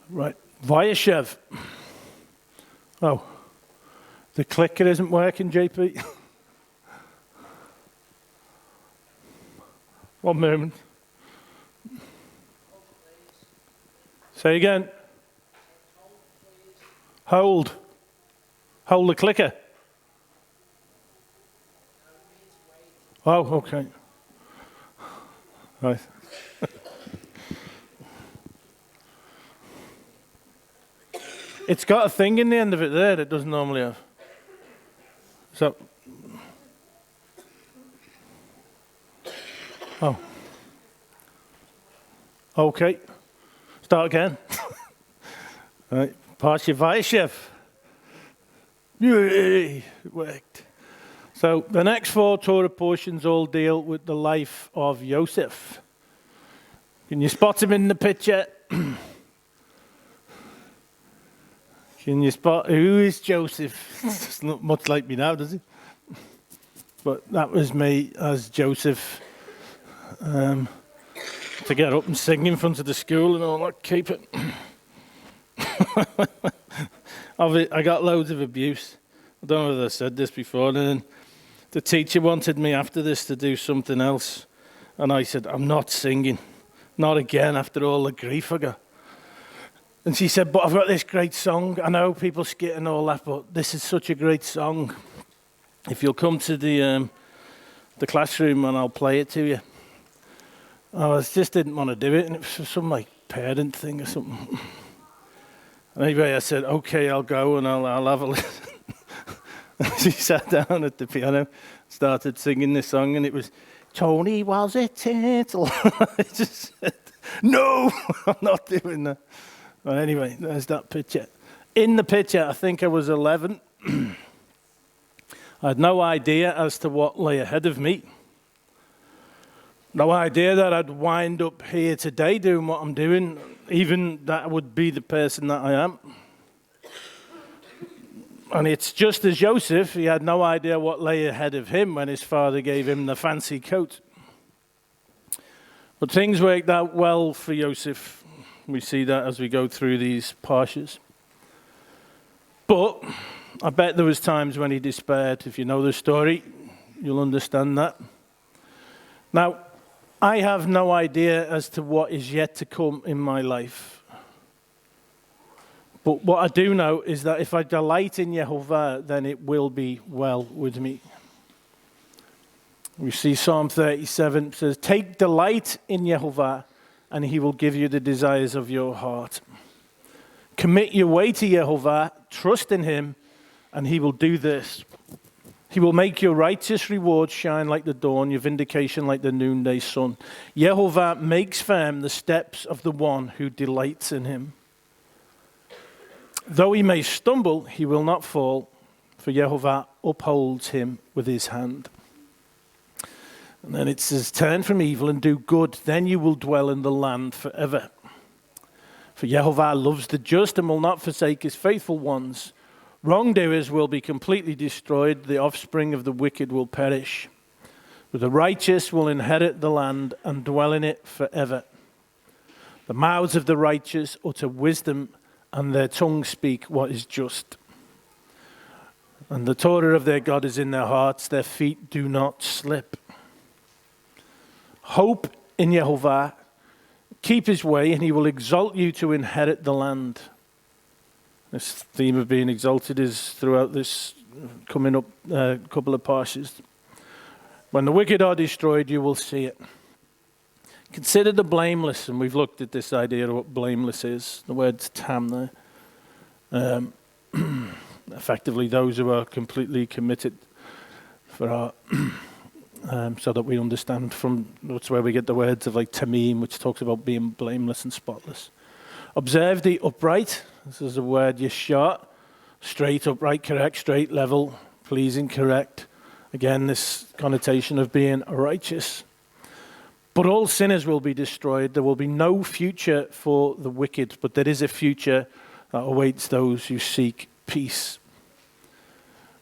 Right, Vayashev. Oh, the clicker isn't working, JP. One moment. Say again. Hold. Hold the clicker. Oh, okay. Right. It's got a thing in the end of it there that it doesn't normally have. So. Oh. Okay. Start again. Right. Pass your Vayashev. Yay! It worked. So the next 4 Torah portions all deal with the life of Joseph. Can you spot him in the picture? Can you spot who is Joseph? Doesn't look much like me now, does he? But that was me as Joseph. To get up and sing in front of the school and all that, keep it. I got loads of abuse. I don't know whether I said this before. And then the teacher wanted me after this to do something else. And I said, I'm not singing. Not again after all the grief I got. And she said, but I've got this great song. I know people skit and all that, but this is such a great song. If you'll come to the classroom and I'll play it to you. I just didn't want to do it, and it was some like parent thing or something. Anyway, I said, okay, I'll go and I'll have a listen. She sat down at the piano, started singing this song, and it was, Tony was a turtle. I just said, no, I'm not doing that. But anyway, there's that picture. In the picture, I think I was 11. I had no idea as to what lay ahead of me. No idea that I'd wind up here today doing what I'm doing, even that I would be the person that I am. And it's just as Joseph, he had no idea what lay ahead of him when his father gave him the fancy coat. But things worked out well for Joseph. We see that as we go through these parshas. But I bet there was times when he despaired. If you know the story, you'll understand that. Now, I have no idea as to what is yet to come in my life. But what I do know is that if I delight in Yehovah, then it will be well with me. We see Psalm 37 says, take delight in Yehovah, and he will give you the desires of your heart. Commit your way to Yehovah, trust in him, and he will do this. He will make your righteous reward shine like the dawn, your vindication like the noonday sun. Yehovah makes firm the steps of the one who delights in him. Though he may stumble, he will not fall, for Yehovah upholds him with his hand. And then it says, turn from evil and do good, then you will dwell in the land forever. For Yehovah loves the just and will not forsake his faithful ones. Wrongdoers will be completely destroyed, the offspring of the wicked will perish. But the righteous will inherit the land and dwell in it forever. The mouths of the righteous utter wisdom, and their tongues speak what is just. And the Torah of their God is in their hearts, their feet do not slip. Hope in Yehovah, keep his way, and he will exalt you to inherit the land. This theme of being exalted is throughout this coming up couple of parshas. When the wicked are destroyed, you will see it. Consider the blameless, and we've looked at this idea of what blameless is. The word's tam there. Effectively, those who are completely committed for our... so that we understand from, that's where we get the words of like tamim, which talks about being blameless and spotless. Observe the upright. This is the word yashar. Straight, upright, correct, straight, level, pleasing, correct. Again, this connotation of being righteous. But all sinners will be destroyed. There will be no future for the wicked, but there is a future that awaits those who seek peace.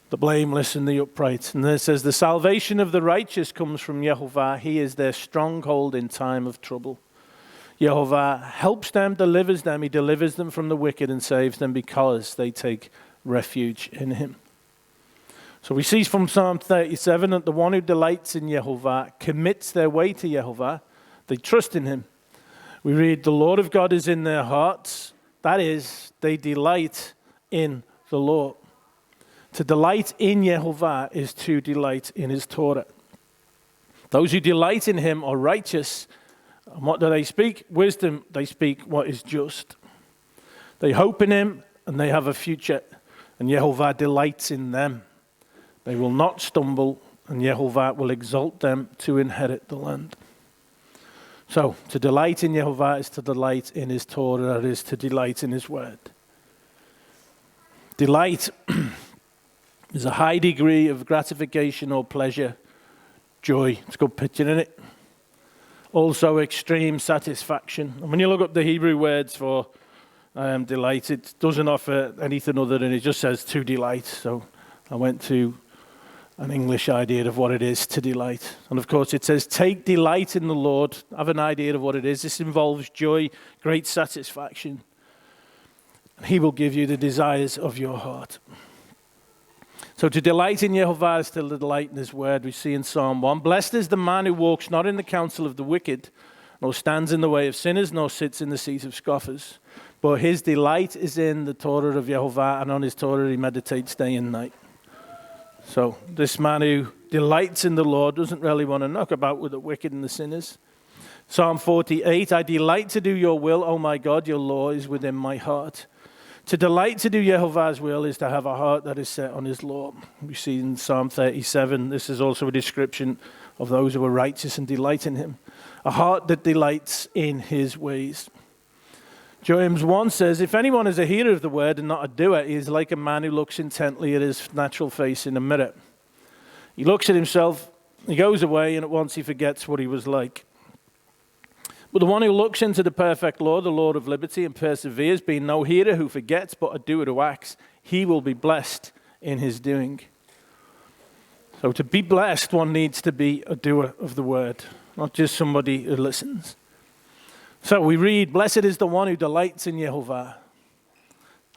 The blameless and the upright. And then it says, the salvation of the righteous comes from Yehovah. He is their stronghold in time of trouble. Yehovah helps them, delivers them. He delivers them from the wicked and saves them because they take refuge in him. So we see from Psalm 37 that the one who delights in Yehovah commits their way to Yehovah. They trust in him. We read, the Lord of God is in their hearts. That is, they delight in the Lord. To delight in Yehovah is to delight in his Torah. Those who delight in him are righteous. And what do they speak? Wisdom. They speak what is just. They hope in him and they have a future. And Yehovah delights in them. They will not stumble and Yehovah will exalt them to inherit the land. So, to delight in Yehovah is to delight in his Torah, is to delight in his word. Delight is a high degree of gratification or pleasure, joy. It's a good picture, isn't it? Also, extreme satisfaction. And when you look up the Hebrew words for delight, it doesn't offer anything other than it just says to delight. So, I went to an English idea of what it is to delight. And of course it says, take delight in the Lord. Have an idea of what it is. This involves joy, great satisfaction. He will give you the desires of your heart. So to delight in Yehovah is to delight in his word. We see in Psalm 1, blessed is the man who walks not in the counsel of the wicked, nor stands in the way of sinners, nor sits in the seat of scoffers. But his delight is in the Torah of Yehovah, and on his Torah he meditates day and night. So this man who delights in the Lord doesn't really want to knock about with the wicked and the sinners. Psalm 48, I delight to do your will, O my God, your law is within my heart. To delight to do Yehovah's will is to have a heart that is set on his law. We see in Psalm 37, this is also a description of those who are righteous and delight in him. A heart that delights in his ways. James 1 says, if anyone is a hearer of the word and not a doer, he is like a man who looks intently at his natural face in a mirror. He looks at himself, he goes away, and at once he forgets what he was like. But the one who looks into the perfect law, the Lord of liberty, and perseveres, being no hearer who forgets, but a doer who acts, he will be blessed in his doing. So to be blessed, one needs to be a doer of the word, not just somebody who listens. So we read, blessed is the one who delights in Yehovah.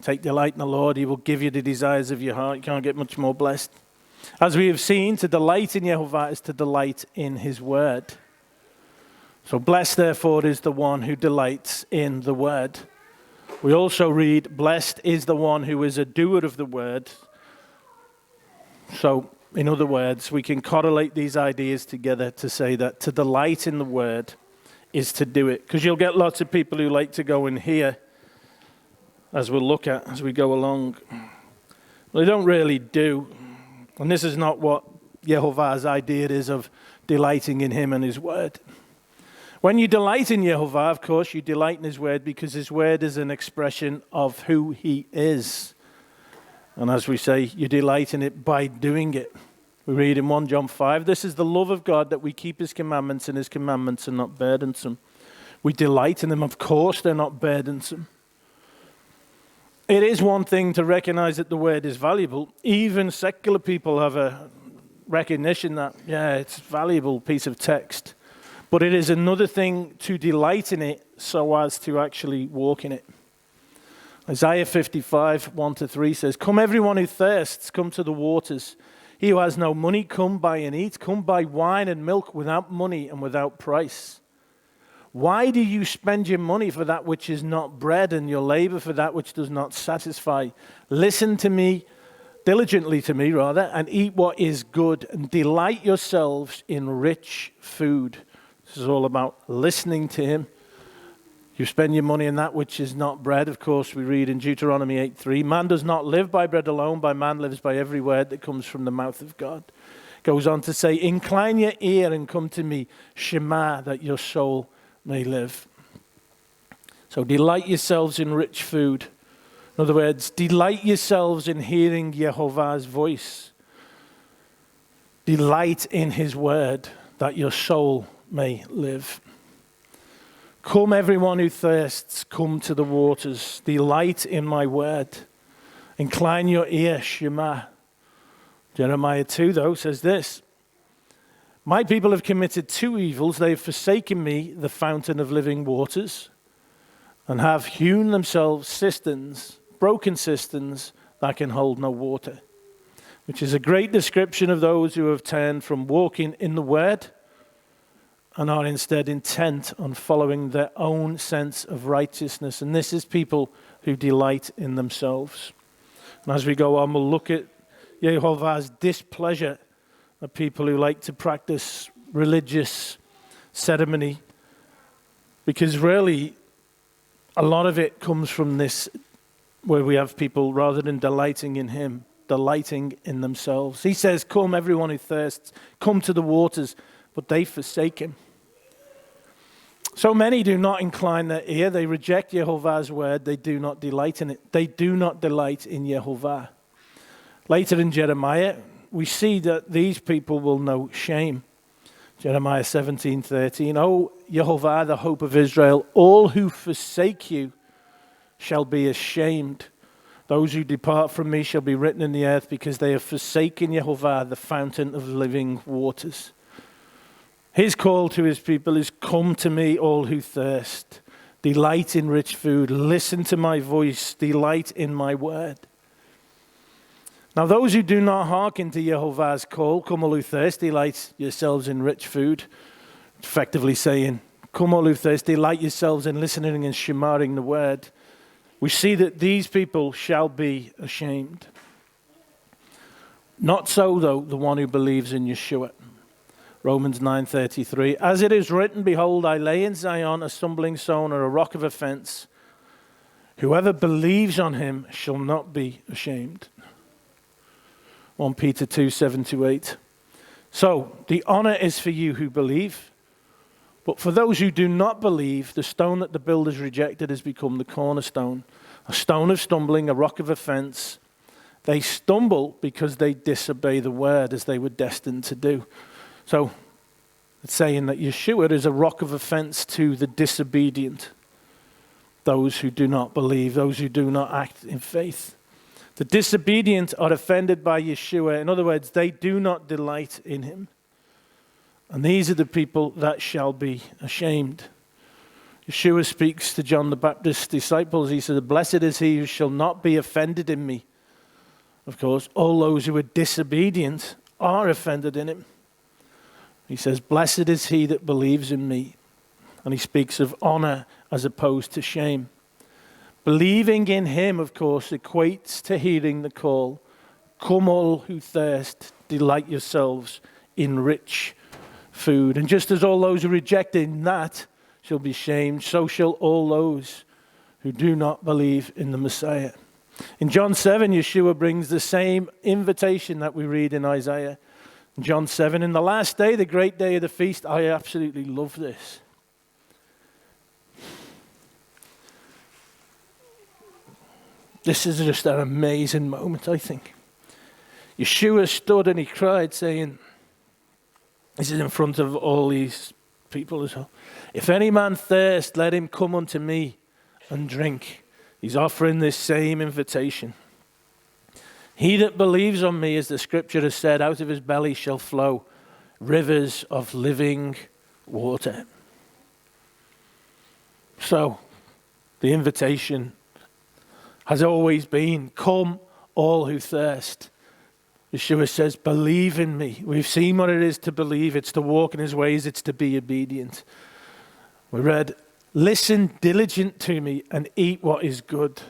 Take delight in the Lord, he will give you the desires of your heart. You can't get much more blessed. As we have seen, to delight in Yehovah is to delight in his word. So blessed, therefore, is the one who delights in the word. We also read, blessed is the one who is a doer of the word. So, in other words, we can correlate these ideas together to say that to delight in the word is to do it. Because you'll get lots of people who like to go and hear, as we'll look at as we go along. They don't really do. And this is not what Yehovah's idea is of delighting in him and his word. When you delight in Yehovah, of course, you delight in his word because his word is an expression of who he is. And as we say, you delight in it by doing it. We read in 1 John 5, this is the love of God, that we keep his commandments, and his commandments are not burdensome. We delight in them. Of course, they're not burdensome. It is one thing to recognize that the word is valuable. Even secular people have a recognition that, yeah, it's a valuable piece of text. But it is another thing to delight in it so as to actually walk in it. Isaiah 55, 1-3 says, come everyone who thirsts, come to the waters. He who has no money, come buy and eat. Come buy wine and milk without money and without price. Why do you spend your money for that which is not bread, and your labor for that which does not satisfy? Listen to me, diligently to me rather, and eat what is good, and delight yourselves in rich food. This is all about listening to him. You spend your money in that which is not bread. Of course, we read in Deuteronomy 8:3, man does not live by bread alone, by man lives by every word that comes from the mouth of God. Goes on to say, incline your ear and come to me, Shema, that your soul may live. So delight yourselves in rich food. In other words, delight yourselves in hearing Yehovah's voice. Delight in his word, that your soul may live. Come everyone who thirsts, come to the waters. Delight in my word. Incline your ear, Shema. Jeremiah 2, though, says this. My people have committed two evils. They have forsaken me, the fountain of living waters, and have hewn themselves cisterns, broken cisterns that can hold no water, which is a great description of those who have turned from walking in the word and are instead intent on following their own sense of righteousness. And this is people who delight in themselves. And as we go on, we'll look at Yehovah's displeasure of people who like to practice religious ceremony, because really a lot of it comes from this, where we have people, rather than delighting in him, delighting in themselves. He says, come everyone who thirsts, come to the waters, but they forsake him. So many do not incline their ear. They reject Yehovah's word. They do not delight in it. They do not delight in Yehovah. Later in Jeremiah, we see that these people will know shame. Jeremiah 17:13. O Yehovah, the hope of Israel, all who forsake you shall be ashamed. Those who depart from me shall be written in the earth, because they have forsaken Yehovah, the fountain of living waters. His call to his people is, come to me, all who thirst. Delight in rich food. Listen to my voice. Delight in my word. Now those who do not hearken to Yehovah's call, come all who thirst, delight yourselves in rich food. Effectively saying, come all who thirst, delight yourselves in listening and shemaring the word. We see that these people shall be ashamed. Not so, though, the one who believes in Yeshua. Romans 9:33. As it is written, behold, I lay in Zion a stumbling stone or a rock of offense. Whoever believes on him shall not be ashamed. 1 Peter 2:7-8. So, the honor is for you who believe. But for those who do not believe, the stone that the builders rejected has become the cornerstone, a stone of stumbling, a rock of offense. They stumble because they disobey the word, as they were destined to do. So, it's saying that Yeshua is a rock of offense to the disobedient, those who do not believe, those who do not act in faith. The disobedient are offended by Yeshua. In other words, they do not delight in him. And these are the people that shall be ashamed. Yeshua speaks to John the Baptist's disciples. He said, blessed is he who shall not be offended in me. Of course, all those who are disobedient are offended in him. He says, blessed is he that believes in me. And he speaks of honor as opposed to shame. Believing in him, of course, equates to hearing the call. Come all who thirst, delight yourselves in rich food. And just as all those who reject that shall be shamed, so shall all those who do not believe in the Messiah. In John 7, Yeshua brings the same invitation that we read in Isaiah. In John 7, in the last day, the great day of the feast, I absolutely love this. This is just an amazing moment, I think. Yeshua stood and he cried, saying, this is in front of all these people as well. If any man thirst, let him come unto me and drink. He's offering this same invitation. He that believes on me, as the scripture has said, out of his belly shall flow rivers of living water. So, the invitation has always been, come all who thirst. Yeshua says, believe in me. We've seen what it is to believe. It's to walk in his ways. It's to be obedient. We read, listen diligent to me and eat what is good.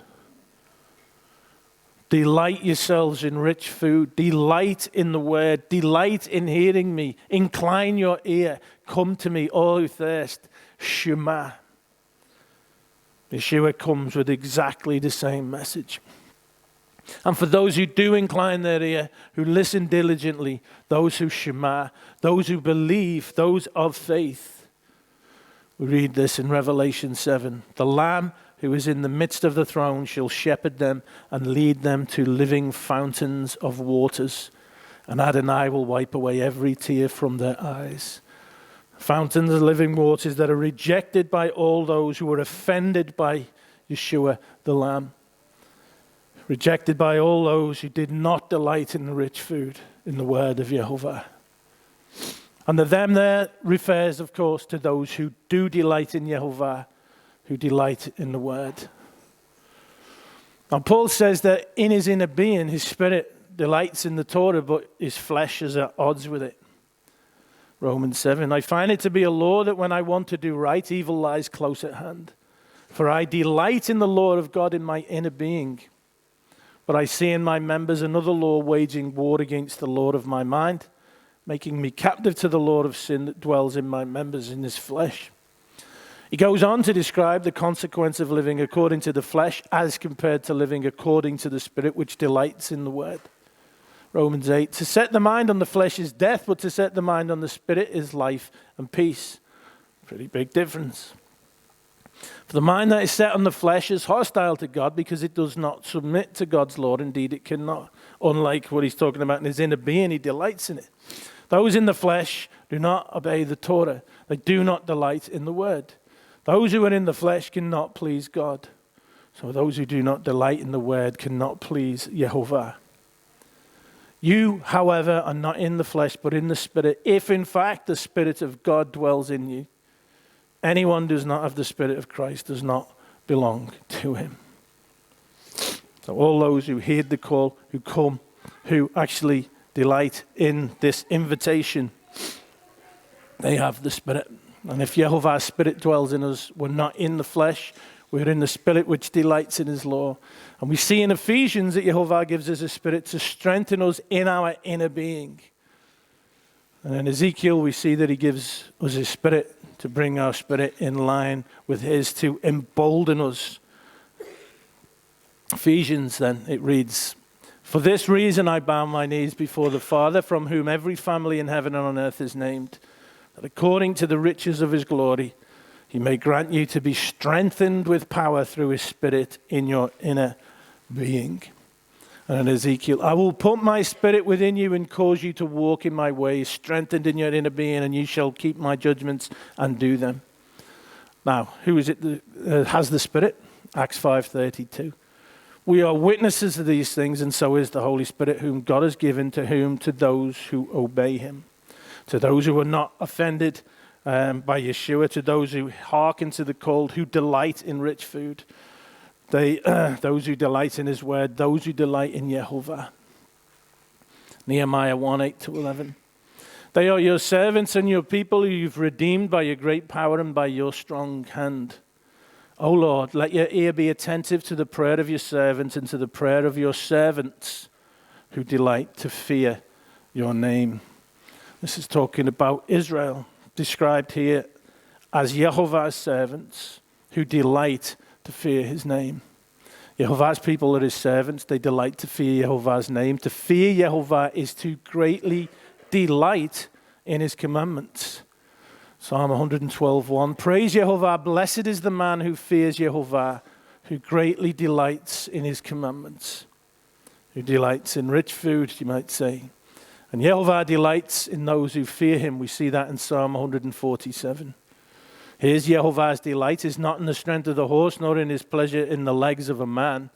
Delight yourselves in rich food. Delight in the word. Delight in hearing me. Incline your ear. Come to me, all who thirst. Shema. Yeshua comes with exactly the same message. And for those who do incline their ear, who listen diligently, those who shema, those who believe, those of faith. We read this in Revelation 7. The Lamb who is in the midst of the throne shall shepherd them and lead them to living fountains of waters. And Adonai will wipe away every tear from their eyes. Fountains of living waters that are rejected by all those who are offended by Yeshua the Lamb. Rejected by all those who did not delight in the rich food, in the word of Yehovah. And the them there refers, of course, to those who do delight in Yehovah, who delight in the word. Now, Paul says that in his inner being, his spirit delights in the Torah, but his flesh is at odds with it. Romans 7, I find it to be a law that when I want to do right, evil lies close at hand. For I delight in the law of God in my inner being. But I see in my members another law waging war against the law of my mind, making me captive to the law of sin that dwells in my members in this flesh. He goes on to describe the consequence of living according to the flesh as compared to living according to the Spirit, which delights in the word. Romans 8, to set the mind on the flesh is death, but to set the mind on the Spirit is life and peace. Pretty big difference. For the mind that is set on the flesh is hostile to God because it does not submit to God's law. Indeed, it cannot. Unlike what he's talking about in his inner being, he delights in it. Those in the flesh do not obey the Torah. They do not delight in the word. Those who are in the flesh cannot please God. So those who do not delight in the word cannot please Yehovah. You, however, are not in the flesh, but in the Spirit, if in fact the Spirit of God dwells in you. Anyone who does not have the Spirit of Christ does not belong to him. So all those who heed the call, who come, who actually delight in this invitation, they have the Spirit. And if Yehovah's Spirit dwells in us, we're not in the flesh, we're in the Spirit which delights in his law. And we see in Ephesians that Yehovah gives us a Spirit to strengthen us in our inner being. And in Ezekiel, we see that he gives us his Spirit to bring our spirit in line with his, to embolden us. Ephesians, then, it reads, for this reason I bow my knees before the Father, from whom every family in heaven and on earth is named, that according to the riches of his glory, he may grant you to be strengthened with power through his Spirit in your inner being. And in Ezekiel, I will put my Spirit within you and cause you to walk in my ways, strengthened in your inner being, and you shall keep my judgments and do them. Now, who is it that has the Spirit? Acts 5:32. We are witnesses of these things, and so is the Holy Spirit, whom God has given to those who obey him. To those who are not offended by Yeshua, to those who hearken to the call, who delight in rich food. Those who delight in his word, those who delight in Yehovah. Nehemiah 1:8-11. They are your servants and your people who you've redeemed by your great power and by your strong hand. O Lord, let your ear be attentive to the prayer of your servants and to the prayer of your servants who delight to fear your name. This is talking about Israel, described here as Yehovah's servants who delight to fear his name. Yehovah's people are his servants. They delight to fear Yehovah's name. To fear Yehovah is to greatly delight in his commandments. Psalm 112:1. Praise Yehovah. Blessed is the man who fears Yehovah, who greatly delights in his commandments. Who delights in rich food, you might say. And Yehovah delights in those who fear him. We see that in Psalm 147. Here's Yehovah's delight is not in the strength of the horse, nor in his pleasure in the legs of a man,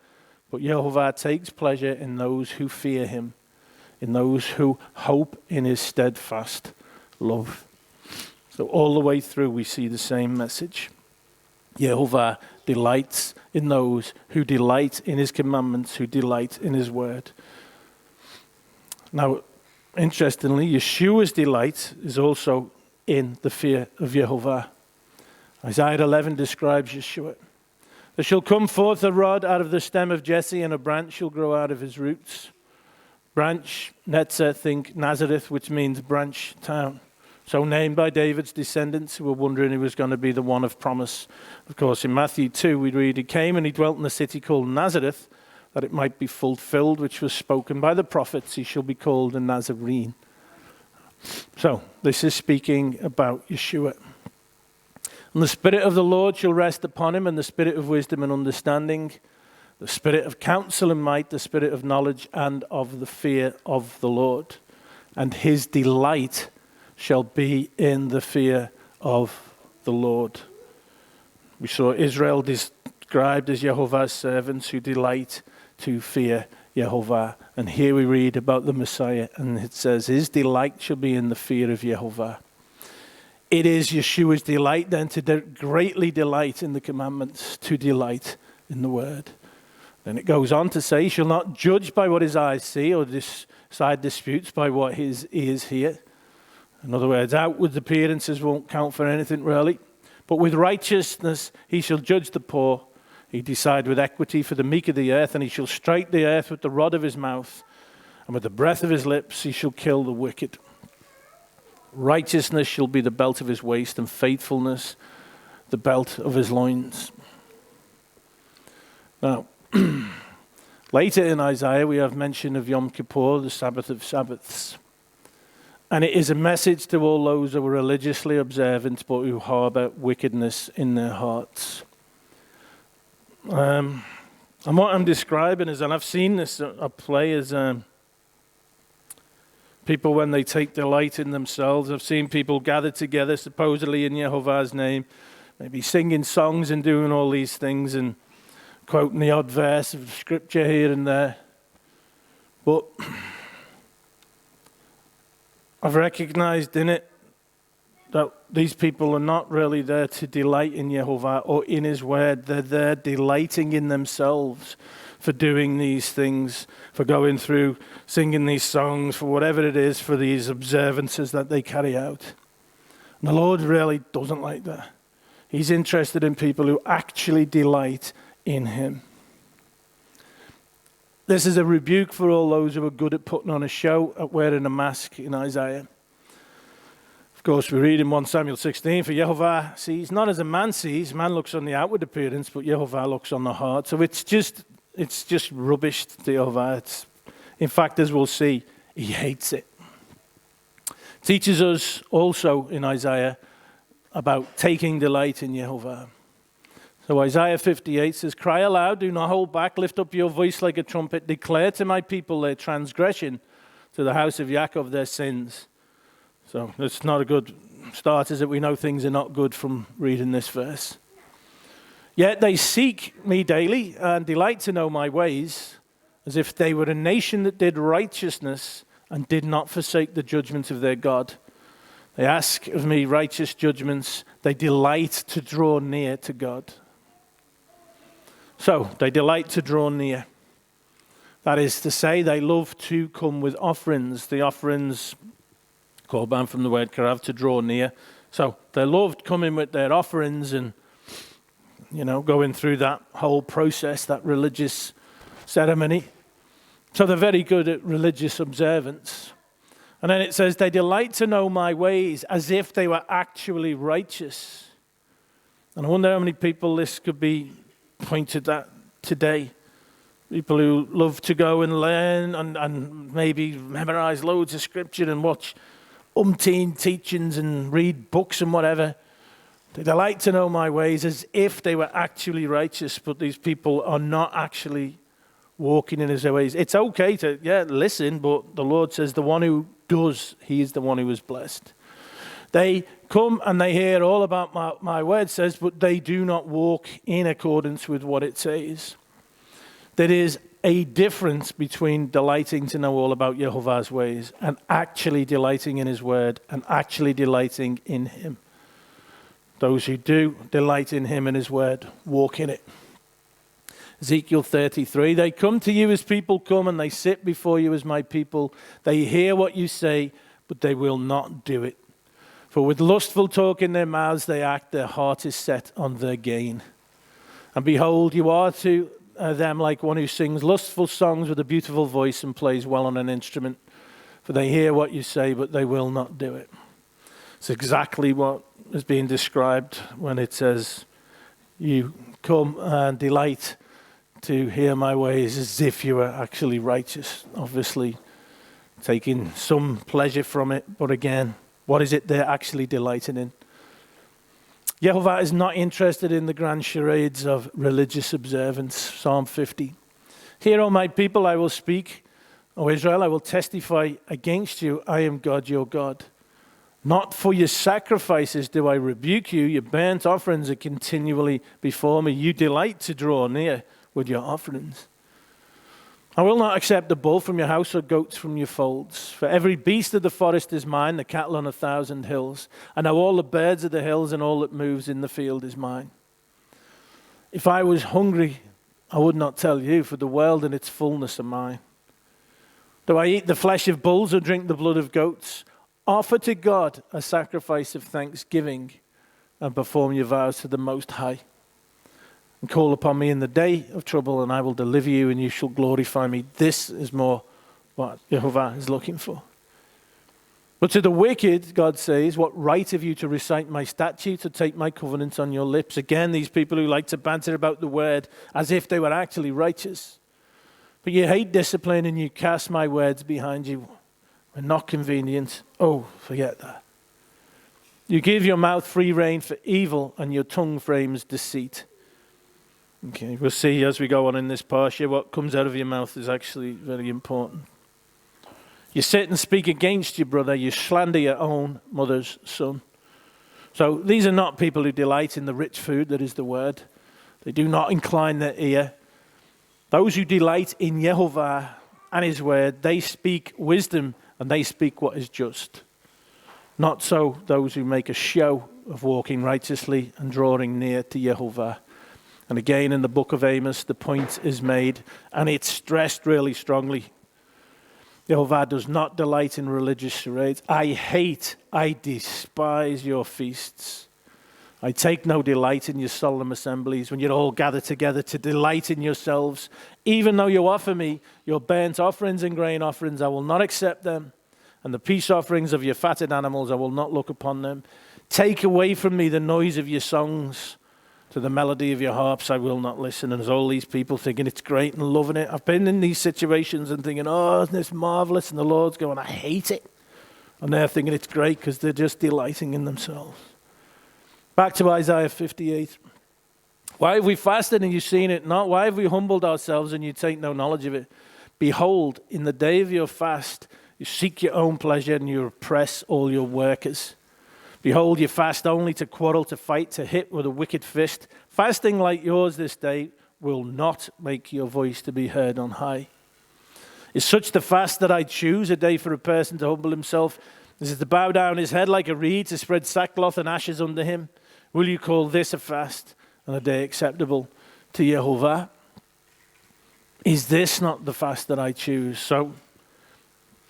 but Yehovah takes pleasure in those who fear him, in those who hope in his steadfast love. So all the way through we see the same message. Yehovah delights in those who delight in his commandments, who delight in his word. Now, interestingly, Yeshua's delight is also in the fear of Yehovah. Isaiah 11 describes Yeshua. There shall come forth a rod out of the stem of Jesse, and a branch shall grow out of his roots. Branch, Netzah, think Nazareth, which means branch town. So named by David's descendants who were wondering who was going to be the one of promise. Of course, in Matthew 2, we read, he came and he dwelt in a city called Nazareth, that it might be fulfilled, which was spoken by the prophets, he shall be called a Nazarene. So, this is speaking about Yeshua. And the Spirit of the Lord shall rest upon him, and the Spirit of wisdom and understanding, the Spirit of counsel and might, the Spirit of knowledge and of the fear of the Lord. And his delight shall be in the fear of the Lord. We saw Israel described as Yehovah's servants who delight to fear Yehovah. And here we read about the Messiah, and it says, his delight shall be in the fear of Yehovah. It is Yeshua's delight then to greatly delight in the commandments, to delight in the word. Then it goes on to say, he shall not judge by what his eyes see, or decide disputes by what his ears hear. In other words, outward appearances won't count for anything really. But with righteousness he shall judge the poor. He decide with equity for the meek of the earth, and he shall strike the earth with the rod of his mouth, and with the breath of his lips he shall kill the wicked. Righteousness shall be the belt of his waist, and faithfulness the belt of his loins. Now, later in Isaiah we have mention of Yom Kippur, the Sabbath of Sabbaths. And it is a message to all those who are religiously observant but who harbor wickedness in their hearts. And what I'm describing is, and I've seen this at play, is people when they take delight in themselves. I've seen people gather together supposedly in Yehovah's name, maybe singing songs and doing all these things and quoting the odd verse of scripture here and there. But I've recognized in it that these people are not really there to delight in Yehovah or in his word. They're there delighting in themselves for doing these things, for going through, singing these songs, for whatever it is, for these observances that they carry out. And the Lord really doesn't like that. He's interested in people who actually delight in him. This is a rebuke for all those who are good at putting on a show, at wearing a mask in Isaiah. Of course, we read in 1 Samuel 16, for Yehovah sees not as a man sees. Man looks on the outward appearance, but Yehovah looks on the heart. So it's just rubbish to Yehovah. In fact, as we'll see, he hates it. Teaches us also in Isaiah about taking delight in Yehovah. So Isaiah 58 says, cry aloud, do not hold back, lift up your voice like a trumpet, declare to my people their transgression, to the house of Yaakov their sins. So it's not a good start, is it? We know things are not good from reading this verse. Yet they seek me daily and delight to know my ways, as if they were a nation that did righteousness and did not forsake the judgment of their God. They ask of me righteous judgments. They delight to draw near to God. So they delight to draw near. That is to say, they love to come with offerings. The offerings, korban from the word karav, to draw near. So they loved coming with their offerings and, going through that whole process, that religious ceremony. So they're very good at religious observance. And then it says, they delight to know my ways as if they were actually righteous. And I wonder how many people this could be pointed at today. People who love to go and learn and maybe memorize loads of scripture and watch umpteen teachings and read books and whatever. They delight to know my ways as if they were actually righteous, but these people are not actually walking in his ways. It's okay to, listen, but the Lord says the one who does, he is the one who is blessed. They come and they hear all about my word says, but they do not walk in accordance with what it says. There is a difference between delighting to know all about Yehovah's ways and actually delighting in his word and actually delighting in him. Those who do delight in him and his word walk in it. Ezekiel 33, they come to you as people come and they sit before you as my people. They hear what you say, but they will not do it. For with lustful talk in their mouths they act, their heart is set on their gain. And behold, you are to them like one who sings lustful songs with a beautiful voice and plays well on an instrument. For they hear what you say, but they will not do it. It's exactly what is being described when it says, you come and delight to hear my ways as if you were actually righteous. Obviously, taking some pleasure from it, but again, what is it they're actually delighting in? Yehovah is not interested in the grand charades of religious observance. Psalm 50. Hear, O my people, I will speak. O Israel, I will testify against you. I am God, your God. Not for your sacrifices do I rebuke you. Your burnt offerings are continually before me. You delight to draw near with your offerings. I will not accept a bull from your house or goats from your folds. For every beast of the forest is mine, the cattle on 1,000 hills. And now all the birds of the hills and all that moves in the field is mine. If I was hungry, I would not tell you, for the world and its fullness are mine. Do I eat the flesh of bulls or drink the blood of goats? Offer to God a sacrifice of thanksgiving and perform your vows to the Most High. And call upon me in the day of trouble, and I will deliver you, and you shall glorify me. This is more what Yehovah is looking for. But to the wicked, God says, what right have you to recite my statute, to take my covenants on your lips? Again, these people who like to banter about the word as if they were actually righteous. But you hate discipline, and you cast my words behind you when not convenient. Oh, forget that. You give your mouth free rein for evil, and your tongue frames deceit. Okay, we'll see as we go on in this parsha, what comes out of your mouth is actually very important. You sit and speak against your brother, you slander your own mother's son. So these are not people who delight in the rich food that is the word. They do not incline their ear. Those who delight in Yehovah and his word, they speak wisdom and they speak what is just. Not so those who make a show of walking righteously and drawing near to Yehovah. And again, in the book of Amos, the point is made, and it's stressed really strongly. Yehovah does not delight in religious charades. I despise your feasts. I take no delight in your solemn assemblies when you're all gathered together to delight in yourselves. Even though you offer me your burnt offerings and grain offerings, I will not accept them. And the peace offerings of your fatted animals, I will not look upon them. Take away from me the noise of your songs. To the melody of your harps, I will not listen. And there's all these people thinking it's great and loving it. I've been in these situations and thinking, oh, isn't this marvelous? And the Lord's going, I hate it. And they're thinking it's great because they're just delighting in themselves. Back to Isaiah 58. Why have we fasted and you've seen it not? Why have we humbled ourselves and you take no knowledge of it? Behold, in the day of your fast, you seek your own pleasure and you oppress all your workers. Behold, you fast only to quarrel, to fight, to hit with a wicked fist. Fasting like yours this day will not make your voice to be heard on high. Is such the fast that I choose, a day for a person to humble himself? Is it to bow down his head like a reed, to spread sackcloth and ashes under him? Will you call this a fast and a day acceptable to Yehovah? Is this not the fast that I choose? So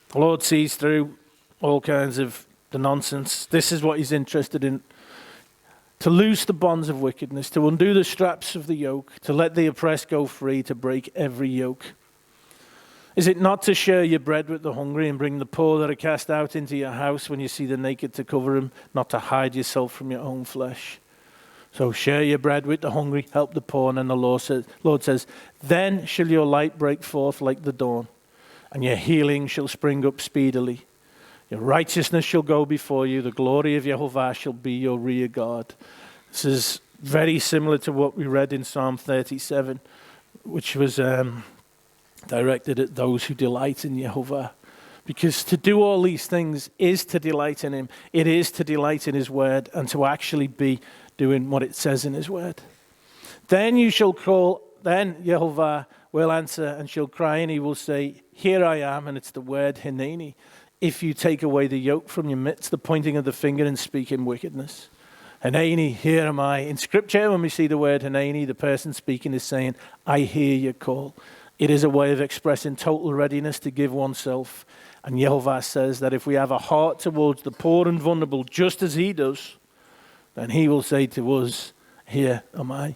the Lord sees through all kinds of the nonsense. This is what he's interested in. To loose the bonds of wickedness, to undo the straps of the yoke, to let the oppressed go free, to break every yoke. Is it not to share your bread with the hungry and bring the poor that are cast out into your house when you see the naked to cover them, not to hide yourself from your own flesh? So share your bread with the hungry, help the poor, and then the Lord says, then shall your light break forth like the dawn, and your healing shall spring up speedily. Your righteousness shall go before you. The glory of Yehovah shall be your rear guard. This is very similar to what we read in Psalm 37, which was directed at those who delight in Yehovah. Because to do all these things is to delight in him. It is to delight in his word and to actually be doing what it says in his word. Then you shall call, then Yehovah will answer and shall cry, and he will say, here I am, and it's the word Hineni. If you take away the yoke from your midst, the pointing of the finger and speaking wickedness. Hineni, here am I. In scripture, when we see the word Hineni, the person speaking is saying, I hear your call. It is a way of expressing total readiness to give oneself. And Yehovah says that if we have a heart towards the poor and vulnerable, just as he does, then he will say to us, here am I.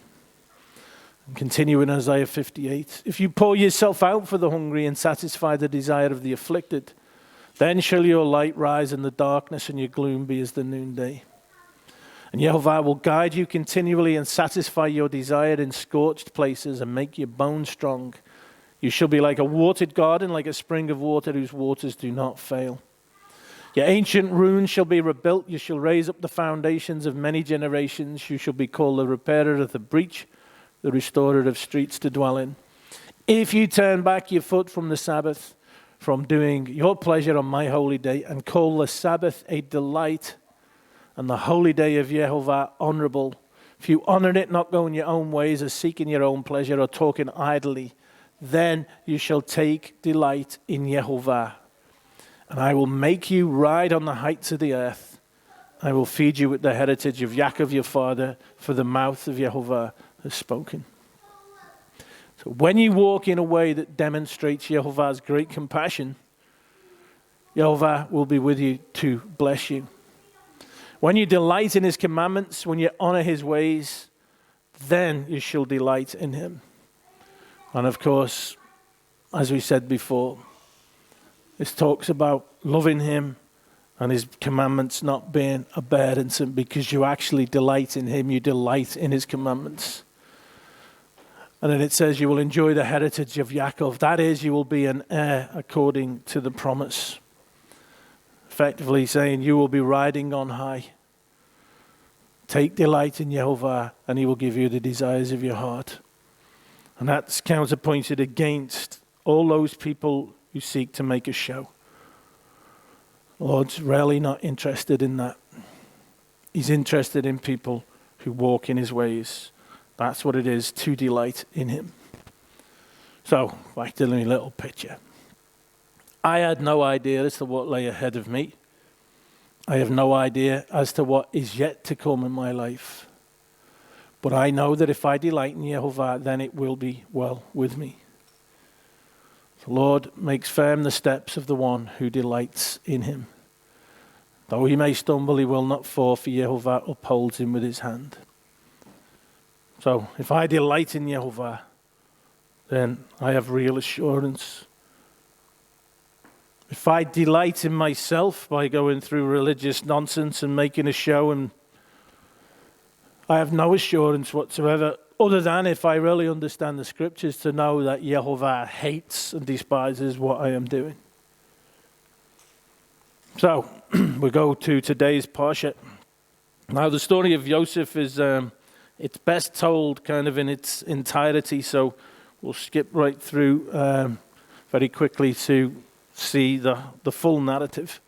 And continue in Isaiah 58. If you pour yourself out for the hungry and satisfy the desire of the afflicted, then shall your light rise in the darkness and your gloom be as the noonday. And Yehovah will guide you continually and satisfy your desire in scorched places and make your bones strong. You shall be like a watered garden, like a spring of water whose waters do not fail. Your ancient ruins shall be rebuilt. You shall raise up the foundations of many generations. You shall be called the repairer of the breach, the restorer of streets to dwell in. If you turn back your foot from the Sabbath, from doing your pleasure on my holy day, and call the Sabbath a delight, and the holy day of Yehovah honorable, if you honor it, not going your own ways or seeking your own pleasure or talking idly, then you shall take delight in Yehovah. And I will make you ride on the heights of the earth. I will feed you with the heritage of Yaakov your father, for the mouth of Yehovah has spoken. So when you walk in a way that demonstrates Yehovah's great compassion, Yehovah will be with you to bless you. When you delight in his commandments, when you honor his ways, then you shall delight in him. And of course, as we said before, this talks about loving him and his commandments not being a burdensome, because you actually delight in him, you delight in his commandments. And then it says you will enjoy the heritage of Yaakov. That is, you will be an heir according to the promise. Effectively saying you will be riding on high. Take delight in Yehovah and he will give you the desires of your heart. And that's counterpointed against all those people who seek to make a show. Lord's really not interested in that. He's interested in people who walk in his ways. That's what it is to delight in him. So, back to the little picture. I had no idea as to what lay ahead of me. I have no idea as to what is yet to come in my life. But I know that if I delight in Yehovah, then it will be well with me. The Lord makes firm the steps of the one who delights in him. Though he may stumble, he will not fall, for Yehovah upholds him with his hand. So, if I delight in Yehovah, then I have real assurance. If I delight in myself by going through religious nonsense and making a show, and I have no assurance whatsoever, other than if I really understand the scriptures, to know that Yehovah hates and despises what I am doing. So, we go to today's parsha. Now, the story of Yosef is, it's best told kind of in its entirety, so we'll skip right through very quickly to see the full narrative.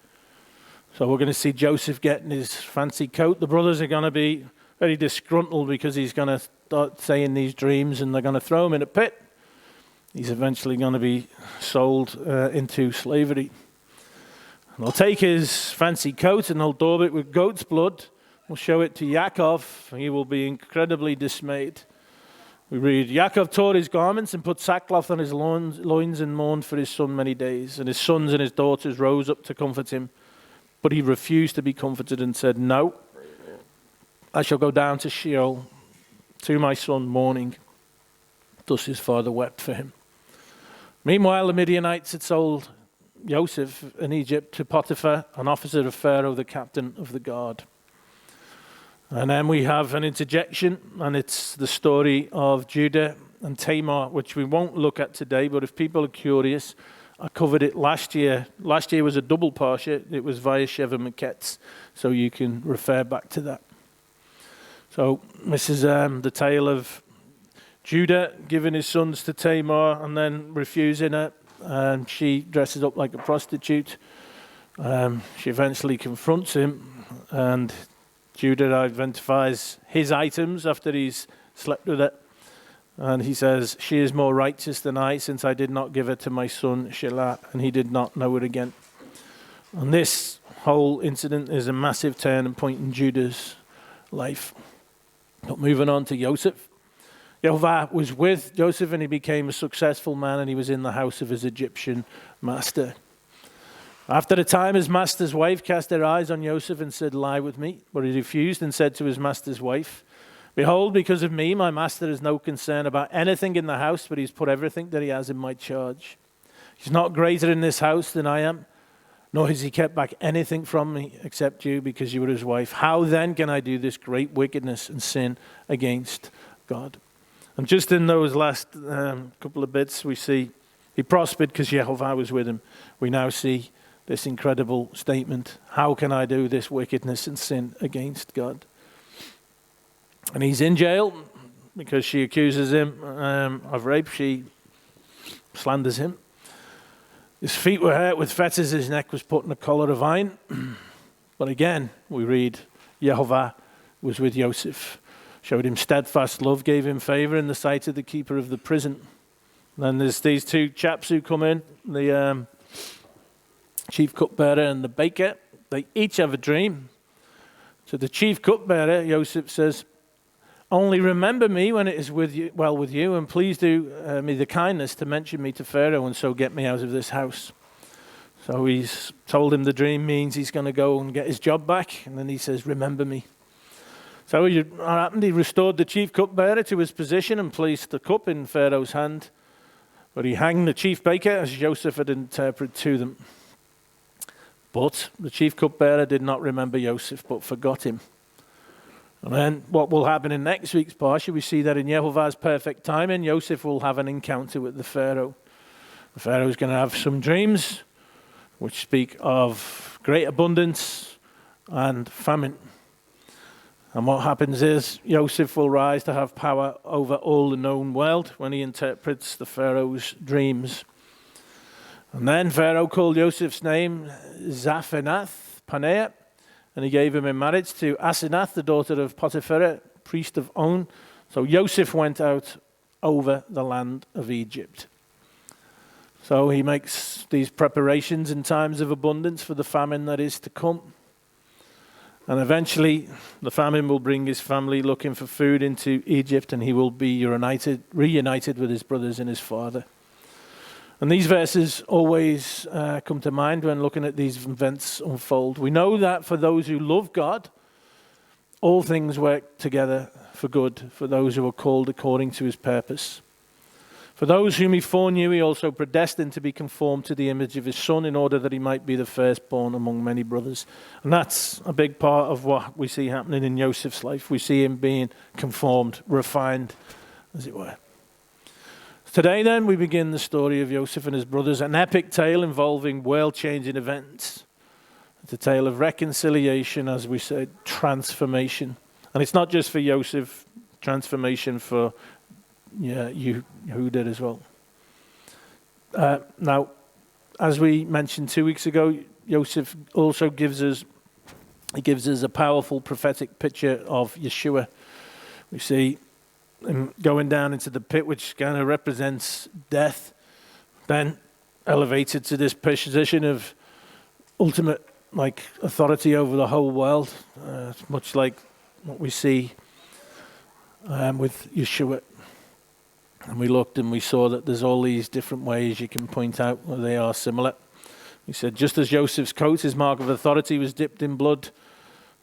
So we're going to see Joseph getting his fancy coat. The brothers are going to be very disgruntled because he's going to start saying these dreams and they're going to throw him in a pit. He's eventually going to be sold into slavery. And they'll take his fancy coat and they'll daub it with goat's blood. We'll show it to Yaakov. He will be incredibly dismayed. We read, Yaakov tore his garments and put sackcloth on his loins and mourned for his son many days. And his sons and his daughters rose up to comfort him. But he refused to be comforted and said, no, I shall go down to Sheol to my son mourning. Thus his father wept for him. Meanwhile, the Midianites had sold Joseph in Egypt to Potiphar, an officer of Pharaoh, the captain of the guard. And then we have an interjection, and it's the story of Judah and Tamar, which we won't look at today, but if people are curious, I covered it last year. Last year was a double parsha. It was Vayashev and Maketz, so you can refer back to that. So this is the tale of Judah giving his sons to Tamar and then refusing her. And she dresses up like a prostitute. She eventually confronts him, and Judah identifies his items after he's slept with it. And he says, she is more righteous than I, since I did not give her to my son Shelah, and he did not know it again. And this whole incident is a massive turning point in Judah's life. But moving on to Joseph. Yehovah was with Joseph, and he became a successful man, and he was in the house of his Egyptian master. After a time, his master's wife cast her eyes on Joseph and said, lie with me. But he refused and said to his master's wife, behold, because of me, my master has no concern about anything in the house, but he's put everything that he has in my charge. He's not greater in this house than I am, nor has he kept back anything from me except you, because you were his wife. How then can I do this great wickedness and sin against God? And just in those last couple of bits, we see he prospered because Yehovah was with him. We now see this incredible statement. How can I do this wickedness and sin against God? And he's in jail because she accuses him of rape. She slanders him. His feet were hurt with fetters. His neck was put in a collar of iron. But again, we read, Yehovah was with Joseph. Showed him steadfast love, gave him favor in the sight of the keeper of the prison. Then there's these two chaps who come in, the chief cupbearer and the baker. They each have a dream. So the chief cupbearer, Yosef, says, only remember me when it is with you, and please do me the kindness to mention me to Pharaoh, and so get me out of this house. So he's told him the dream means he's going to go and get his job back, and then he says, remember me. So what happened? He restored the chief cupbearer to his position and placed the cup in Pharaoh's hand. But he hanged the chief baker as Joseph had interpreted to them. But the chief cupbearer did not remember Joseph, but forgot him. And then what will happen in next week's parsha, we see that in YHVH's perfect timing, Joseph will have an encounter with the Pharaoh. The Pharaoh is going to have some dreams which speak of great abundance and famine. And what happens is Joseph will rise to have power over all the known world when he interprets the Pharaoh's dreams. And then Pharaoh called Joseph's name Zaphenath Paneah, and he gave him in marriage to Asenath, the daughter of Potiphar, priest of On. So Joseph went out over the land of Egypt. So he makes these preparations in times of abundance for the famine that is to come. And eventually, the famine will bring his family looking for food into Egypt, and he will be reunited with his brothers and his father. And these verses always come to mind when looking at these events unfold. We know that for those who love God, all things work together for good, for those who are called according to his purpose. For those whom he foreknew, he also predestined to be conformed to the image of his Son, in order that he might be the firstborn among many brothers. And that's a big part of what we see happening in Joseph's life. We see him being conformed, refined, as it were. Today, then, we begin the story of Joseph and his brothers, an epic tale involving world-changing events. It's a tale of reconciliation, as we said, transformation. And it's not just for Joseph, transformation for Yehuda as well. Now, as we mentioned 2 weeks ago, Joseph also gives us a powerful prophetic picture of Yeshua. We see him going down into the pit, which kind of represents death, then elevated to this position of ultimate authority over the whole world, much like what we see with Yeshua. And we looked and we saw that there's all these different ways you can point out where they are similar. We said, just as Joseph's coat, his mark of authority, was dipped in blood,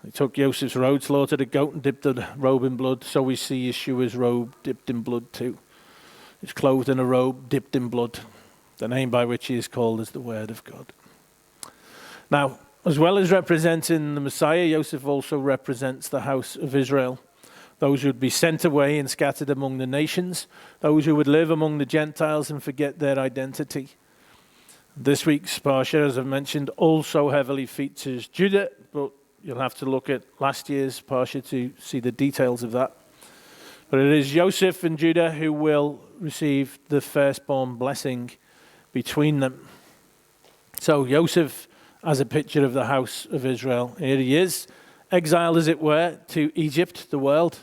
they took Joseph's robe, slaughtered a goat, and dipped the robe in blood. So we see Yeshua's robe dipped in blood too. He's clothed in a robe dipped in blood. The name by which he is called is the Word of God. Now, as well as representing the Messiah, Joseph also represents the house of Israel. Those who would be sent away and scattered among the nations, those who would live among the Gentiles and forget their identity. This week's parsha, as I've mentioned, also heavily features Judah, but you'll have to look at last year's parsha to see the details of that. But it is Joseph and Judah who will receive the firstborn blessing between them. So Joseph as a picture of the house of Israel. Here he is, exiled as it were to Egypt, the world.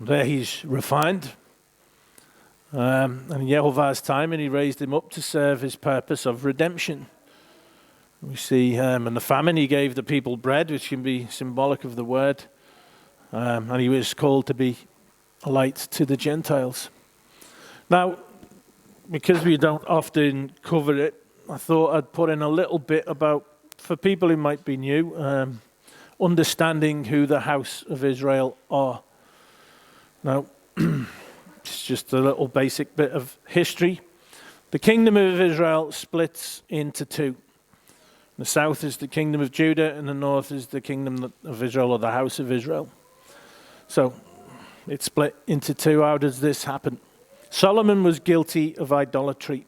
There he's refined. And in YHVH's time, and he raised him up to serve his purpose of redemption. We see in the famine, he gave the people bread, which can be symbolic of the word. And he was called to be a light to the Gentiles. Now, because we don't often cover it, I thought I'd put in a little bit about, for people who might be new, understanding who the house of Israel are. Now, it's just a little basic bit of history. The kingdom of Israel splits into two. The south is the kingdom of Judah, and the north is the kingdom of Israel, or the house of Israel. So, it's split into two. How does this happen? Solomon was guilty of idolatry.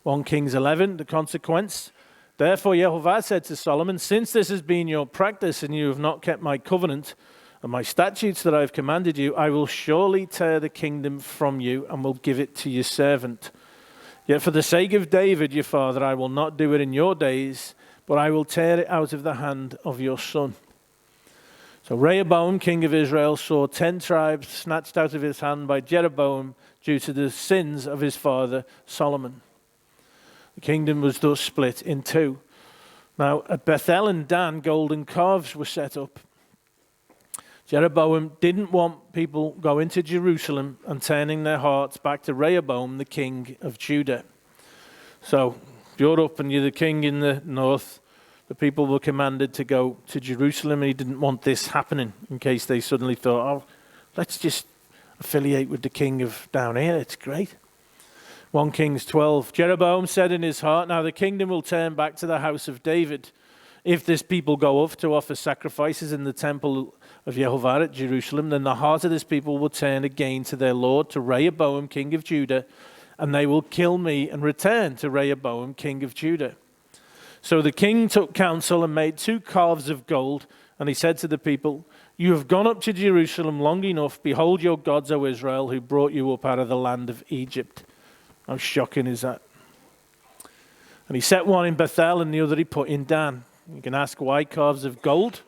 1 Kings 11, the consequence. Therefore YHVH said to Solomon, since this has been your practice and you have not kept my covenant and my statutes that I have commanded you, I will surely tear the kingdom from you and will give it to your servant. Yet for the sake of David your father, I will not do it in your days, but I will tear it out of the hand of your son. So Rehoboam, king of Israel, saw 10 tribes snatched out of his hand by Jeroboam, due to the sins of his father Solomon. The kingdom was thus split in two. Now, at Bethel and Dan, golden calves were set up. Jeroboam didn't want people going to Jerusalem and turning their hearts back to Rehoboam, the king of Judah. So, if you're up and you're the king in the north, the people were commanded to go to Jerusalem, and he didn't want this happening in case they suddenly thought, oh, let's just affiliate with the king of down here, it's great. 1 Kings 12, Jeroboam said in his heart, now the kingdom will turn back to the house of David. If this people go up to offer sacrifices in the temple of Yehovah at Jerusalem, then the heart of this people will turn again to their Lord, to Rehoboam, king of Judah, and they will kill me and return to Rehoboam, king of Judah. So the king took counsel and made 2 calves of gold, and he said to the people, you have gone up to Jerusalem long enough. Behold your gods, O Israel, who brought you up out of the land of Egypt. How shocking is that? And he set one in Bethel and the other he put in Dan. You can ask, why calves of gold?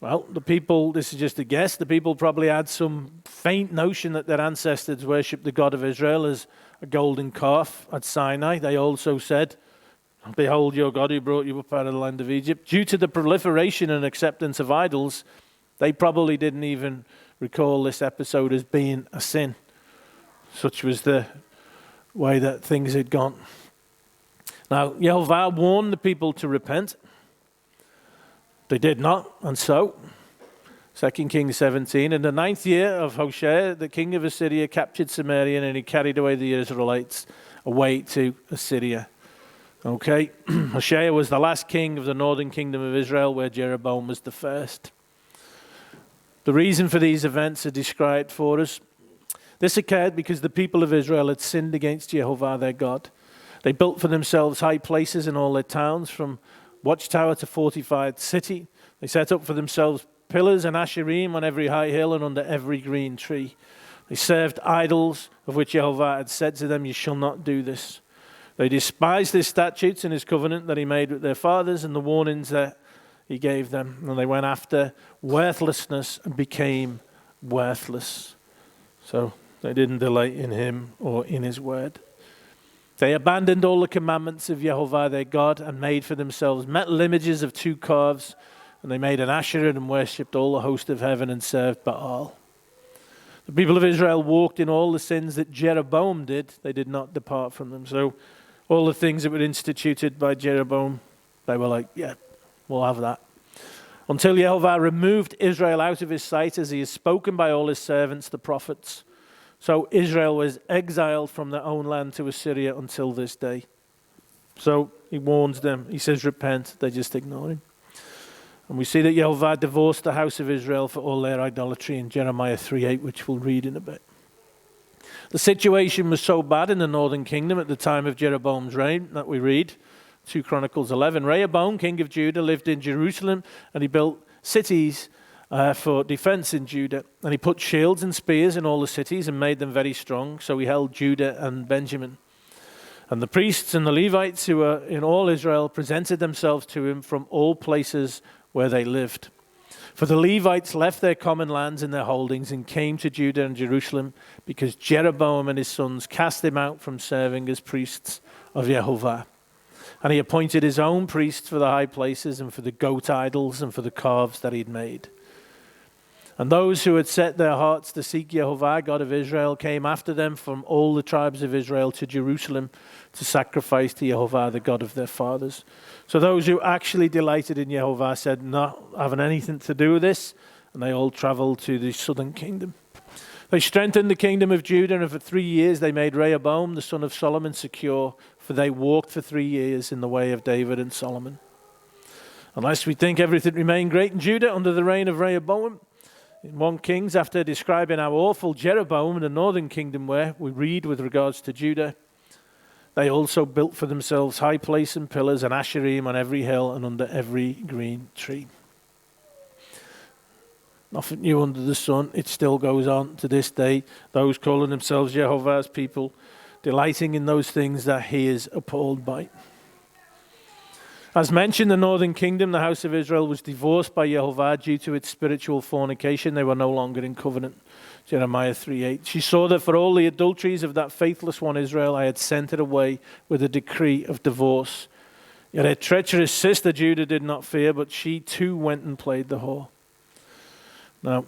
Well, the people, this is just a guess, the people probably had some faint notion that their ancestors worshipped the God of Israel as a golden calf at Sinai. They also said, behold your God who brought you up out of the land of Egypt. Due to the proliferation and acceptance of idols, they probably didn't even recall this episode as being a sin. Such was the way that things had gone. Now, Yehovah warned the people to repent. They did not, and so, 2 Kings 17, in the 9th year of Hoshea, the king of Assyria captured Samaria, and he carried away the Israelites away to Assyria. Okay, Hoshea was the last king of the northern kingdom of Israel, where Jeroboam was the first. The reason for these events are described for us. This occurred because the people of Israel had sinned against Yehovah their God. They built for themselves high places in all their towns, from watchtower to fortified city. They set up for themselves pillars and asherim on every high hill and under every green tree. They served idols, of which Yehovah had said to them, you shall not do this. They despised his statutes and his covenant that he made with their fathers and the warnings that he gave them. And they went after worthlessness and became worthless. So they didn't delight in him or in his word. They abandoned all the commandments of Yehovah their God and made for themselves metal images of 2 calves. And they made an Asherah and worshipped all the host of heaven and served Baal. The people of Israel walked in all the sins that Jeroboam did. They did not depart from them. So all the things that were instituted by Jeroboam, they were like, yeah, we'll have that. Until Yehovah removed Israel out of his sight, as he has spoken by all his servants, the prophets. So Israel was exiled from their own land to Assyria until this day. So he warns them. He says, repent. They just ignore him. And we see that Yehovah divorced the house of Israel for all their idolatry in Jeremiah 3:8, which we'll read in a bit. The situation was so bad in the northern kingdom at the time of Jeroboam's reign that we read, 2 Chronicles 11, Rehoboam, king of Judah, lived in Jerusalem, and he built cities for defense in Judah. And he put shields and spears in all the cities and made them very strong. So he held Judah and Benjamin. And the priests and the Levites who were in all Israel presented themselves to him from all places where they lived. For the Levites left their common lands and their holdings and came to Judah and Jerusalem because Jeroboam and his sons cast them out from serving as priests of Yehovah. And he appointed his own priests for the high places and for the goat idols and for the calves that he'd made. And those who had set their hearts to seek Yehovah, God of Israel, came after them from all the tribes of Israel to Jerusalem to sacrifice to Yehovah, the God of their fathers. So those who actually delighted in Yehovah said, not having anything to do with this, and they all traveled to the southern kingdom. They strengthened the kingdom of Judah, and for 3 years they made Rehoboam, the son of Solomon, secure, for they walked for 3 years in the way of David and Solomon. Unless we think everything remained great in Judah under the reign of Rehoboam, in 1 Kings, after describing how awful Jeroboam and the northern kingdom were, we read with regards to Judah, they also built for themselves high places and pillars and asherim on every hill and under every green tree. Nothing new under the sun. It still goes on to this day. Those calling themselves Yehovah's people, delighting in those things that he is appalled by. As mentioned, the northern kingdom, the house of Israel, was divorced by Yehovah due to its spiritual fornication. They were no longer in covenant. Jeremiah 3:8. She saw that for all the adulteries of that faithless one Israel, I had sent it away with a decree of divorce. Yet her treacherous sister Judah did not fear, but she too went and played the whore. Now,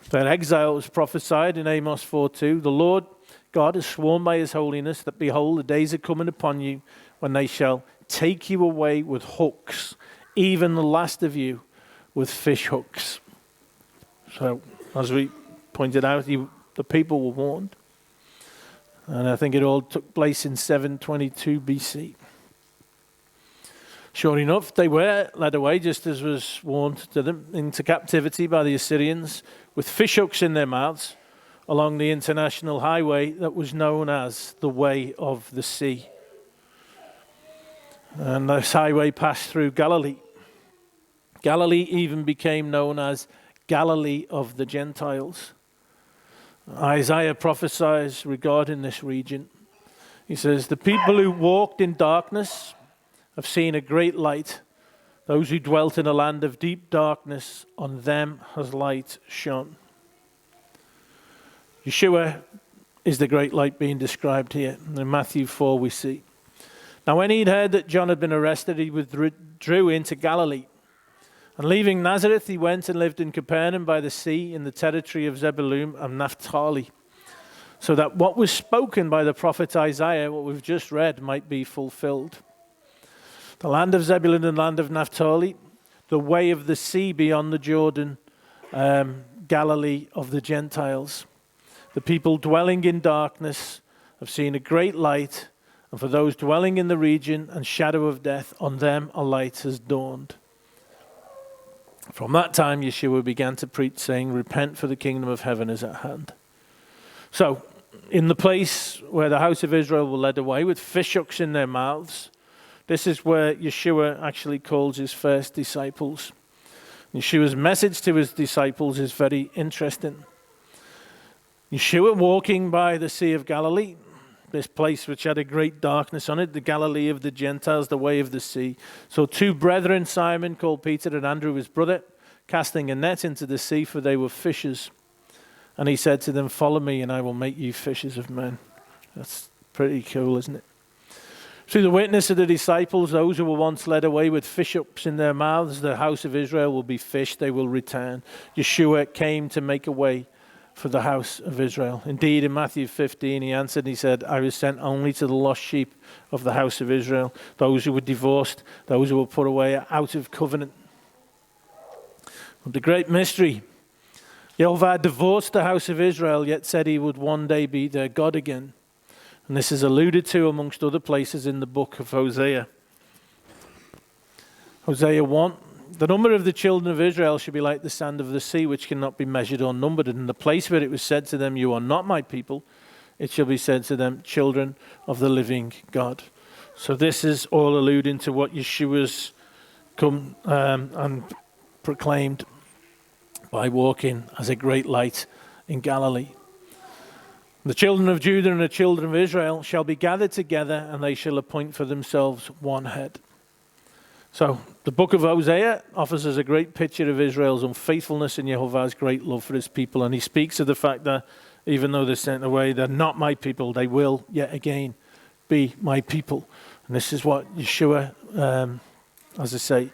their exile was prophesied in Amos 4:2. The Lord God has sworn by his holiness that, behold, the days are coming upon you when they shall take you away with hooks, even the last of you with fish hooks. So, as we pointed out, the people were warned. And I think it all took place in 722 BC. Sure enough, they were led away, just as was warned to them, into captivity by the Assyrians, with fish hooks in their mouths, along the international highway that was known as the Way of the Sea. And this highway passed through Galilee. Galilee even became known as Galilee of the Gentiles. Isaiah prophesies regarding this region. He says, the people who walked in darkness have seen a great light. Those who dwelt in a land of deep darkness, on them has light shone. Yeshua is the great light being described here. In Matthew 4 we see. Now when he'd heard that John had been arrested, he withdrew into Galilee. And leaving Nazareth, he went and lived in Capernaum by the sea in the territory of Zebulun and Naphtali, so that what was spoken by the prophet Isaiah, what we've just read, might be fulfilled. The land of Zebulun and land of Naphtali, the way of the sea beyond the Jordan, Galilee of the Gentiles. The people dwelling in darkness have seen a great light, and for those dwelling in the region and shadow of death, on them a light has dawned. From that time, Yeshua began to preach, saying, repent, for the kingdom of heaven is at hand. So, in the place where the house of Israel were led away with fish hooks in their mouths, this is where Yeshua actually calls his first disciples. Yeshua's message to his disciples is very interesting. Yeshua walking by the Sea of Galilee, this place which had a great darkness on it, the Galilee of the Gentiles, the way of the sea. So two brethren, Simon called Peter and Andrew his brother, casting a net into the sea, for they were fishers. And he said to them, follow me and I will make you fishers of men. That's pretty cool, isn't it? Through the witness of the disciples, those who were once led away with fish hooks in their mouths, the house of Israel will be fished, they will return. Yeshua came to make a way for the house of Israel. Indeed, in Matthew 15, he answered and he said, I was sent only to the lost sheep of the house of Israel, those who were divorced, those who were put away out of covenant. But the great mystery, Yehovah divorced the house of Israel, yet said he would one day be their God again. And this is alluded to amongst other places in the book of Hosea. Hosea 1. The number of the children of Israel shall be like the sand of the sea, which cannot be measured or numbered. And in the place where it was said to them, you are not my people, it shall be said to them, children of the living God. So this is all alluding to what Yeshua's come and proclaimed by walking as a great light in Galilee. The children of Judah and the children of Israel shall be gathered together, and they shall appoint for themselves one head. So the book of Hosea offers us a great picture of Israel's unfaithfulness and Yehovah's great love for his people. And he speaks of the fact that even though they're sent away, they're not my people. They will yet again be my people. And this is what Yeshua, as I say,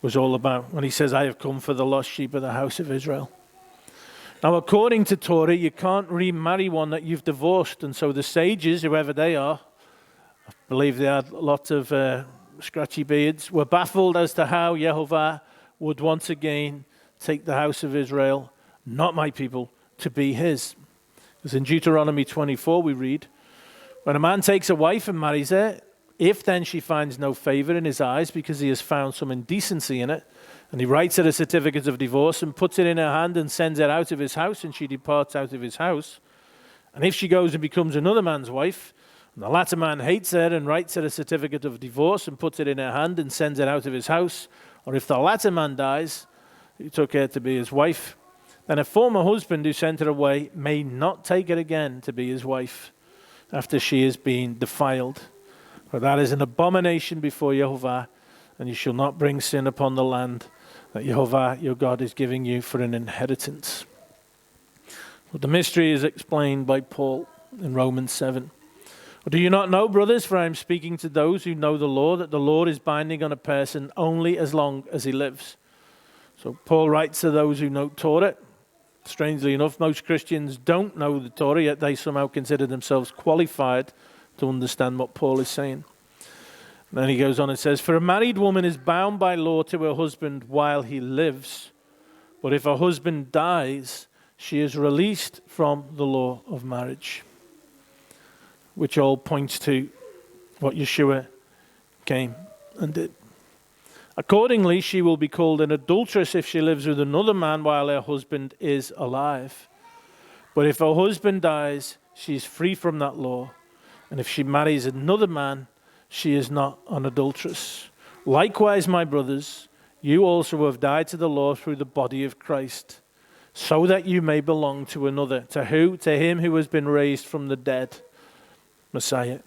was all about when he says, I have come for the lost sheep of the house of Israel. Now, according to Torah, you can't remarry one that you've divorced. And so the sages, whoever they are, I believe they had a lot of scratchy beards, were baffled as to how Yehovah would once again take the house of Israel, not my people, to be his. Because in Deuteronomy 24 we read, when a man takes a wife and marries her, if then she finds no favor in his eyes because he has found some indecency in it, and he writes her a certificate of divorce and puts it in her hand and sends her out of his house, and she departs out of his house. And if she goes and becomes another man's wife, and the latter man hates her and writes her a certificate of divorce and puts it in her hand and sends her out of his house, or if the latter man dies, who took her to be his wife, then a former husband who sent her away may not take her again to be his wife after she has been defiled. For that is an abomination before Yehovah, and you shall not bring sin upon the land that Yehovah your God is giving you for an inheritance. But the mystery is explained by Paul in Romans 7. Do you not know, brothers, for I am speaking to those who know the law, that the law is binding on a person only as long as he lives? So Paul writes to those who know Torah. Strangely enough, most Christians don't know the Torah, yet they somehow consider themselves qualified to understand what Paul is saying. And then he goes on and says, for a married woman is bound by law to her husband while he lives, but if her husband dies, she is released from the law of marriage. Which all points to what Yeshua came and did. Accordingly, she will be called an adulteress if she lives with another man while her husband is alive. But if her husband dies, she is free from that law. And if she marries another man, she is not an adulteress. Likewise, my brothers, you also have died to the law through the body of Christ, so that you may belong to another. To who? To him who has been raised from the dead, Messiah,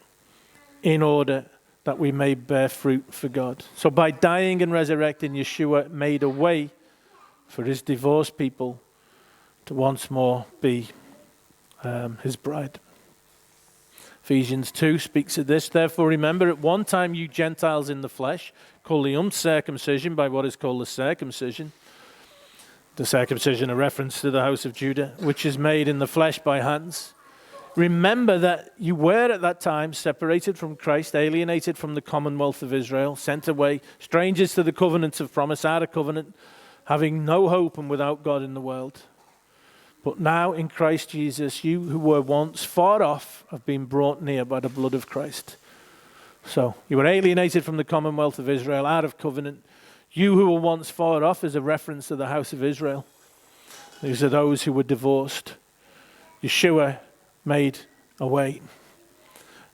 in order that we may bear fruit for God. So by dying and resurrecting, Yeshua made a way for his divorced people to once more be his bride. Ephesians 2 speaks of this. Therefore remember, at one time you Gentiles in the flesh, called the uncircumcision by what is called the circumcision. The circumcision, a reference to the house of Judah, which is made in the flesh by hands. Remember that you were at that time separated from Christ, alienated from the commonwealth of Israel, sent away, strangers to the covenant of promise, out of covenant, having no hope and without God in the world. But now in Christ Jesus, you who were once far off have been brought near by the blood of Christ. So you were alienated from the commonwealth of Israel, out of covenant. You who were once far off is a reference to the house of Israel. These are those who were divorced. Yeshua made a way.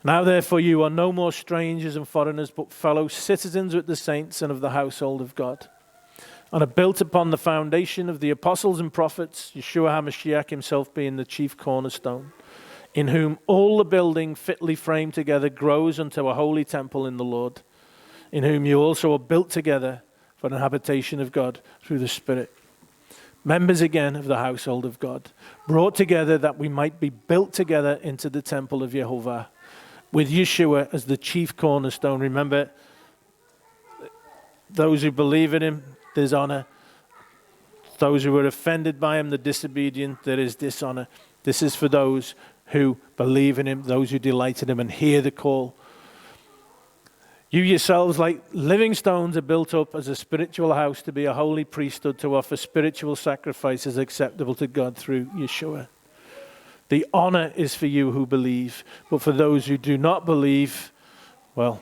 Now therefore you are no more strangers and foreigners, but fellow citizens with the saints and of the household of God, and are built upon the foundation of the apostles and prophets, Yeshua HaMashiach himself being the chief cornerstone, in whom all the building fitly framed together grows unto a holy temple in the Lord, in whom you also are built together for the habitation of God through the Spirit. Members again of the household of God, brought together that we might be built together into the temple of Yehovah, with Yeshua as the chief cornerstone. Remember, those who believe in him, there's honor. Those who are offended by him, the disobedient, there is dishonor. This is for those who believe in him, those who delight in him and hear the call. You yourselves, like living stones, are built up as a spiritual house to be a holy priesthood, to offer spiritual sacrifices acceptable to God through Yeshua. The honor is for you who believe, but for those who do not believe, well,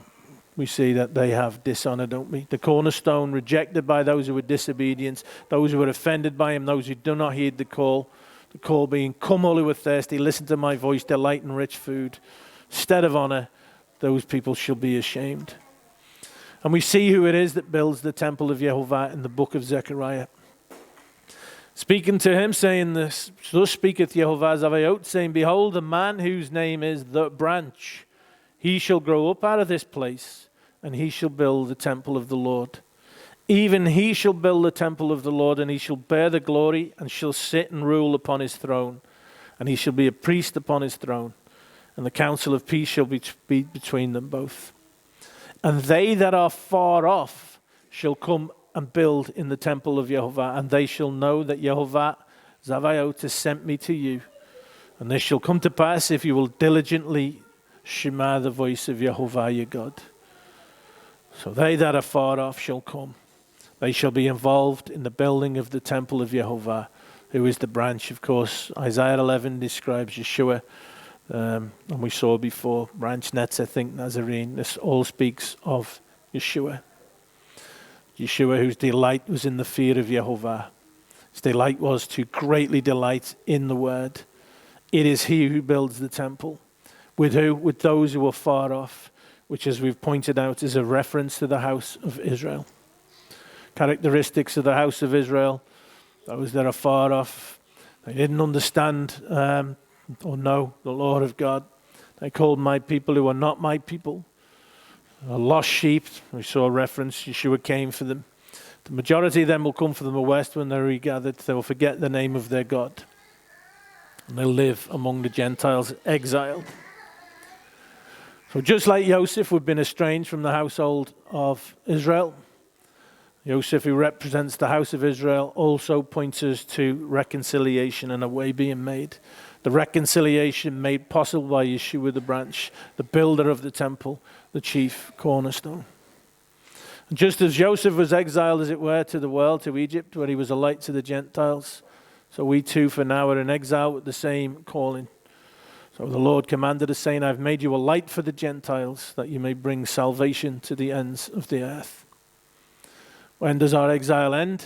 we see that they have dishonor, don't we? The cornerstone rejected by those who are disobedient, those who are offended by him, those who do not heed the call being, come all who are thirsty, listen to my voice, delight in rich food. Instead of honor, those people shall be ashamed. And we see who it is that builds the temple of Yehovah in the book of Zechariah. Speaking to him, saying this, thus speaketh Yehovah Zavayot, saying, behold, the man whose name is the branch, he shall grow up out of this place, and he shall build the temple of the Lord. Even he shall build the temple of the Lord, and he shall bear the glory, and shall sit and rule upon his throne. And he shall be a priest upon his throne. And the counsel of peace shall be between them both. And they that are far off shall come and build in the temple of Yehovah, and they shall know that Yehovah Zavayot has sent me to you. And this shall come to pass if you will diligently shema the voice of Yehovah your God. So they that are far off shall come. They shall be involved in the building of the temple of Yehovah, who is the branch. Of course, Isaiah 11 describes Yeshua. And we saw before, branch, Netz, I think, Nazarene. This all speaks of Yeshua. Yeshua, whose delight was in the fear of Yehovah. His delight was to greatly delight in the word. It is he who builds the temple. With who? With those who are far off, which, as we've pointed out, is a reference to the house of Israel. Characteristics of the house of Israel, those that are far off, they didn't understand or know the law of God. They called my people who are not my people. Lost sheep, we saw a reference, Yeshua came for them. The majority of them will come from the west when they're regathered. They will forget the name of their God. And they'll live among the Gentiles, exiled. So just like Joseph, we've been estranged from the household of Israel. Joseph, who represents the house of Israel, also points us to reconciliation and a way being made. The reconciliation made possible by Yeshua the branch, the builder of the temple, the chief cornerstone. And just as Joseph was exiled, as it were, to the world, to Egypt, where he was a light to the Gentiles, so we too for now are in exile with the same calling. So the Lord commanded us, saying, I've made you a light for the Gentiles, that you may bring salvation to the ends of the earth. When does our exile end?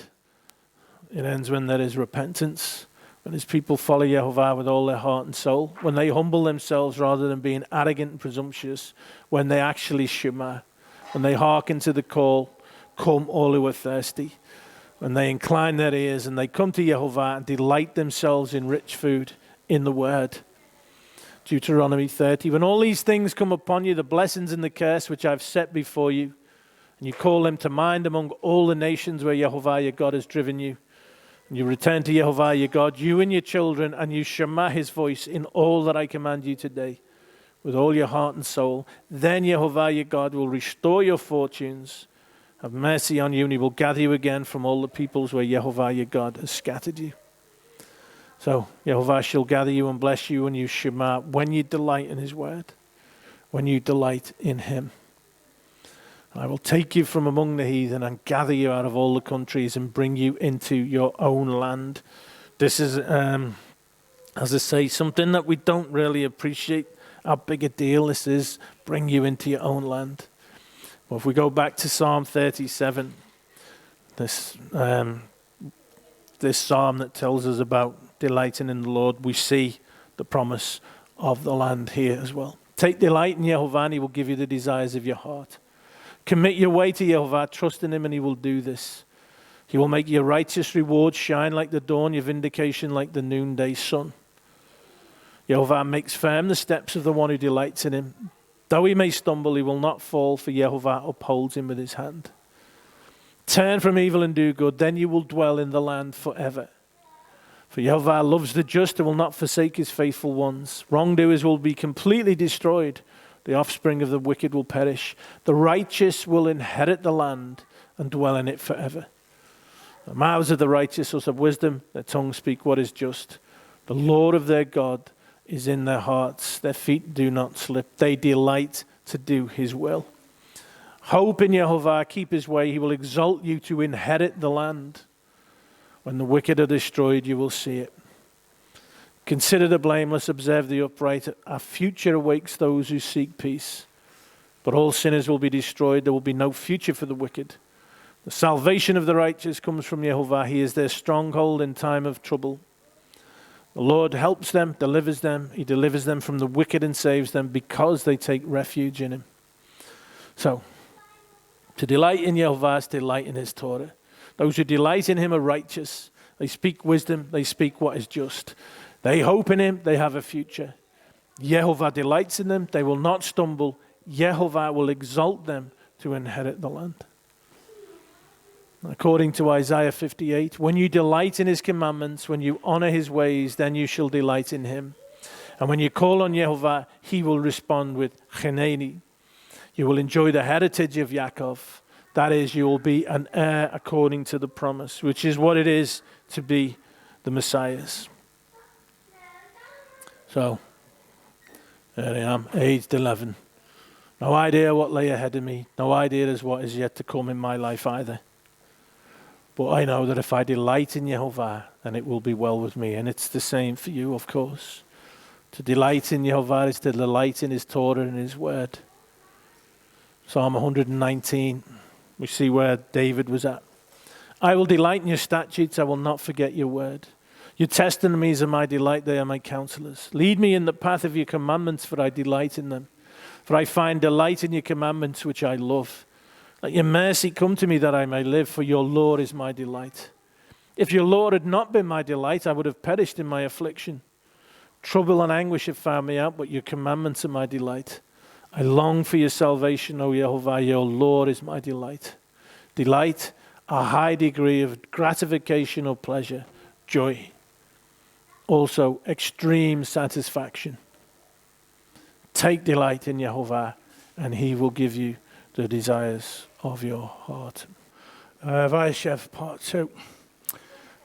It ends when there is repentance, when his people follow Yehovah with all their heart and soul, when they humble themselves rather than being arrogant and presumptuous, when they actually shema, when they hearken to the call, come all who are thirsty, when they incline their ears and they come to Yehovah and delight themselves in rich food, in the word. Deuteronomy 30, when all these things come upon you, the blessings and the curse which I've set before you, and you call them to mind among all the nations where Yehovah your God has driven you, and you return to Yehovah your God, you and your children, and you shema his voice in all that I command you today, with all your heart and soul, then Yehovah your God will restore your fortunes, have mercy on you, and he will gather you again from all the peoples where Yehovah your God has scattered you. So Yehovah shall gather you and bless you when you shema, when you delight in his word, when you delight in him. I will take you from among the heathen and gather you out of all the countries and bring you into your own land. This is, as I say, something that we don't really appreciate how big a deal this is, bring you into your own land. Well, if we go back to Psalm 37, this psalm that tells us about delighting in the Lord, we see the promise of the land here as well. Take delight in Yehovah and he will give you the desires of your heart. Commit your way to Yehovah, trust in him and he will do this. He will make your righteous reward shine like the dawn, your vindication like the noonday sun. Yehovah makes firm the steps of the one who delights in him. Though he may stumble, he will not fall, for Yehovah upholds him with his hand. Turn from evil and do good, then you will dwell in the land forever. For Yehovah loves the just and will not forsake his faithful ones. Wrongdoers will be completely destroyed. The offspring of the wicked will perish. The righteous will inherit the land and dwell in it forever. The mouths of the righteous will have wisdom, their tongues speak what is just. The Lord of their God is in their hearts. Their feet do not slip. They delight to do his will. Hope in Yehovah, keep his way. He will exalt you to inherit the land. When the wicked are destroyed, you will see it. Consider the blameless, observe the upright. Our future awakes those who seek peace. But all sinners will be destroyed. There will be no future for the wicked. The salvation of the righteous comes from Yehovah. He is their stronghold in time of trouble. The Lord helps them, delivers them. He delivers them from the wicked and saves them because they take refuge in him. So, to delight in Yehovah is to delight in his Torah. Those who delight in him are righteous. They speak wisdom. They speak what is just. They hope in him. They have a future. Yehovah delights in them. They will not stumble. Yehovah will exalt them to inherit the land. According to Isaiah 58, when you delight in his commandments, when you honor his ways, then you shall delight in him. And when you call on Yehovah, he will respond with Cheneni. You will enjoy the heritage of Yaakov. That is, you will be an heir according to the promise, which is what it is to be the Messiah's. So, there I am, aged 11. No idea what lay ahead of me. No idea as what is yet to come in my life either. But I know that if I delight in Yehovah, then it will be well with me. And it's the same for you, of course. To delight in Yehovah is to delight in his Torah and his word. Psalm 119, we see where David was at. I will delight in your statutes. I will not forget your word. Your testimonies are my delight. They are my counselors. Lead me in the path of your commandments, for I delight in them. For I find delight in your commandments, which I love. Let your mercy come to me that I may live, for your law is my delight. If your law had not been my delight, I would have perished in my affliction. Trouble and anguish have found me out, but your commandments are my delight. I long for your salvation, O Yehovah, your Lord is my delight. Delight, a high degree of gratification or pleasure, joy. Also, extreme satisfaction. Take delight in Yehovah, and he will give you the desires of your heart. Vayashev, part 2.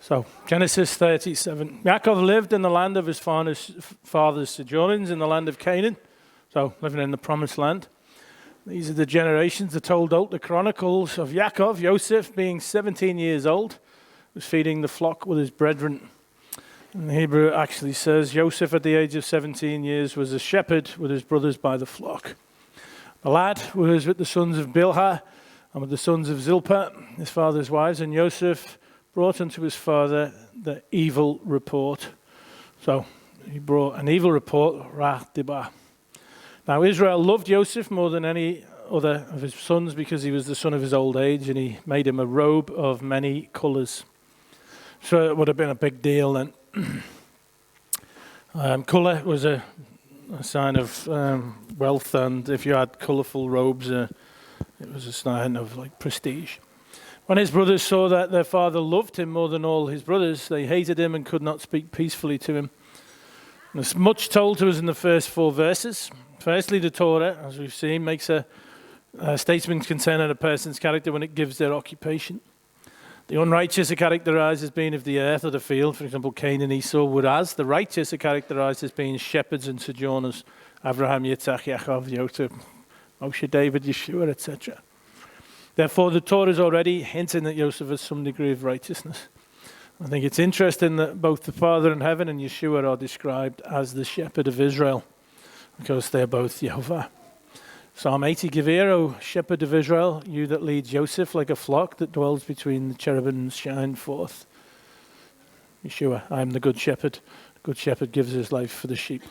So, Genesis 37. Yaakov lived in the land of his father's sojournings in the land of Canaan. So, living in the promised land. These are the generations that told out the chronicles of Yaakov. Yosef, being 17 years old, was feeding the flock with his brethren. In the Hebrew, it actually says, Yosef at the age of 17 years was a shepherd with his brothers by the flock. The lad was with the sons of Bilhah and with the sons of Zilpah, his father's wives, and Yosef brought unto his father the evil report. So he brought an evil report, Ra Dibah. Now Israel loved Yosef more than any other of his sons because he was the son of his old age, and he made him a robe of many colors. So it would have been a big deal then. Color was a sign of wealth, and if you had colorful robes, it was a sign of like prestige. When his brothers saw that their father loved him more than all his brothers, they hated him and could not speak peacefully to him. And there's much told to us in the first 4 verses. Firstly, the Torah, as we've seen, makes a statement concerning a person's character when it gives their occupation. The unrighteous are characterized as being of the earth or the field, for example, Cain and Esau, whereas the righteous are characterized as being shepherds and sojourners, Abraham, Yitzhak, Yaakov, Yosef, Moshe, David, Yeshua, etc. Therefore, the Torah is already hinting that Yosef has some degree of righteousness. I think it's interesting that both the Father in heaven and Yeshua are described as the shepherd of Israel, because they're both Yehovah. Psalm 80, Give ear, O shepherd of Israel, you that lead Joseph like a flock that dwells between the cherubims, shine forth. Yeshua, I am the good shepherd. The good shepherd gives his life for the sheep.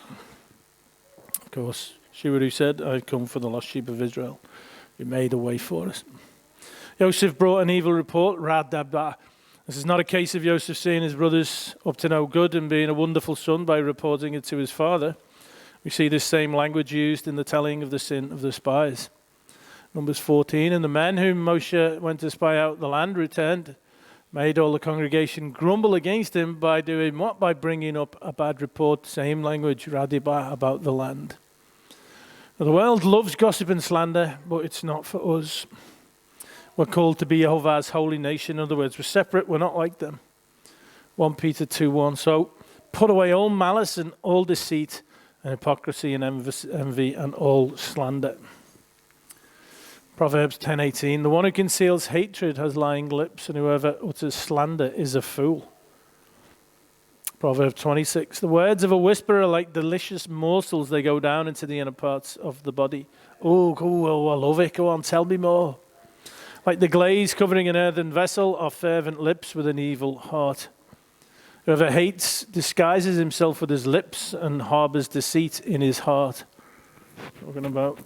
Of course, Yeshua who said, I've come for the lost sheep of Israel. You made a way for us. Joseph brought an evil report, Rad Dabba. This is not a case of Joseph seeing his brothers up to no good and being a wonderful son by reporting it to his father. We see this same language used in the telling of the sin of the spies. Numbers 14, and the men whom Moshe went to spy out the land returned, made all the congregation grumble against him by doing what? By bringing up a bad report, same language, Radibah, about the land. Now, the world loves gossip and slander, but it's not for us. We're called to be Jehovah's holy nation. In other words, we're separate, we're not like them. 1 Peter 2:1. So put away all malice and all deceit, and hypocrisy and envy and all slander. Proverbs 10:18, the one who conceals hatred has lying lips, and whoever utters slander is a fool. Proverbs 26, the words of a whisperer are like delicious morsels. They go down into the inner parts of the body. Oh, I love it. Go on, tell me more. Like the glaze covering an earthen vessel are fervent lips with an evil heart. Whoever hates disguises himself with his lips and harbors deceit in his heart. Talking about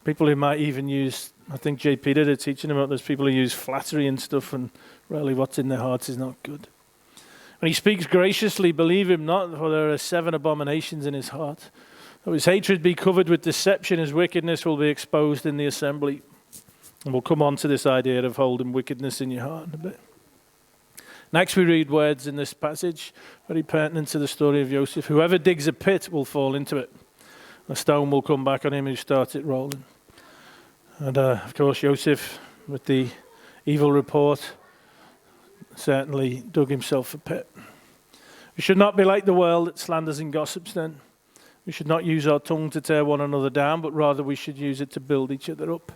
people who might even use, I think JP did it, teaching about there's people who use flattery and stuff, and really what's in their hearts is not good. When he speaks graciously, believe him not, for there are 7 abominations in his heart. Though his hatred be covered with deception, his wickedness will be exposed in the assembly. And we'll come on to this idea of holding wickedness in your heart in a bit. Next we read words in this passage, very pertinent to the story of Joseph. Whoever digs a pit will fall into it. A stone will come back on him who starts it rolling. And of course Joseph, with the evil report, certainly dug himself a pit. We should not be like the world that slanders and gossips then. We should not use our tongue to tear one another down, but rather we should use it to build each other up.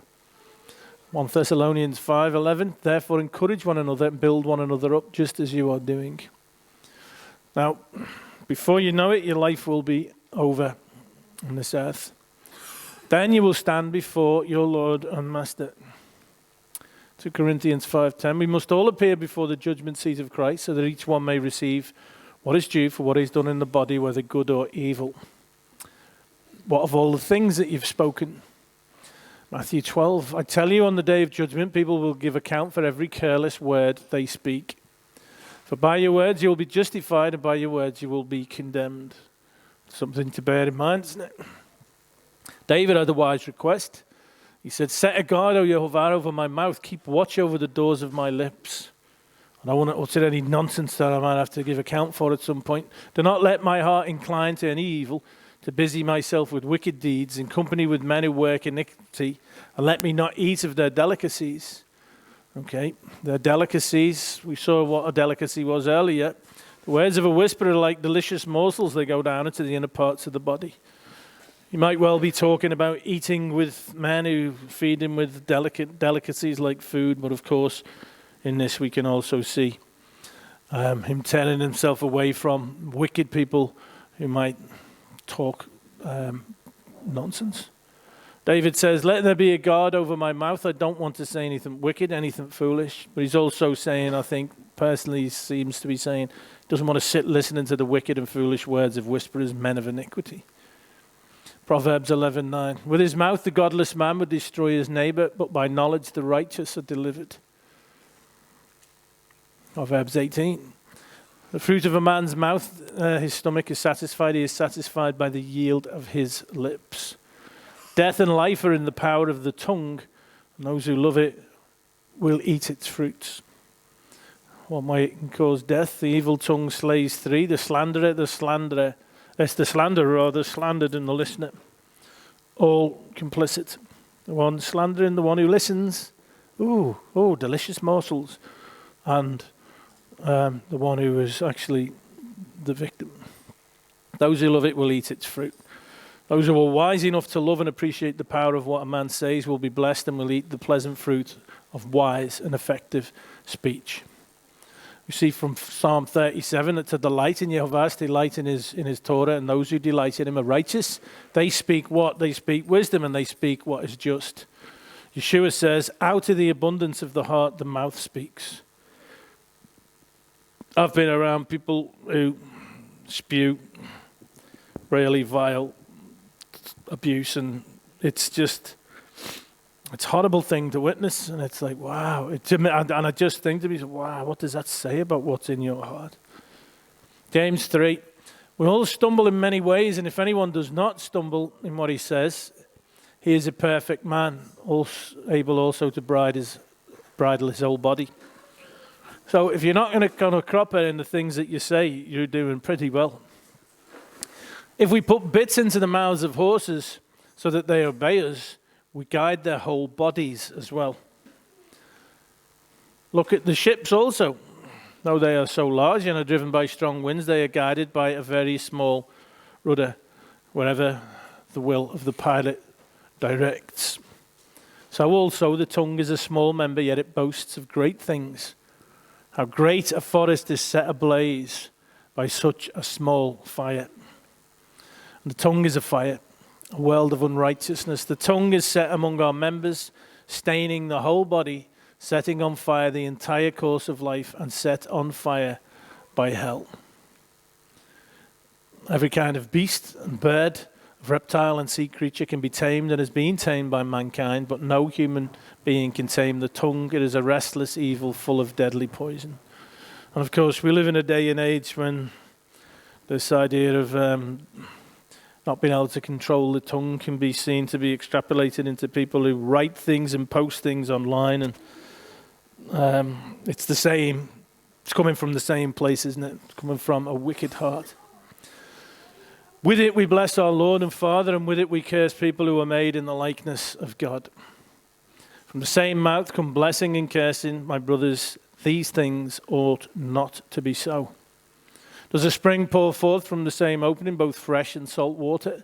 1 Thessalonians 5:11, therefore encourage one another and build one another up just as you are doing. Now, before you know it, your life will be over on this earth. Then you will stand before your Lord and Master. 2 Corinthians 5:10, we must all appear before the judgment seat of Christ so that each one may receive what is due for what is done in the body, whether good or evil. What of all the things that you've spoken? Matthew 12, I tell you on the day of judgment, people will give account for every careless word they speak. For by your words you will be justified, and by your words you will be condemned. Something to bear in mind, isn't it? David had a wise request. He said, set a guard, O Yehovah, over my mouth. Keep watch over the doors of my lips. And I won't utter any nonsense that I might have to give account for at some point. Do not let my heart incline to any evil, to busy myself with wicked deeds, in company with men who work iniquity, and let me not eat of their delicacies. Okay, their delicacies, we saw what a delicacy was earlier. The words of a whisperer are like delicious morsels. They go down into the inner parts of the body. You might well be talking about eating with men who feed him with delicacies like food, but of course, in this we can also see him turning himself away from wicked people who might talk nonsense. David says, let there be a guard over my mouth. I don't want to say anything wicked, anything foolish. But he's also saying, I think, personally, he seems to be saying, he doesn't want to sit listening to the wicked and foolish words of whisperers, men of iniquity. Proverbs 11:9. With his mouth the godless man would destroy his neighbor, but by knowledge the righteous are delivered. Proverbs 18. The fruit of a man's mouth, his stomach is satisfied. He is satisfied by the yield of his lips. Death and life are in the power of the tongue, and those who love it will eat its fruits. What might cause death? The evil tongue slays three. The slanderer, slandered and the listener. All complicit. The one slandering, the one who listens. Oh, delicious morsels. And the one who is actually the victim. Those who love it will eat its fruit. Those who are wise enough to love and appreciate the power of what a man says will be blessed and will eat the pleasant fruit of wise and effective speech. We see from Psalm 37 that to delight in Yehovah, delight in his Torah, and those who delight in him are righteous. They speak what? They speak wisdom, and they speak what is just. Yeshua says, out of the abundance of the heart, the mouth speaks. I've been around people who spew really vile abuse, and it's a horrible thing to witness, and it's like, wow. And I just think to myself, wow, what does that say about what's in your heart? James 3, we all stumble in many ways, and if anyone does not stumble in what he says, he is a perfect man, able also to bridle his whole body. So if you're not going to kind of crop it in the things that you say, you're doing pretty well. If we put bits into the mouths of horses so that they obey us, we guide their whole bodies as well. Look at the ships also. Though they are so large and are driven by strong winds, they are guided by a very small rudder, wherever the will of the pilot directs. So also the tongue is a small member, yet it boasts of great things. How great a forest is set ablaze by such a small fire. And the tongue is a fire, a world of unrighteousness. The tongue is set among our members, staining the whole body, setting on fire the entire course of life, and set on fire by hell. Every kind of beast and bird, of reptile and sea creature can be tamed and has been tamed by mankind, but no human being can tame the tongue. It is a restless evil full of deadly poison. And of course, we live in a day and age when this idea of not being able to control the tongue can be seen to be extrapolated into people who write things and post things online. And it's the same. It's coming from the same place, isn't it? It's coming from a wicked heart. With it we bless our Lord and Father, and with it we curse people who are made in the likeness of God. From the same mouth come blessing and cursing. My brothers, these things ought not to be so. Does a spring pour forth from the same opening, both fresh and salt water?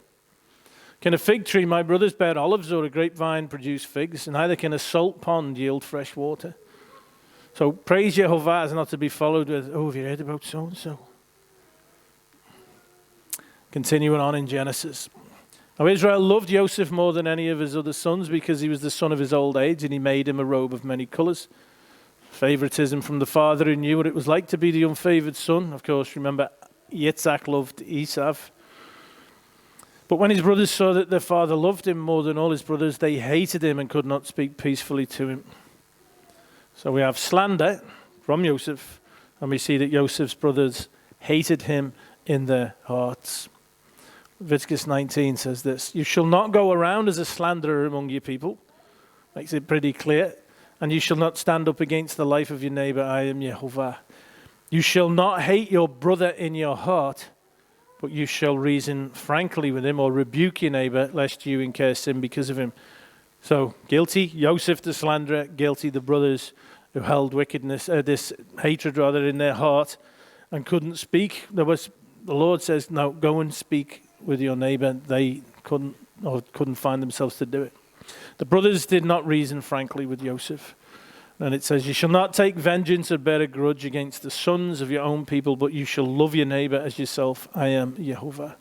Can a fig tree, my brothers, bear olives, or a grapevine produce figs? Neither can a salt pond yield fresh water. So praise Yehovah is not to be followed with, oh, have you heard about so-and-so? Continuing on in Genesis. Now Israel loved Joseph more than any of his other sons because he was the son of his old age, and he made him a robe of many colors. Favoritism from the father who knew what it was like to be the unfavored son. Of course, remember, Yitzhak loved Esau. But when his brothers saw that their father loved him more than all his brothers, they hated him and could not speak peacefully to him. So we have slander from Joseph, and we see that Joseph's brothers hated him in their hearts. Leviticus 19 says this, you shall not go around as a slanderer among your people. Makes it pretty clear. And you shall not stand up against the life of your neighbor. I am YHVH. You shall not hate your brother in your heart, but you shall reason frankly with him or rebuke your neighbor, lest you incur sin because of him. So guilty, Yosef the slanderer, guilty the brothers who held wickedness, this hatred rather, in their heart and couldn't speak. The Lord says, no, go and speak with your neighbor. They couldn't find themselves to do it. The brothers did not reason frankly with Yosef. And it says, you shall not take vengeance or bear a grudge against the sons of your own people, but you shall love your neighbor as yourself. I am YHVH.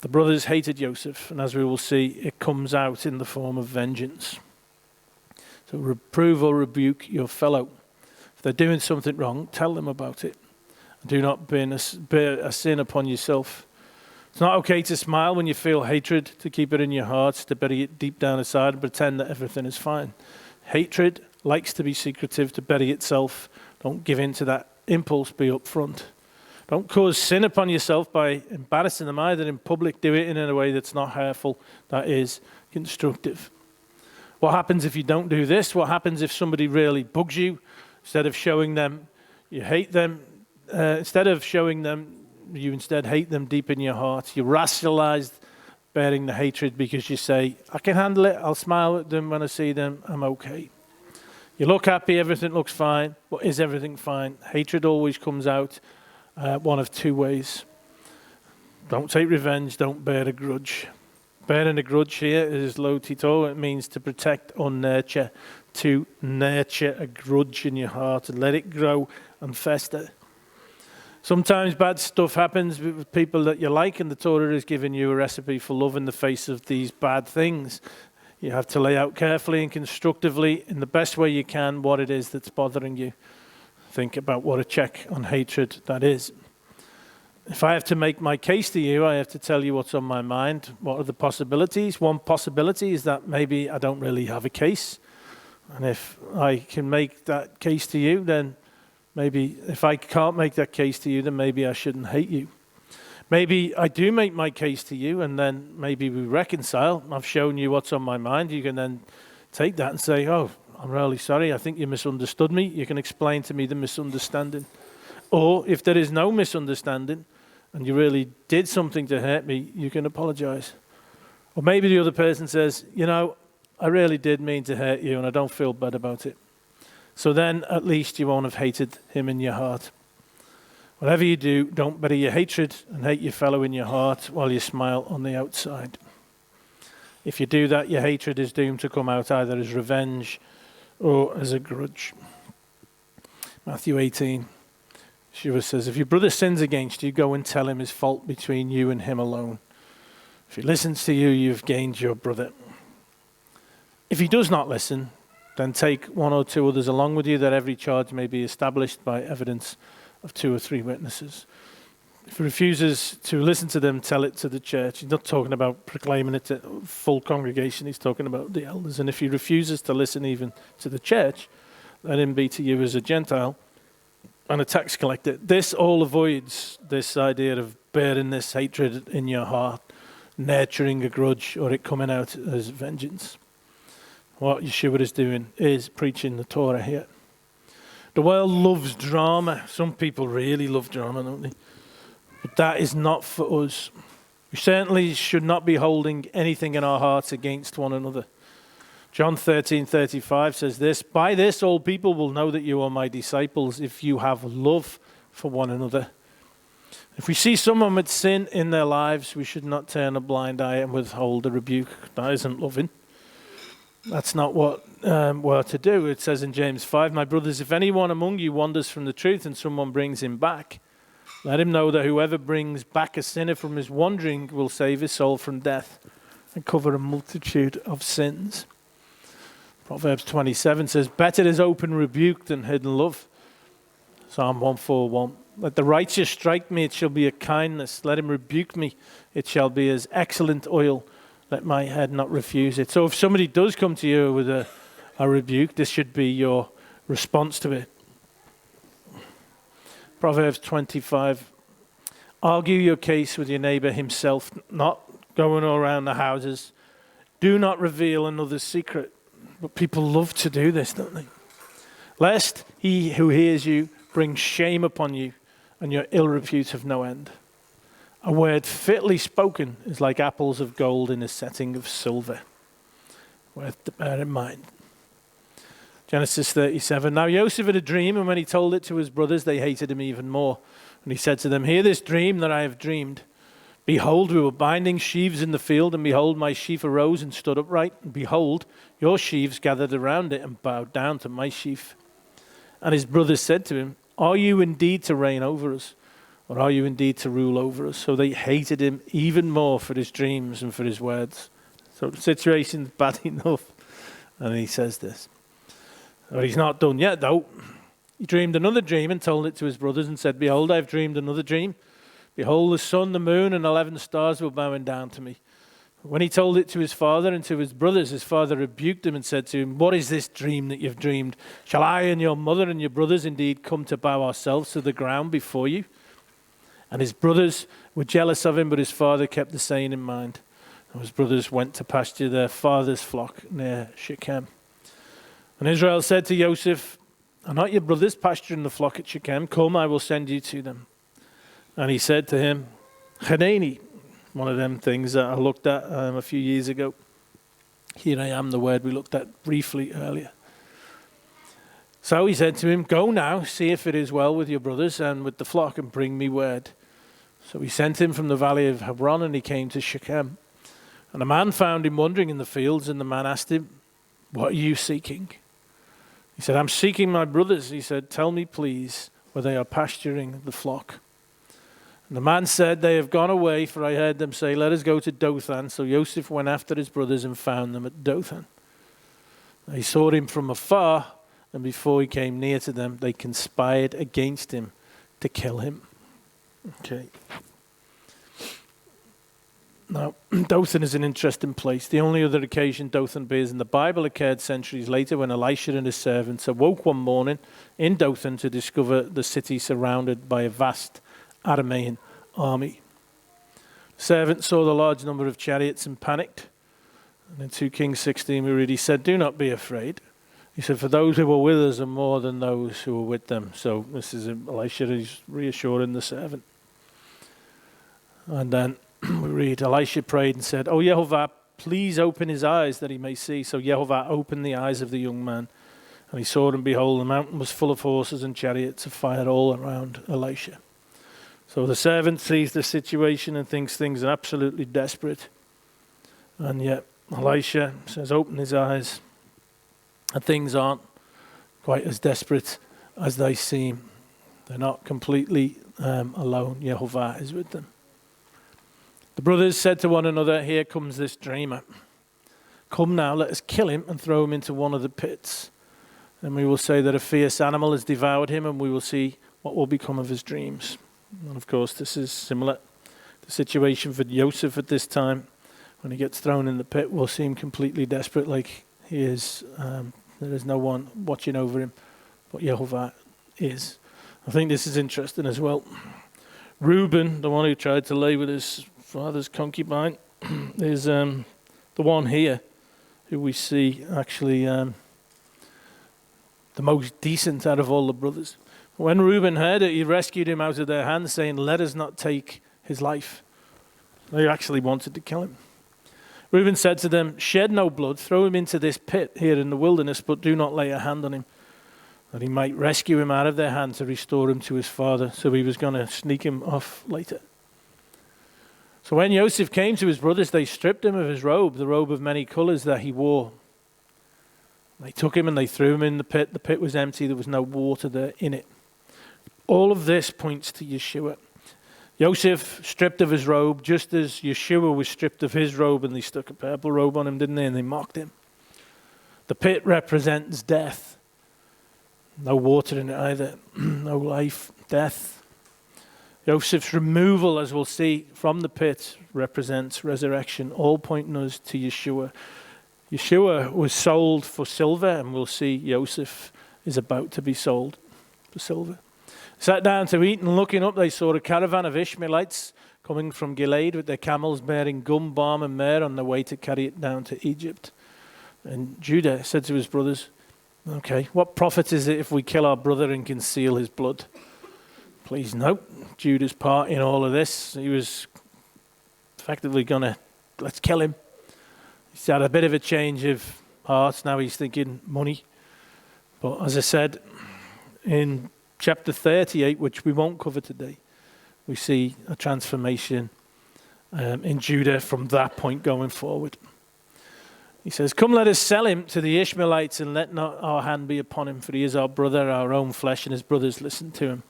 The brothers hated Yosef, and as we will see, it comes out in the form of vengeance. So reprove or rebuke your fellow. If they're doing something wrong, tell them about it. Do not bear a sin upon yourself. It's not okay to smile when you feel hatred, to keep it in your heart, to bury it deep down inside and pretend that everything is fine. Hatred likes to be secretive, to bury itself. Don't give in to that impulse, be upfront. Don't cause sin upon yourself by embarrassing them either in public. Do it in a way that's not hurtful, that is constructive. What happens if you don't do this? What happens if somebody really bugs you? Instead of showing them you hate them, instead hate them deep in your heart. You rationalize bearing the hatred because you say, I can handle it. I'll smile at them when I see them. I'm okay. You look happy. Everything looks fine. But is everything fine? Hatred always comes out one of two ways. Don't take revenge. Don't bear a grudge. Bearing a grudge here is lo tito. It means to protect or nurture. To nurture a grudge in your heart and let it grow and fester. Sometimes bad stuff happens with people that you like, and the Torah is giving you a recipe for love in the face of these bad things. You have to lay out carefully and constructively, in the best way you can, what it is that's bothering you. Think about what a check on hatred that is. If I have to make my case to you, I have to tell you what's on my mind. What are the possibilities? One possibility is that maybe I don't really have a case. And if I can make that case to you, then maybe if I can't make that case to you, then maybe I shouldn't hate you. Maybe I do make my case to you, and then maybe we reconcile. I've shown you what's on my mind. You can then take that and say, oh, I'm really sorry. I think you misunderstood me. You can explain to me the misunderstanding. Or if there is no misunderstanding and you really did something to hurt me, you can apologize. Or maybe the other person says, I really did mean to hurt you and I don't feel bad about it. So then at least you won't have hated him in your heart. Whatever you do, don't bury your hatred and hate your fellow in your heart while you smile on the outside. If you do that, your hatred is doomed to come out either as revenge or as a grudge. Matthew 18, Yeshua says, if your brother sins against you, go and tell him his fault between you and him alone. If he listens to you, you've gained your brother. If he does not listen, then take one or two others along with you, that every charge may be established by evidence of 2 or 3 witnesses. If he refuses to listen to them, tell it to the church. He's not talking about proclaiming it to full congregation. He's talking about the elders. And if he refuses to listen even to the church, let him be to you as a Gentile and a tax collector. This all avoids this idea of bearing this hatred in your heart, nurturing a grudge, or it coming out as vengeance. What Yeshua is doing is preaching the Torah here. The world loves drama. Some people really love drama, don't they? But that is not for us. We certainly should not be holding anything in our hearts against one another. John 13:35 says this, by this all people will know that you are my disciples if you have love for one another. If we see someone with sin in their lives, we should not turn a blind eye and withhold a rebuke. That isn't loving. That's not what we're to do. It says in James 5, my brothers, if anyone among you wanders from the truth and someone brings him back, let him know that whoever brings back a sinner from his wandering will save his soul from death and cover a multitude of sins. Proverbs 27 says, better is open rebuke than hidden love. Psalm 141, let the righteous strike me, it shall be a kindness. Let him rebuke me, it shall be as excellent oil. Let my head not refuse it. So if somebody does come to you with a rebuke, this should be your response to it. Proverbs 25, Argue your case with your neighbor himself, not going all around the houses. Do not reveal another's secret. But people love to do this, don't they? Lest he who hears you bring shame upon you, and your ill repute of no end. A word fitly spoken is like apples of gold in a setting of silver. Worth to bear in mind. Genesis 37. Now Joseph had a dream, and when he told it to his brothers, they hated him even more. And he said to them, hear this dream that I have dreamed. Behold, we were binding sheaves in the field, and behold, my sheaf arose and stood upright. And behold, your sheaves gathered around it and bowed down to my sheaf. And his brothers said to him, are you indeed to reign over us? Or are you indeed to rule over us? So they hated him even more for his dreams and for his words. So the situation's bad enough. And he says this. But he's not done yet, though. He dreamed another dream and told it to his brothers and said, behold, I've dreamed another dream. Behold, the sun, the moon, and 11 stars were bowing down to me. When he told it to his father and to his brothers, his father rebuked him and said to him, what is this dream that you've dreamed? Shall I and your mother and your brothers indeed come to bow ourselves to the ground before you? And his brothers were jealous of him, but his father kept the saying in mind. And his brothers went to pasture their father's flock near Shechem. And Israel said to Joseph, are not your brothers pasturing the flock at Shechem? Come, I will send you to them. And he said to him, Hanani, one of them things that I looked at a few years ago. Here I am, the word we looked at briefly earlier. So he said to him, go now, see if it is well with your brothers and with the flock, and bring me word. So he sent him from the valley of Hebron, and he came to Shechem. And a man found him wandering in the fields, and the man asked him, what are you seeking? He said, I'm seeking my brothers. He said, tell me, please, where they are pasturing the flock. And the man said, they have gone away, for I heard them say, let us go to Dothan. So Joseph went after his brothers and found them at Dothan. They saw him from afar, and before he came near to them, they conspired against him to kill him. Okay. Now, Dothan is an interesting place. The only other occasion Dothan appears in the Bible occurred centuries later when Elisha and his servants awoke one morning in Dothan to discover the city surrounded by a vast Aramean army. The servants saw the large number of chariots and panicked. And in 2 Kings 16 we read, he said, do not be afraid. He said, for those who were with us are more than those who were with them. So this is Elisha, he's reassuring the servant. And then we read, Elisha prayed and said, oh Yehovah, please open his eyes that he may see. So Yehovah opened the eyes of the young man. And he saw, and behold, the mountain was full of horses and chariots of fire all around Elisha. So the servant sees the situation and thinks things are absolutely desperate. And yet Elisha says, open his eyes. And things aren't quite as desperate as they seem. They're not completely alone. Yehovah is with them. The brothers said to one another, here comes this dreamer. Come now, let us kill him and throw him into one of the pits. And we will say that a fierce animal has devoured him, and we will see what will become of his dreams. And of course, this is similar. The situation for Joseph at this time, when he gets thrown in the pit, will seem completely desperate, like he is. There is no one watching over him, but Yehovah is. I think this is interesting as well. Reuben, the one who tried to lay with his father's concubine, is the one here who we see actually the most decent out of all the brothers. When Reuben heard it, he rescued him out of their hands, saying, let us not take his life. They actually wanted to kill him. Reuben said to them, shed no blood, throw him into this pit here in the wilderness, but do not lay a hand on him, that he might rescue him out of their hand to restore him to his father. So he was going to sneak him off later. So when Joseph came to his brothers, they stripped him of his robe, the robe of many colors that he wore. They took him and they threw him in the pit. The pit was empty. There was no water there in it. All of this points to Yeshua. Joseph stripped of his robe, just as Yeshua was stripped of his robe, and they stuck a purple robe on him, didn't they? And they mocked him. The pit represents death. No water in it either. No life, death. Joseph's removal, as we'll see, from the pit represents resurrection, all pointing us to Yeshua. Yeshua was sold for silver, and we'll see Joseph is about to be sold for silver. Sat down to eat, and looking up, they saw a caravan of Ishmaelites coming from Gilead with their camels bearing gum, balm, and myrrh on their way to carry it down to Egypt. And Judah said to his brothers, okay, what profit is it if we kill our brother and conceal his blood? Please note, Judah's part in all of this. He was effectively let's kill him. He's had a bit of a change of heart. Now he's thinking money. But as I said, in chapter 38, which we won't cover today, we see a transformation in Judah from that point going forward. He says, come, let us sell him to the Ishmaelites, and let not our hand be upon him, for he is our brother, our own flesh. And his brothers listened to him.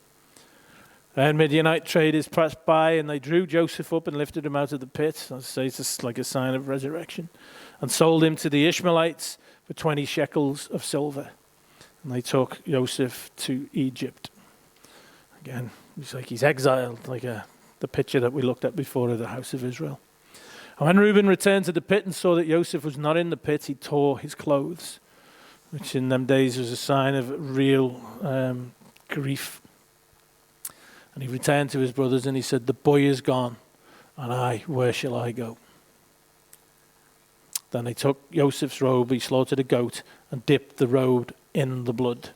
And Midianite traders passed by, and they drew Joseph up and lifted him out of the pit. I say it's just like a sign of resurrection. And sold him to the Ishmaelites for 20 shekels of silver. And they took Joseph to Egypt. Again, it's like he's exiled, like the picture that we looked at before of the house of Israel. And when Reuben returned to the pit and saw that Joseph was not in the pit, he tore his clothes, which in them days was a sign of real grief. And he returned to his brothers and he said, the boy is gone, and where shall I go? Then they took Joseph's robe, he slaughtered a goat, and dipped the robe in the blood.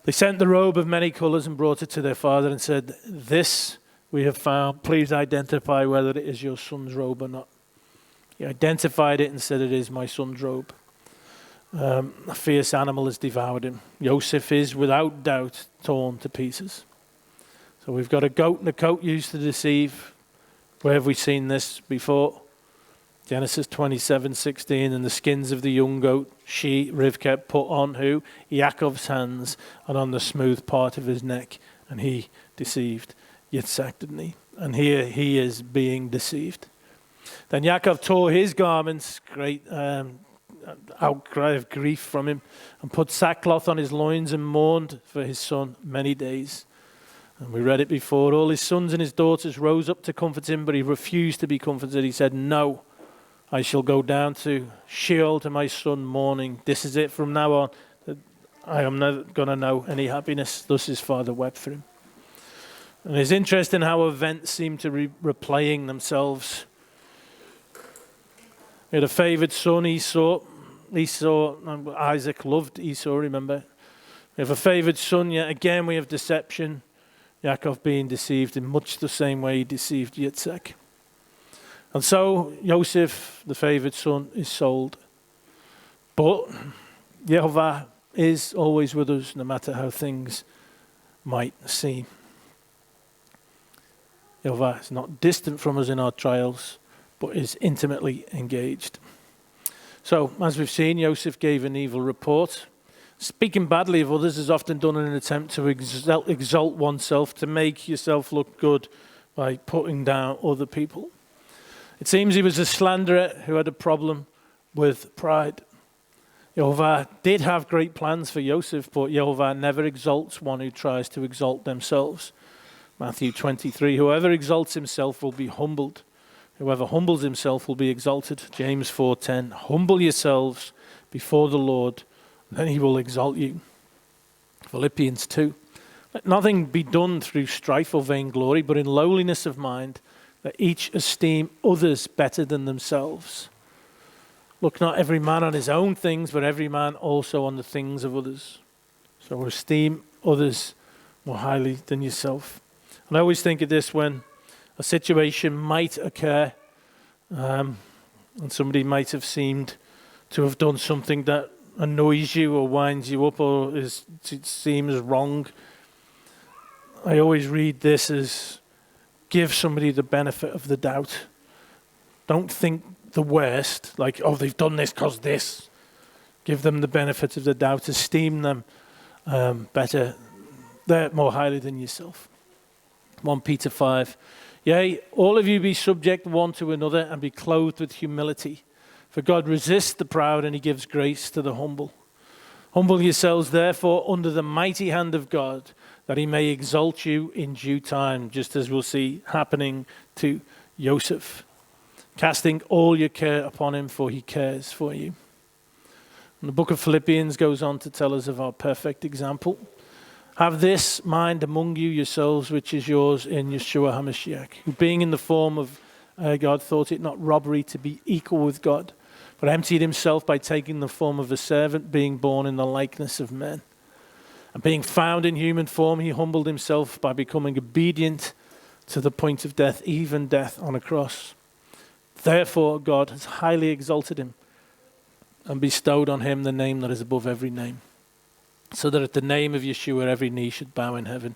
They sent the robe of many colors and brought it to their father and said, this we have found. Please identify whether it is your son's robe or not. He identified it and said, it is my son's robe. A fierce animal has devoured him. Joseph is without doubt torn to pieces. So we've got a goat and a coat used to deceive. Where have we seen this before? Genesis 27:16, and the skins of the young goat, Rivka, put on who? Yaakov's hands, and on the smooth part of his neck, and he deceived Yitzhak, didn't he? And here he is being deceived. Then Yaakov tore his garments, great outcry of grief from him, and put sackcloth on his loins and mourned for his son many days. And we read it before. All his sons and his daughters rose up to comfort him, but he refused to be comforted. He said, no, I shall go down to Sheol to my son mourning. This is it from now on. I am not going to know any happiness. Thus his father wept for him. And it's interesting how events seem to be replaying themselves. He had a favored son, Esau. Isaac loved Esau, remember? We have a favored son, yet again we have deception. Yaakov being deceived in much the same way he deceived Yitzhak. And so Joseph, the favored son, is sold. But Yehovah is always with us, no matter how things might seem. Yehovah is not distant from us in our trials, but is intimately engaged. So, as we've seen, Joseph gave an evil report. Speaking badly of others is often done in an attempt to exalt oneself, to make yourself look good by putting down other people. It seems he was a slanderer who had a problem with pride. Yehovah did have great plans for Joseph, but Yehovah never exalts one who tries to exalt themselves. Matthew 23, whoever exalts himself will be humbled. Whoever humbles himself will be exalted. James 4:10, humble yourselves before the Lord, then he will exalt you. Philippians 2, let nothing be done through strife or vainglory, but in lowliness of mind, let each esteem others better than themselves. Look not every man on his own things, but every man also on the things of others. So esteem others more highly than yourself. And I always think of this when a situation might occur, and somebody might have seemed to have done something that annoys you or winds you up or it seems wrong. I always read this as give somebody the benefit of the doubt. Don't think the worst, like, oh, they've done this because this. Give them the benefit of the doubt. Esteem them better, more highly than yourself. 1 Peter 5. Yea, all of you be subject one to another and be clothed with humility. For God resists the proud and he gives grace to the humble. Humble yourselves therefore under the mighty hand of God, that he may exalt you in due time, just as we'll see happening to Joseph. Casting all your care upon him, for he cares for you. And the book of Philippians goes on to tell us of our perfect example. Have this mind among you yourselves, which is yours in Yeshua HaMashiach, who being in the form of God thought it not robbery to be equal with God, but emptied himself by taking the form of a servant, being born in the likeness of men. And being found in human form, he humbled himself by becoming obedient to the point of death, even death on a cross. Therefore, God has highly exalted him and bestowed on him the name that is above every name, so that at the name of Yeshua every knee should bow in heaven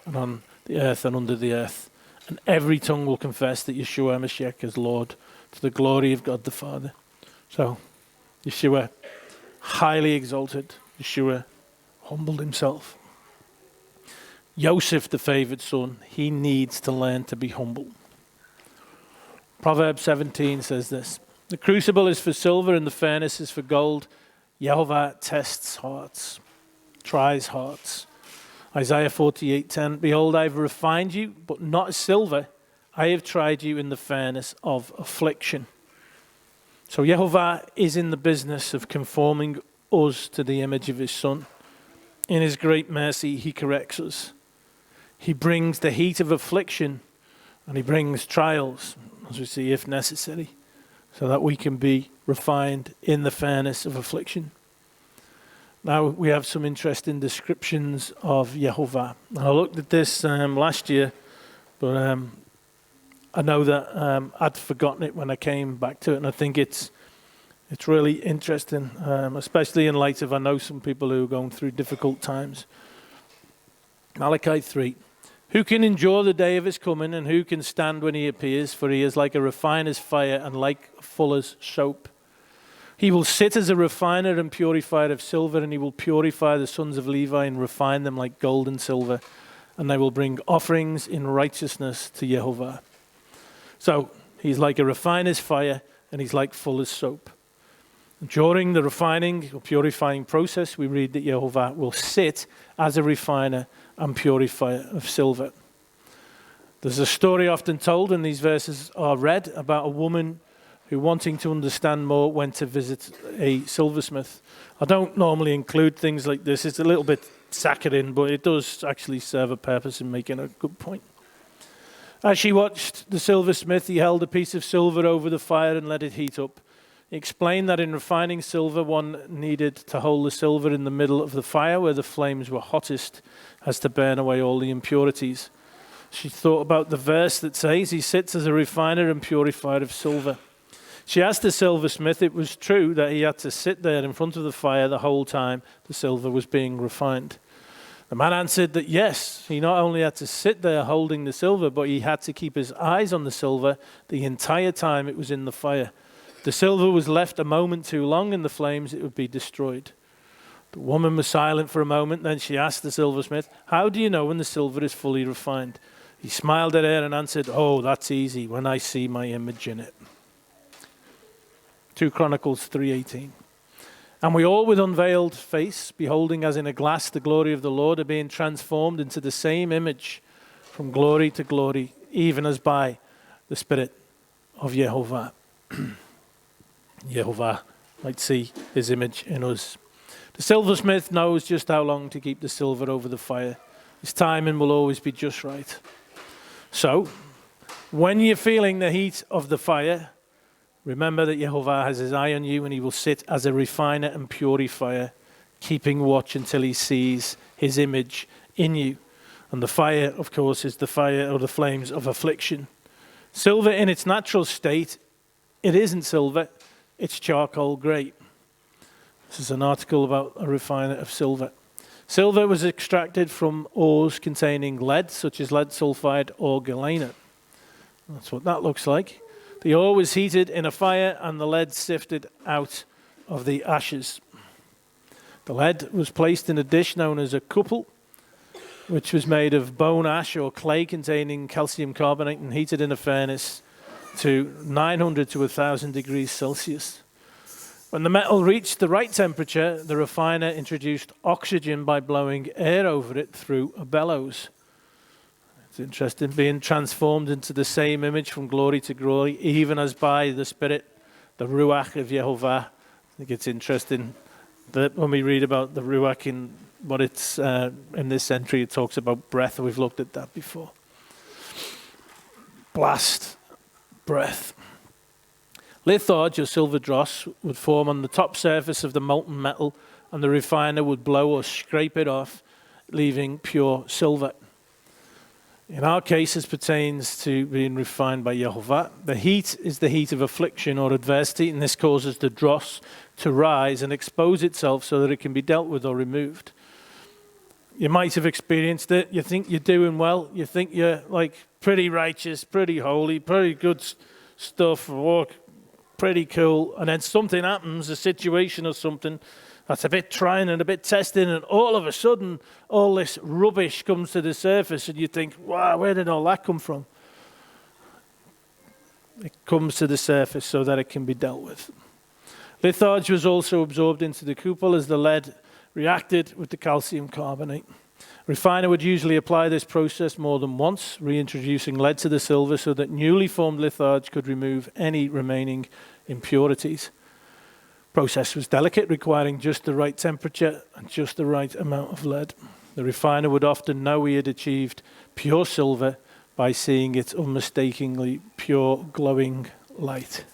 and on the earth and under the earth, and every tongue will confess that Yeshua HaMashiach is Lord, to the glory of God the Father. So, Yeshua, highly exalted. Yeshua humbled himself. Joseph, the favored son, he needs to learn to be humble. Proverbs 17 says this: the crucible is for silver and the furnace is for gold. Yehovah tests hearts, tries hearts. Isaiah 48:10, behold, I have refined you, but not as silver. I have tried you in the furnace of affliction. So Yehovah is in the business of conforming us to the image of his Son. In his great mercy, he corrects us. He brings the heat of affliction and he brings trials, as we see, if necessary, so that we can be refined in the furnace of affliction. Now, we have some interesting descriptions of Yehovah. I looked at this last year, but I know that I'd forgotten it when I came back to it, and I think it's really interesting, especially in light of I know some people who are going through difficult times. Malachi 3. Who can endure the day of his coming, and who can stand when he appears? For he is like a refiner's fire and like a fuller's soap. He will sit as a refiner and purifier of silver, and he will purify the sons of Levi and refine them like gold and silver, and they will bring offerings in righteousness to Yehovah. So he's like a refiner's fire, and he's like fuller's soap. During the refining or purifying process, we read that Yehovah will sit as a refiner and purifier of silver. There's a story often told, and these verses are read, about a woman who, wanting to understand more, went to visit a silversmith. I don't normally include things like this. It's a little bit saccharine, but it does actually serve a purpose in making a good point. As she watched the silversmith, he held a piece of silver over the fire and let it heat up. He explained that in refining silver, one needed to hold the silver in the middle of the fire where the flames were hottest, as to burn away all the impurities. She thought about the verse that says, he sits as a refiner and purifier of silver. She asked the silversmith if it was true that he had to sit there in front of the fire the whole time the silver was being refined. The man answered that yes, he not only had to sit there holding the silver, but he had to keep his eyes on the silver the entire time it was in the fire. If the silver was left a moment too long in the flames, it would be destroyed. The woman was silent for a moment, then she asked the silversmith, how do you know when the silver is fully refined? He smiled at her and answered, oh, that's easy, when I see my image in it. 2 Chronicles 3:18. And we all with unveiled face, beholding as in a glass the glory of the Lord, are being transformed into the same image from glory to glory, even as by the Spirit of Yehovah. Yehovah might see his image in us. The silversmith knows just how long to keep the silver over the fire. His timing will always be just right. So, when you're feeling the heat of the fire, remember that Yehovah has his eye on you, and he will sit as a refiner and purifier, keeping watch until he sees his image in you. And the fire, of course, is the fire or the flames of affliction. Silver in its natural state, it isn't silver, it's charcoal grey. This is an article about a refiner of silver. Silver was extracted from ores containing lead, such as lead sulfide or galena. That's what that looks like. The ore was heated in a fire and the lead sifted out of the ashes. The lead was placed in a dish known as a couple, which was made of bone ash or clay containing calcium carbonate and heated in a furnace to 900 to 1,000 degrees Celsius. When the metal reached the right temperature, the refiner introduced oxygen by blowing air over it through a bellows. It's interesting, being transformed into the same image from glory to glory, even as by the Spirit, the Ruach of Yehovah. I think it's interesting that when we read about the Ruach in what it's in this century, it talks about breath. We've looked at that before. Blast, breath. Litharge, or silver dross, would form on the top surface of the molten metal, and the refiner would blow or scrape it off, leaving pure silver. In our case, this pertains to being refined by Yehovah. The heat is the heat of affliction or adversity, and this causes the dross to rise and expose itself so that it can be dealt with or removed. You might have experienced it. You think you're doing well. You think you're like pretty righteous, pretty holy, pretty good stuff, walk pretty cool, and then something happens, a situation or something that's a bit trying and a bit testing, and all of a sudden, all this rubbish comes to the surface, and you think, wow, where did all that come from? It comes to the surface so that it can be dealt with. Litharge was also absorbed into the cupel as the lead reacted with the calcium carbonate. Refiner would usually apply this process more than once, reintroducing lead to the silver so that newly formed litharge could remove any remaining impurities. Process was delicate, requiring just the right temperature and just the right amount of lead. The refiner would often know he had achieved pure silver by seeing its unmistakably pure, glowing light.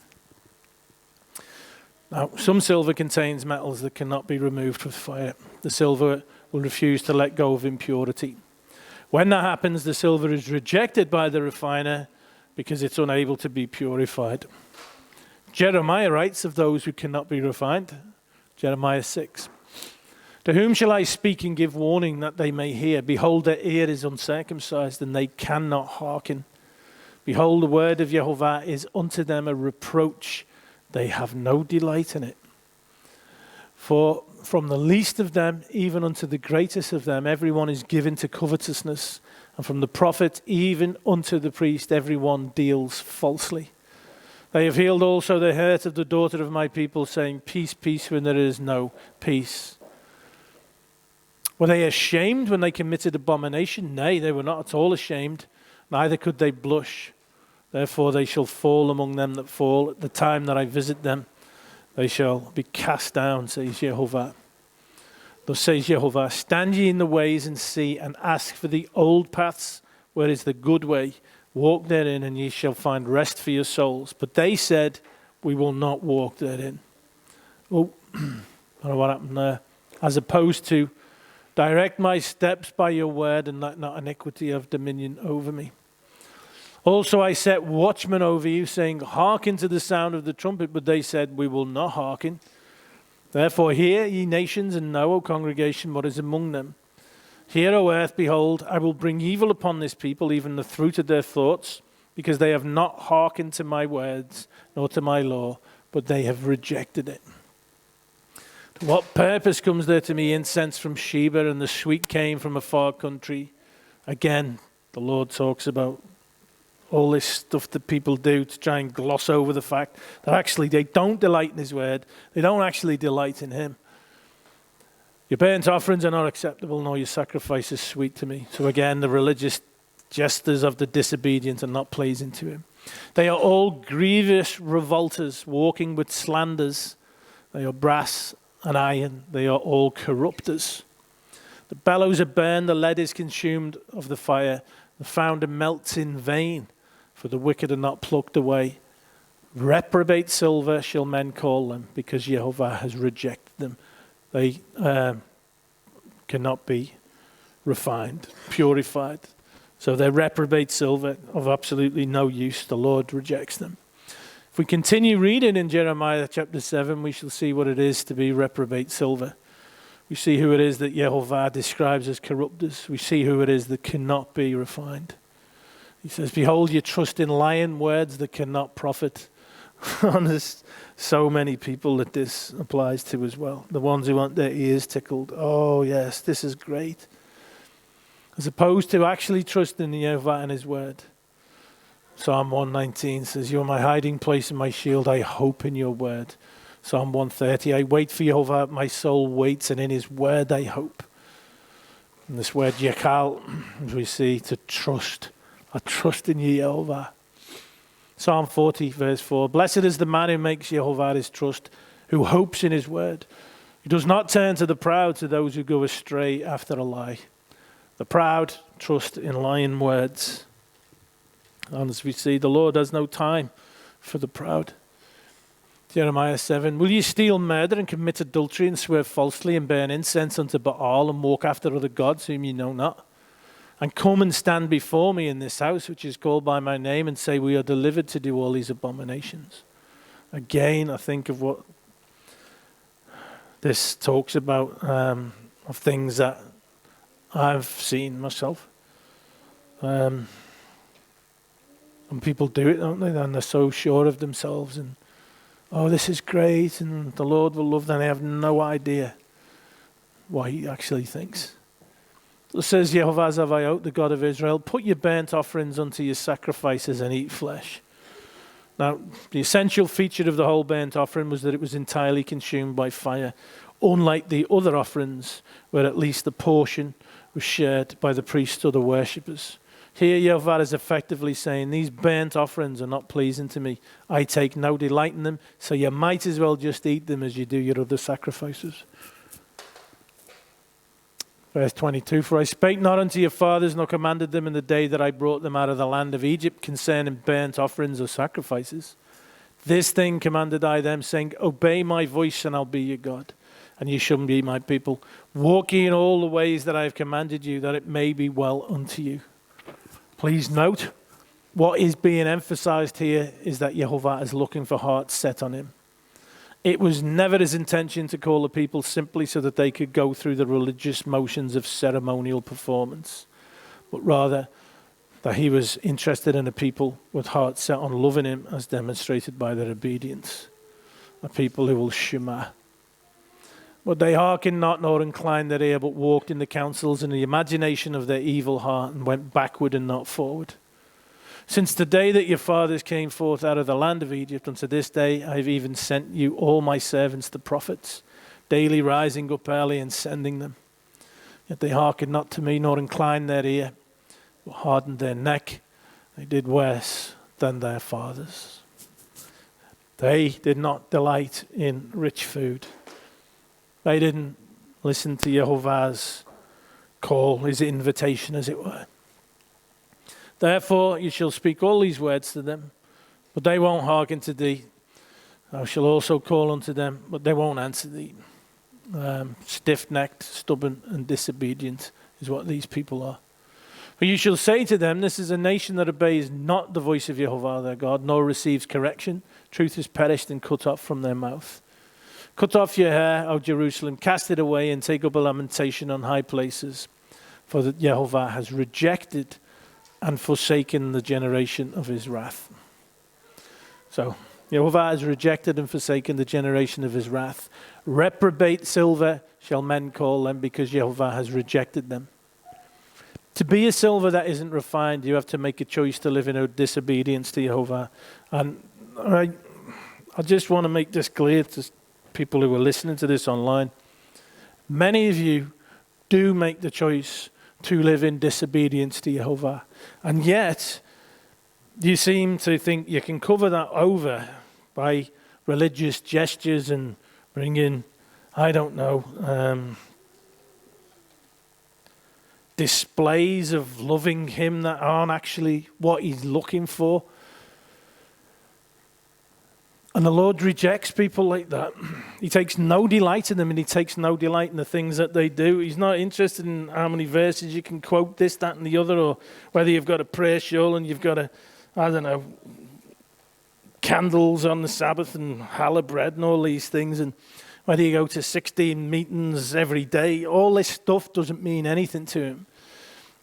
Now, some silver contains metals that cannot be removed with fire. The silver will refuse to let go of impurity. When that happens, the silver is rejected by the refiner because it's unable to be purified. Jeremiah writes of those who cannot be refined, Jeremiah 6. To whom shall I speak and give warning that they may hear? Behold, their ear is uncircumcised, and they cannot hearken. Behold, the word of Yehovah is unto them a reproach. They have no delight in it. For from the least of them, even unto the greatest of them, everyone is given to covetousness. And from the prophet, even unto the priest, everyone deals falsely. They have healed also the hurt of the daughter of my people, saying, peace, peace, when there is no peace. Were they ashamed when they committed abomination? Nay, they were not at all ashamed, neither could they blush. Therefore they shall fall among them that fall. At the time that I visit them, they shall be cast down, says Yehovah. Thus says Yehovah, stand ye in the ways and see, and ask for the old paths, where is the good way. Walk therein, and ye shall find rest for your souls. But they said, we will not walk therein. Oh, I don't know what happened there. As opposed to, direct my steps by your word, and let not iniquity have dominion over me. Also I set watchmen over you, saying, hearken to the sound of the trumpet. But they said, we will not hearken. Therefore hear, ye nations, and know, O congregation, what is among them. Hear, O earth, behold, I will bring evil upon this people, even the fruit of their thoughts, because they have not hearkened to my words, nor to my law, but they have rejected it. To what purpose comes there to me incense from Sheba, and the sweet cane from a far country? Again, the Lord talks about all this stuff that people do to try and gloss over the fact that actually they don't delight in his word. They don't actually delight in him. Your burnt offerings are not acceptable, nor your sacrifices sweet to me. So again, the religious jesters of the disobedient are not pleasing to him. They are all grievous revolters, walking with slanders. They are brass and iron. They are all corrupters. The bellows are burned, the lead is consumed of the fire. The founder melts in vain, for the wicked are not plucked away. Reprobate silver shall men call them, because Yehovah has rejected them. They cannot be refined, purified. So they're reprobate silver, of absolutely no use. The Lord rejects them. If we continue reading in Jeremiah chapter 7, we shall see what it is to be reprobate silver. We see who it is that Yehovah describes as corrupters. We see who it is that cannot be refined. He says, behold, you trust in lying words that cannot profit. And there's so many people that this applies to as well. The ones who want their ears tickled. Oh, yes, this is great. As opposed to actually trusting in Yehovah and his word. Psalm 119 says, you are my hiding place and my shield. I hope in your word. Psalm 130, I wait for Yehovah, my soul waits, and in his word I hope. And this word yakal, as we see, to trust. I trust in Yehovah. Psalm 40, verse 4, blessed is the man who makes Yehovah his trust, who hopes in his word. He does not turn to the proud, to those who go astray after a lie. The proud trust in lying words. And as we see, the Lord has no time for the proud. Jeremiah 7, will you steal, murder, and commit adultery, and swear falsely, and burn incense unto Baal, and walk after other gods whom you know not? And come and stand before me in this house, which is called by my name, and say, we are delivered to do all these abominations. Again, I think of what this talks about, of things that I've seen myself. And people do it, don't they? And they're so sure of themselves, and oh, this is great, and the Lord will love them. They have no idea what he actually thinks. It says, Yehovah Zavayot, the God of Israel, put your burnt offerings unto your sacrifices and eat flesh. Now, the essential feature of the whole burnt offering was that it was entirely consumed by fire, unlike the other offerings, where at least a portion was shared by the priests or the worshippers. Here, Yehovah is effectively saying, these burnt offerings are not pleasing to me. I take no delight in them, so you might as well just eat them as you do your other sacrifices. Verse 22, for I spake not unto your fathers, nor commanded them in the day that I brought them out of the land of Egypt, concerning burnt offerings or sacrifices. This thing commanded I them, saying, obey my voice, and I'll be your God, and ye shall be my people. Walk ye in all the ways that I have commanded you, that it may be well unto you. Please note, what is being emphasized here is that Yehovah is looking for hearts set on him. It was never his intention to call the people simply so that they could go through the religious motions of ceremonial performance, but rather that he was interested in a people with hearts set on loving him, as demonstrated by their obedience. A people who will shema. But they hearkened not, nor inclined their ear, but walked in the counsels and the imagination of their evil heart, and went backward and not forward. Since the day that your fathers came forth out of the land of Egypt, unto this day I have even sent you all my servants the prophets, daily rising up early and sending them. Yet they hearkened not to me, nor inclined their ear, but hardened their neck. They did worse than their fathers. They did not delight in rich food. They didn't listen to Yehovah's call, his invitation, as it were. Therefore you shall speak all these words to them, but they won't hearken to thee. Thou shalt also call unto them, but they won't answer thee. Stiff-necked, stubborn, and disobedient is what these people are. But you shall say to them, this is a nation that obeys not the voice of Yehovah their God, nor receives correction. Truth is perished and cut off from their mouth. Cut off your hair, O Jerusalem, cast it away, and take up a lamentation on high places. For that Yehovah has rejected and forsaken the generation of his wrath. So, Yehovah has rejected and forsaken the generation of his wrath. Reprobate silver shall men call them, because Yehovah has rejected them. To be a silver that isn't refined, you have to make a choice to live in disobedience to Yehovah. And I just want to make this clear to people who are listening to this online. Many of you do make the choice to live in disobedience to Yehovah. And yet, you seem to think you can cover that over by religious gestures and bringing, I don't know, displays of loving him that aren't actually what he's looking for. And the Lord rejects people like that. He takes no delight in them, and he takes no delight in the things that they do. He's not interested in how many verses you can quote, this, that, and the other, or whether you've got a prayer shawl and you've got candles on the Sabbath and challah bread and all these things, and whether you go to 16 meetings every day. All this stuff doesn't mean anything to him.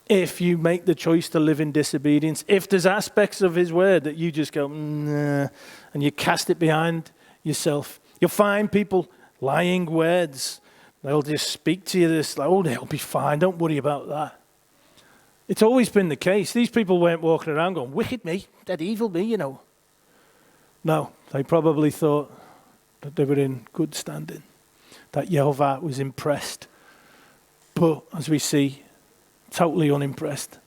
If you make the choice to live in disobedience, if there's aspects of his word that you just go, nah, and you cast it behind yourself, you'll find people lying words. They'll just speak to you this, like, oh, they'll be fine, don't worry about that. It's always been the case. These people weren't walking around going, wicked me, that evil me, you know. No, they probably thought that they were in good standing, that Yehovah was impressed. But as we see, totally unimpressed.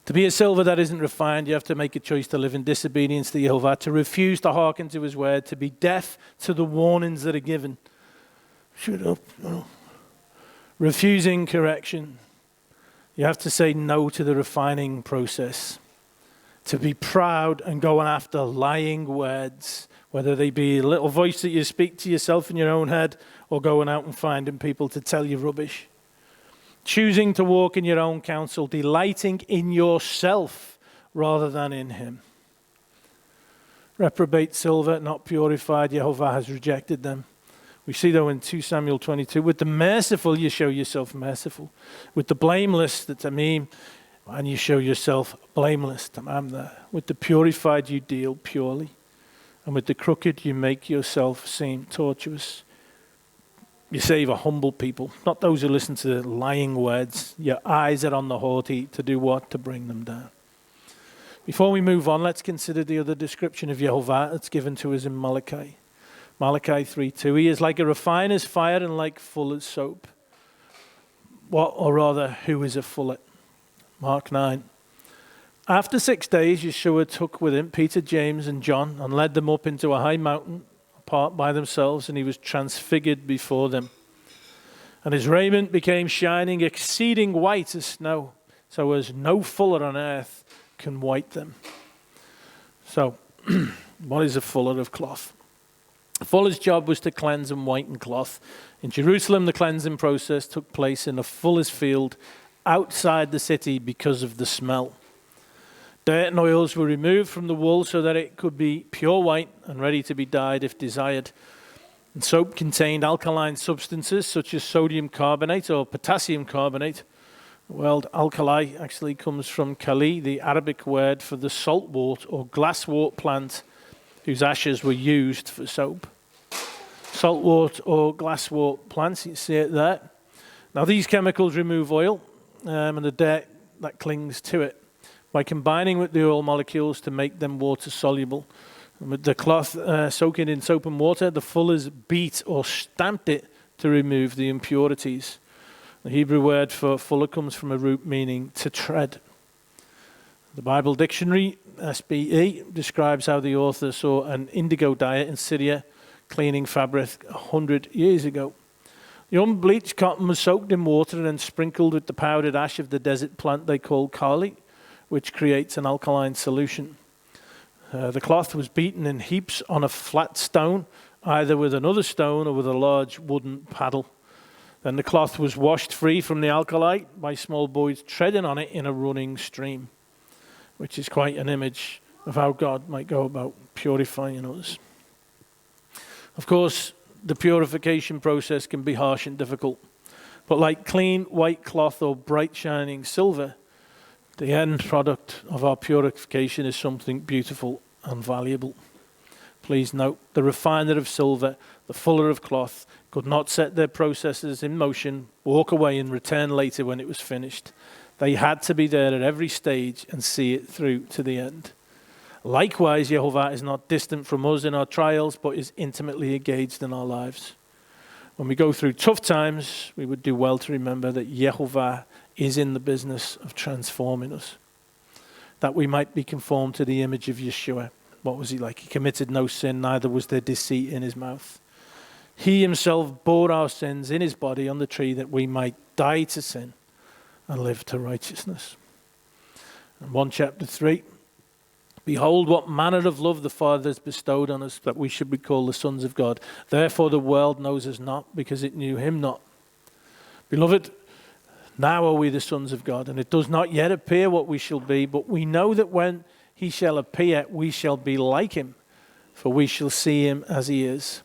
To be a silver that isn't refined, you have to make a choice to live in disobedience to Yehovah, to refuse to hearken to his word, to be deaf to the warnings that are given. Shut up. No. Refusing correction. You have to say no to the refining process. To be proud and going after lying words, whether they be a little voice that you speak to yourself in your own head or going out and finding people to tell you rubbish. Choosing to walk in your own counsel, delighting in yourself rather than in him. Reprobate silver, not purified, Yehovah has rejected them. We see though in 2 Samuel 22, with the merciful you show yourself merciful. With the blameless, the tamim, and you show yourself blameless, tamam there. With the purified you deal purely. And with the crooked you make yourself seem tortuous. You save a humble people, not those who listen to lying words. Your eyes are on the haughty to do what? To bring them down. Before we move on, let's consider the other description of Yehovah that's given to us in Malachi. Malachi 3:2. He is like a refiner's fire and like fuller's soap. What, or rather, who is a fuller? Mark 9. After 6 days, Yeshua took with him Peter, James, and John and led them up into a high mountain apart by themselves, and he was transfigured before them. And his raiment became shining, exceeding white as snow, so as no fuller on earth can white them. So, what is a fuller of cloth? A fuller's job was to cleanse and whiten cloth. In Jerusalem, the cleansing process took place in a fuller's field outside the city because of the smell. Dirt and oils were removed from the wool so that it could be pure white and ready to be dyed if desired. And soap contained alkaline substances such as sodium carbonate or potassium carbonate. The word alkali actually comes from kali, the Arabic word for the saltwort or glasswort plant whose ashes were used for soap. Saltwort or glasswort plants, you see it there. Now these chemicals remove oil and the dirt that clings to it by combining with the oil molecules to make them water soluble. And with the cloth soaking in soap and water, the fullers beat or stamped it to remove the impurities. The Hebrew word for fuller comes from a root meaning to tread. The Bible Dictionary, SBE, describes how the author saw an indigo dye in Syria cleaning fabric 100 years ago. The unbleached cotton was soaked in water and sprinkled with the powdered ash of the desert plant they call kali, which creates an alkaline solution. The cloth was beaten in heaps on a flat stone, either with another stone or with a large wooden paddle. Then the cloth was washed free from the alkali by small boys treading on it in a running stream, which is quite an image of how God might go about purifying us. Of course, the purification process can be harsh and difficult, but like clean white cloth or bright shining silver, the end product of our purification is something beautiful and valuable. Please note, the refiner of silver, the fuller of cloth, could not set their processes in motion, walk away and return later when it was finished. They had to be there at every stage and see it through to the end. Likewise, Yehovah is not distant from us in our trials, but is intimately engaged in our lives. When we go through tough times, we would do well to remember that Yehovah is in the business of transforming us, that we might be conformed to the image of Yeshua. What was he like? He committed no sin, neither was there deceit in his mouth. He himself bore our sins in his body on the tree that we might die to sin and live to righteousness. And 1 chapter 3, behold what manner of love the Father has bestowed on us, that we should be called the sons of God. Therefore the world knows us not, because it knew him not. Beloved, now are we the sons of God, and it does not yet appear what we shall be, but we know that when he shall appear, we shall be like him, for we shall see him as he is.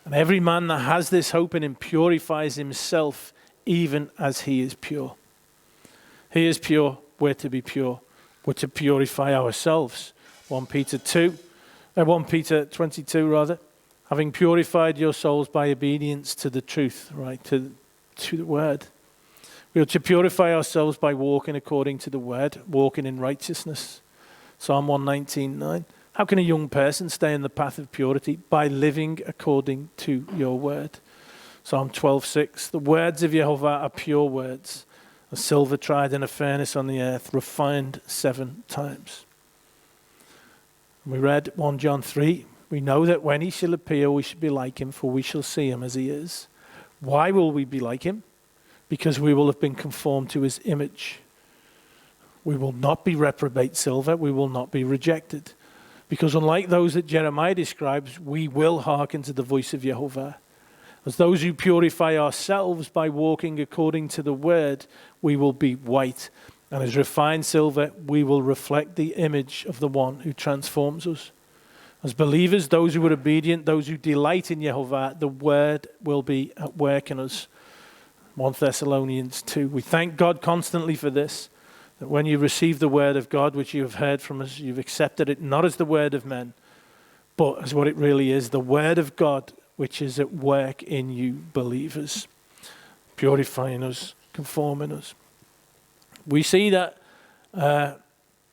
And every man that has this hope in him purifies himself, even as he is pure. He is pure, we're to be pure. We're to purify ourselves. 1 Peter 22 rather, having purified your souls by obedience to the truth, right, to the word. We are to purify ourselves by walking according to the word, walking in righteousness. Psalm 119:9. How can a young person stay in the path of purity? By living according to your word. Psalm 12:6. The words of Yehovah are pure words, as silver tried in a furnace on the earth, refined 7 times. We read 1 John 3. We know that when he shall appear, we shall be like him, for we shall see him as he is. Why will we be like him? Because we will have been conformed to his image. We will not be reprobate silver. We will not be rejected. Because unlike those that Jeremiah describes, we will hearken to the voice of Yehovah. As those who purify ourselves by walking according to the word, we will be white. And as refined silver, we will reflect the image of the one who transforms us. As believers, those who are obedient, those who delight in Yehovah, the word will be at work in us. 1 Thessalonians 2. We thank God constantly for this, that when you receive the word of God, which you have heard from us, you've accepted it not as the word of men, but as what it really is, the word of God, which is at work in you believers, purifying us, conforming us. We see then that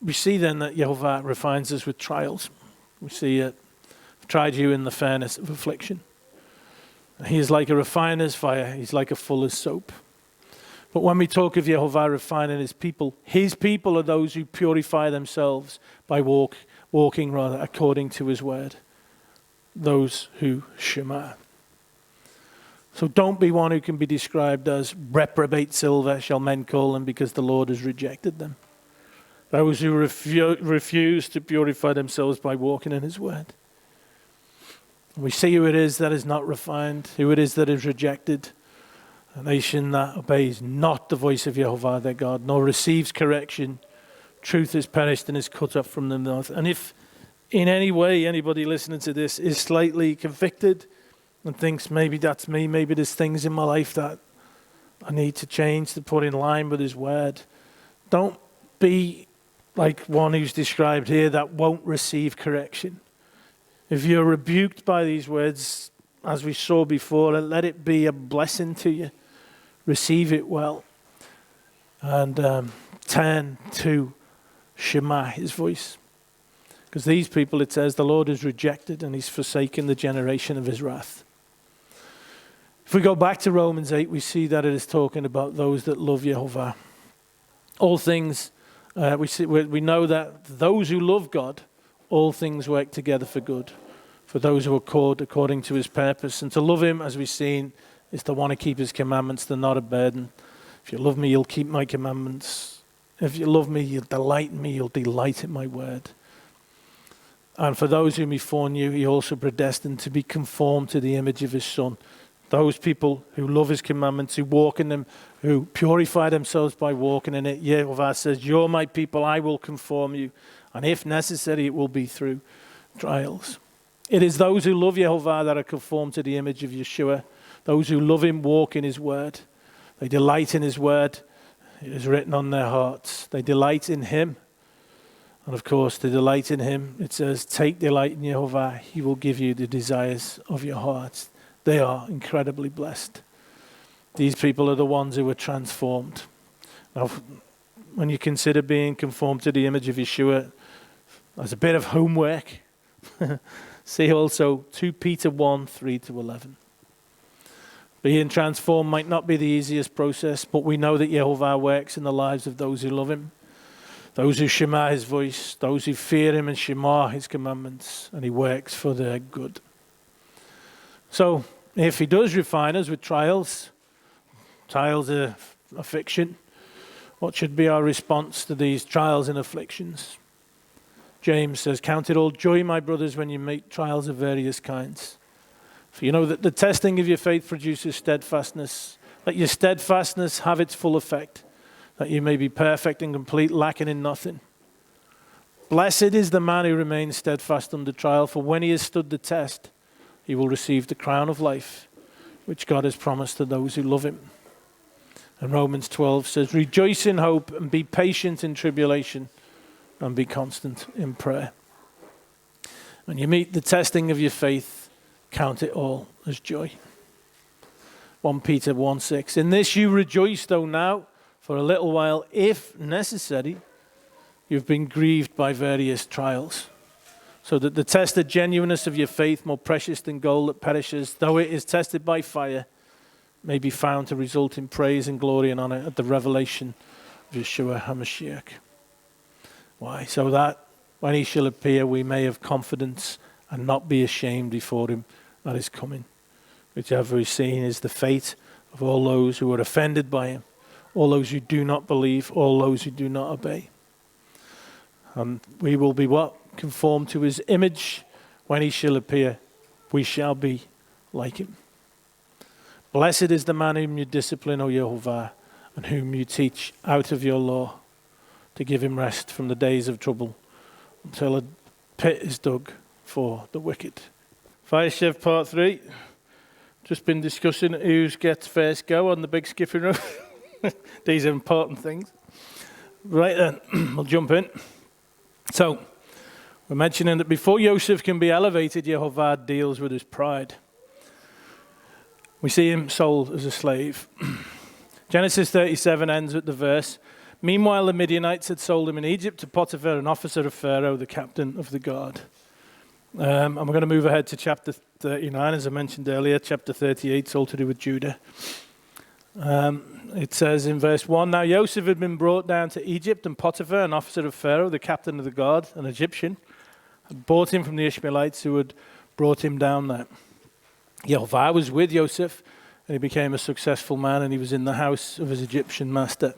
Yehovah refines us with trials. We see it. I've tried you in the fairness of affliction. He is like a refiner's fire. He's like a fuller's soap. But when we talk of Yehovah refining his people are those who purify themselves by walking according to his word. Those who shema. So don't be one who can be described as reprobate silver, shall men call them, because the Lord has rejected them. Those who refuse to purify themselves by walking in his word. We see who it is that is not refined, who it is that is rejected. A nation that obeys not the voice of Yehovah their God, nor receives correction. Truth is perished and is cut up from the north. And if in any way anybody listening to this is slightly convicted and thinks maybe that's me, maybe there's things in my life that I need to change to put in line with his word, don't be like one who's described here that won't receive correction. If you're rebuked by these words, as we saw before, let it be a blessing to you. Receive it well. And turn to Shema, his voice. Because these people, it says, the Lord has rejected and he's forsaken the generation of his wrath. If we go back to Romans 8, we see that it is talking about those that love Yehovah. All things, we know that those who love God, all things work together for good. For those who are called according to his purpose. And to love him, as we've seen, is to want to keep his commandments. They're not a burden. If you love me, you'll keep my commandments. If you love me, you'll delight in me, you'll delight in my word. And for those whom he foreknew, he also predestined to be conformed to the image of his Son. Those people who love his commandments, who walk in them, who purify themselves by walking in it. Yehovah says, you're my people, I will conform you. And if necessary, it will be through trials. It is those who love Yehovah that are conformed to the image of Yeshua. Those who love him walk in his word. They delight in his word. It is written on their hearts. They delight in him. And of course, to delight in him, it says, take delight in Yehovah. He will give you the desires of your hearts. They are incredibly blessed. These people are the ones who are transformed. Now, when you consider being conformed to the image of Yeshua, as a bit of homework, see also 2 Peter 1, 3-11. Being transformed might not be the easiest process, but we know that Yehovah works in the lives of those who love him, those who shema his voice, those who fear him and shema his commandments, and he works for their good. So, if he does refine us with trials of affliction, what should be our response to these trials and afflictions? James says, count it all joy, my brothers, when you meet trials of various kinds. For you know that the testing of your faith produces steadfastness. Let your steadfastness have its full effect, that you may be perfect and complete, lacking in nothing. Blessed is the man who remains steadfast under trial, for when he has stood the test, he will receive the crown of life, which God has promised to those who love him. And Romans 12 says, rejoice in hope and be patient in tribulation and be constant in prayer. When you meet the testing of your faith, count it all as joy. 1 Peter 1:6. In this you rejoice, though now, for a little while, if necessary, you've been grieved by various trials, so that the tested genuineness of your faith, more precious than gold that perishes, though it is tested by fire, may be found to result in praise and glory and honor at the revelation of Yeshua HaMashiach. Why? So that when he shall appear, we may have confidence and not be ashamed before him that is coming. whichever is seen is the fate of all those who are offended by him, all those who do not believe, all those who do not obey. And we will be what? Conformed to his image. When he shall appear, we shall be like him. Blessed is the man whom you discipline, O Yehovah, and whom you teach out of your law, to give him rest from the days of trouble, until a pit is dug for the wicked. Vayashev part 3. Just been discussing who gets first go on the big skipping rope. These are important things. Right then, we'll jump in. So, we're mentioning that before Yosef can be elevated, Yehovah deals with his pride. We see him sold as a slave. Genesis 37 ends with the verse, "Meanwhile the Midianites had sold him in Egypt to Potiphar, an officer of Pharaoh, the captain of the guard." And we're going to move ahead to chapter 39, as I mentioned earlier. Chapter 38 is all to do with Judah. It says in verse 1, "Now Joseph had been brought down to Egypt, and Potiphar, an officer of Pharaoh, the captain of the guard, an Egyptian, had bought him from the Ishmaelites who had brought him down there. Yehovah was with Joseph, and he became a successful man, and he was in the house of his Egyptian master.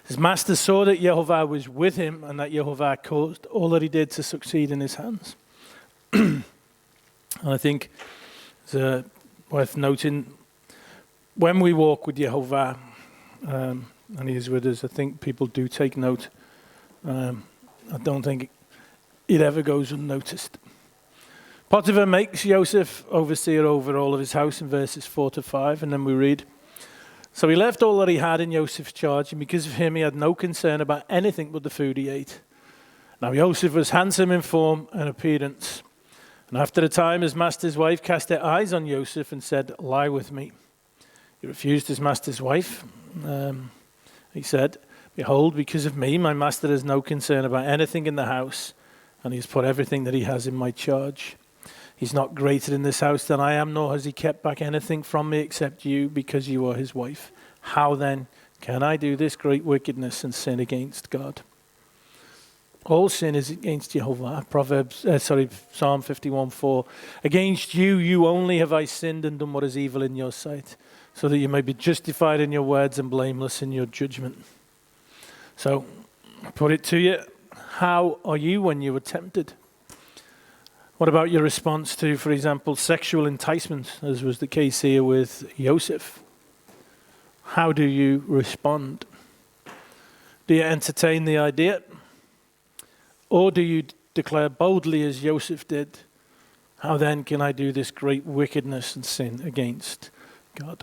His master saw that Yehovah was with him, and that Yehovah caused all that he did to succeed in his hands." And I think it's worth noting, when we walk with Yehovah, and he is with us, I think people do take note. I don't think it ever goes unnoticed. Potiphar makes Joseph overseer over all of his house in verses 4 to 5, and then we read, "So he left all that he had in Joseph's charge, and because of him he had no concern about anything but the food he ate. Now Joseph was handsome in form and appearance. And after a time his master's wife cast her eyes on Joseph and said, 'Lie with me.' He refused his master's wife. He said, 'Behold, because of me, my master has no concern about anything in the house, and he has put everything that he has in my charge. He's not greater in this house than I am, nor has he kept back anything from me except you, because you are his wife. How then can I do this great wickedness and sin against God?' All sin is against Jehovah." Psalm 51:4. "Against you, you only have I sinned and done what is evil in your sight, so that you may be justified in your words and blameless in your judgment." So, I put it to you, how are you when you are tempted? What about your response to, for example, sexual enticement, as was the case here with Joseph? How do you respond? Do you entertain the idea? Or do you declare boldly, as Joseph did, "How then can I do this great wickedness and sin against God?"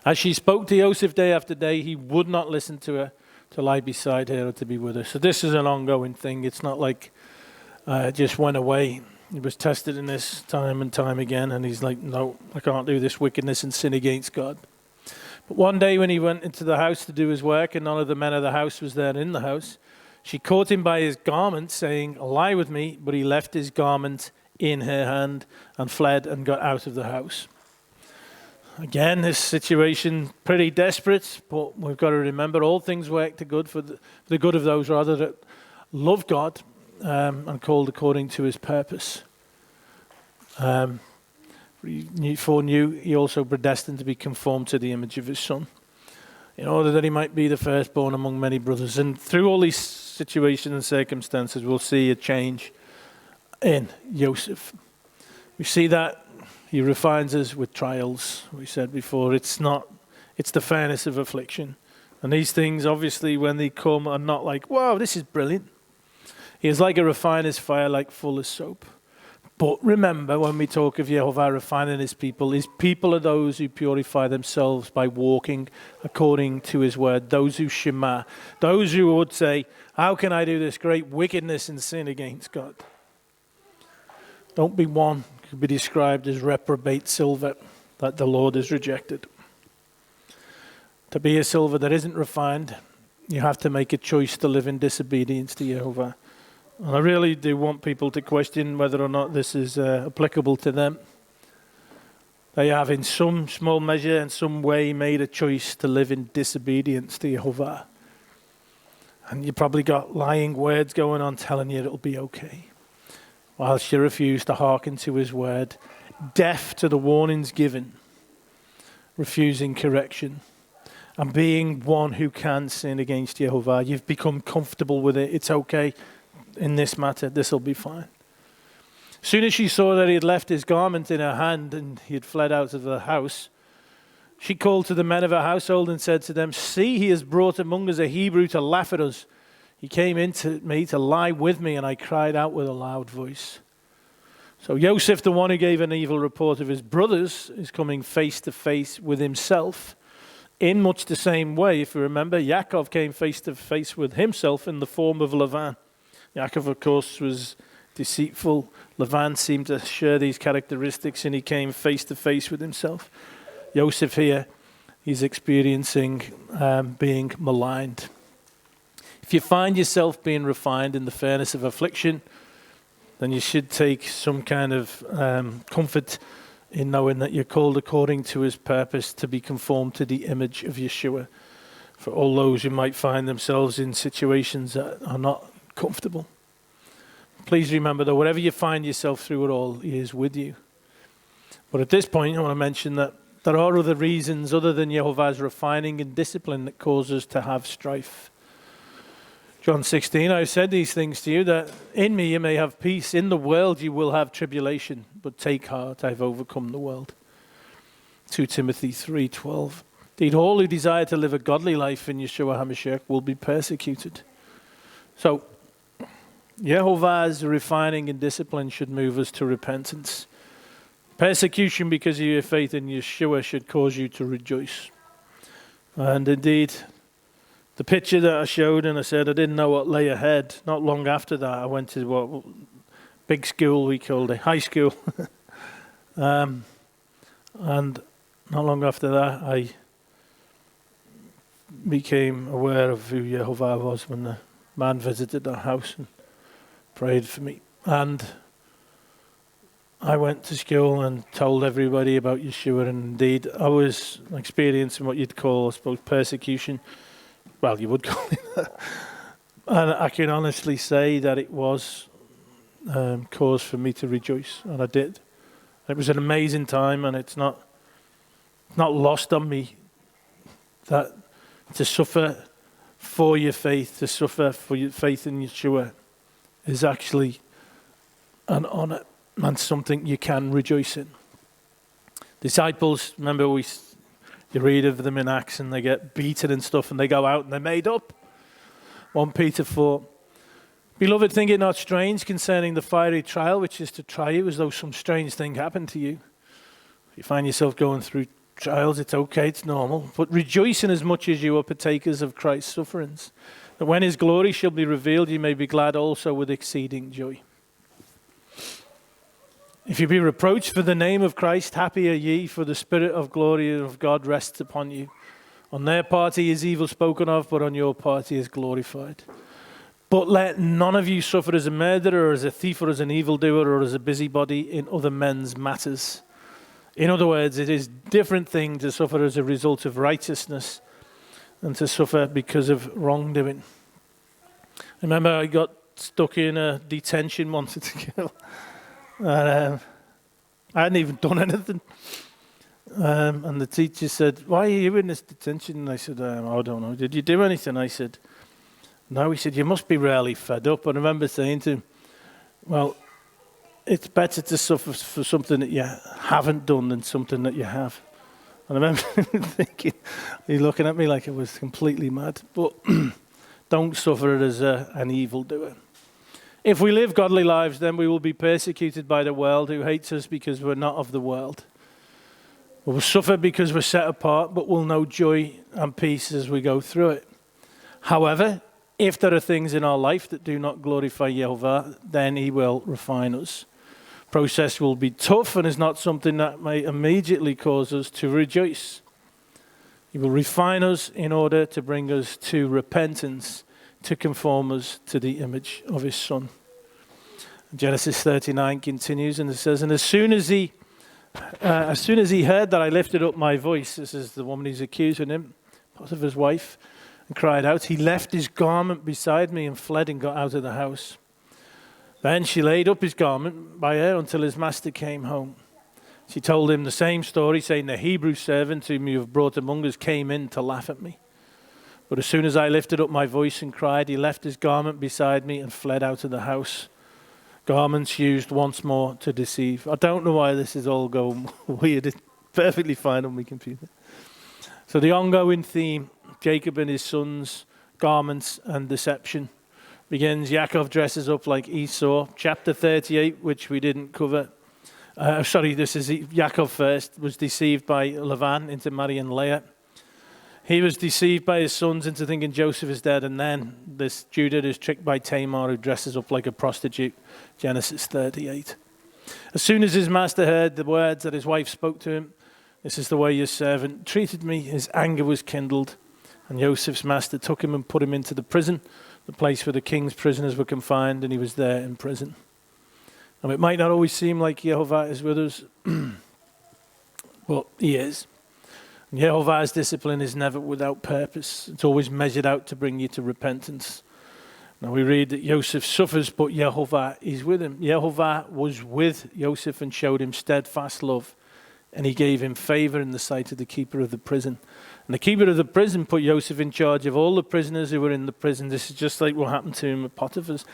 As she spoke to Joseph day after day, he would not listen to her, to lie beside her or to be with her. So this is an ongoing thing. It's not like it just went away. He was tested in this time and time again, and he's like, "No, I can't do this wickedness and sin against God." But one day when he went into the house to do his work, and none of the men of the house was there in the house, she caught him by his garment, saying, "Lie with me," but he left his garment in her hand and fled and got out of the house. Again, this situation pretty desperate, but we've got to remember all things work to good for the good of those rather that love God and called according to his purpose. Foreknew he also predestined to be conformed to the image of his son, in order that he might be the firstborn among many brothers. And through all these situations and circumstances, we'll see a change in Joseph. We see that he refines us with trials. We said before, it's the fairness of affliction. And these things, obviously, when they come, are not like, "Wow, this is brilliant." He is like a refiner's fire, like fuller's soap. But remember, when we talk of Yehovah refining his people are those who purify themselves by walking according to his word, those who shema, those who would say, "How can I do this great wickedness and sin against God?" Don't be one who could be described as reprobate silver that the Lord has rejected. To be a silver that isn't refined, you have to make a choice to live in disobedience to Yehovah. And I really do want people to question whether or not this is applicable to them. They have in some small measure and some way made a choice to live in disobedience to Yehovah. And you probably got lying words going on telling you it'll be okay, whilst you refuse to hearken to his word deaf to the warnings given, refusing correction, and being one who can sin against Yehovah. You've become comfortable with it. It's okay in this matter. This will be fine. As soon as she saw that he had left his garment in her hand and he had fled out of the house, she called to the men of her household and said to them, "See, he has brought among us a Hebrew to laugh at us. He came into me to lie with me, and I cried out with a loud voice." So Joseph, the one who gave an evil report of his brothers, is coming face to face with himself in much the same way. If you remember, Yaakov came face to face with himself in the form of Lavan. Yaakov, of course, was deceitful. Lavan seemed to share these characteristics, and he came face to face with himself. Joseph here, he's experiencing being maligned. If you find yourself being refined in the furnace of affliction, then you should take some kind of comfort in knowing that you're called according to his purpose to be conformed to the image of Yeshua. For all those who might find themselves in situations that are not comfortable, please remember that whatever you find yourself through it all, he is with you. But at this point, I want to mention that there are other reasons other than Yehovah's refining and discipline that cause us to have strife. John 16, I have said these things to you, that in me you may have peace. In the world you will have tribulation, but take heart, I have overcome the world. 2 Timothy 3:12. Indeed, all who desire to live a godly life in Yeshua HaMashiach will be persecuted. So, Yehovah's refining and discipline should move us to repentance. Persecution because of your faith in Yeshua should cause you to rejoice. And indeed, the picture that I showed, and I said I didn't know what lay ahead. Not long after that, I went to what big school we called it, high school. And not long after that, I became aware of who Yehovah was when the man visited our house and prayed for me. And I went to school and told everybody about Yeshua, and indeed I was experiencing what you'd call, I suppose, persecution. Well, you would call it that. And I can honestly say that it was cause for me to rejoice, and I did. It was an amazing time, and it's not lost on me that to suffer for your faith, to suffer for your faith in Yeshua is actually an honor and something you can rejoice in. Disciples, remember you read of them in Acts and they get beaten and stuff and they go out and they're made up. 1 Peter 4. Beloved, think it not strange concerning the fiery trial which is to try you as though some strange thing happened to you. If you find yourself going through trials, it's okay, it's normal. But rejoice in as much as you are partakers of Christ's sufferings, that when his glory shall be revealed, you may be glad also with exceeding joy. If you be reproached for the name of Christ, happy are ye, for the Spirit of glory of God rests upon you. On their part he is evil spoken of, but on your part he is glorified. But let none of you suffer as a murderer, or as a thief, or as an evildoer, or as a busybody in other men's matters. In other words, it is a different thing to suffer as a result of righteousness than to suffer because of wrongdoing. I remember I got stuck in a detention once at school. I hadn't even done anything. And the teacher said, "Why are you in this detention?" And I said, "I don't know. Did you do anything?" I said, "No." He said, "You must be really fed up." And I remember saying to him, "Well, it's better to suffer for something that you haven't done than something that you have." And I remember thinking, he's looking at me like I was completely mad. But don't suffer it as an evildoer. If we live godly lives, then we will be persecuted by the world who hates us because we're not of the world. We will suffer because we're set apart, but we'll know joy and peace as we go through it. However, if there are things in our life that do not glorify Yehovah, then he will refine us. Process will be tough and is not something that may immediately cause us to rejoice. He will refine us in order to bring us to repentance, to conform us to the image of his Son. Genesis 39 continues and it says, "And as soon as he heard that I lifted up my voice," this is the woman who's accusing him, Potiphar's wife, "and cried out, he left his garment beside me and fled and got out of the house. Then she laid up his garment by her until his master came home. She told him the same story, saying, the Hebrew servant whom you have brought among us came in to laugh at me. But as soon as I lifted up my voice and cried, he left his garment beside me and fled out of the house. Garments used once more to deceive. I don't know why this is all going weird. It's perfectly fine on my computer. So the ongoing theme, Jacob and his sons, garments and deception, begins. Yaakov dresses up like Esau. Chapter 38, which we didn't cover. This is Yaakov first, was deceived by Lavan into marrying Leah. He was deceived by his sons into thinking Joseph is dead, and then this Judah is tricked by Tamar, who dresses up like a prostitute. Genesis 38. As soon as his master heard the words that his wife spoke to him, this is the way your servant treated me, his anger was kindled. And Joseph's master took him and put him into the prison, the place where the king's prisoners were confined, and he was there in prison. And it might not always seem like YHVH is with us, but he is. And YHVH's discipline is never without purpose. It's always measured out to bring you to repentance. Now we read that Joseph suffers, but YHVH is with him. YHVH was with Joseph and showed him steadfast love, and he gave him favor in the sight of the keeper of the prison. And the keeper of the prison put Joseph in charge of all the prisoners who were in the prison. This is just like what happened to him at Potiphar's.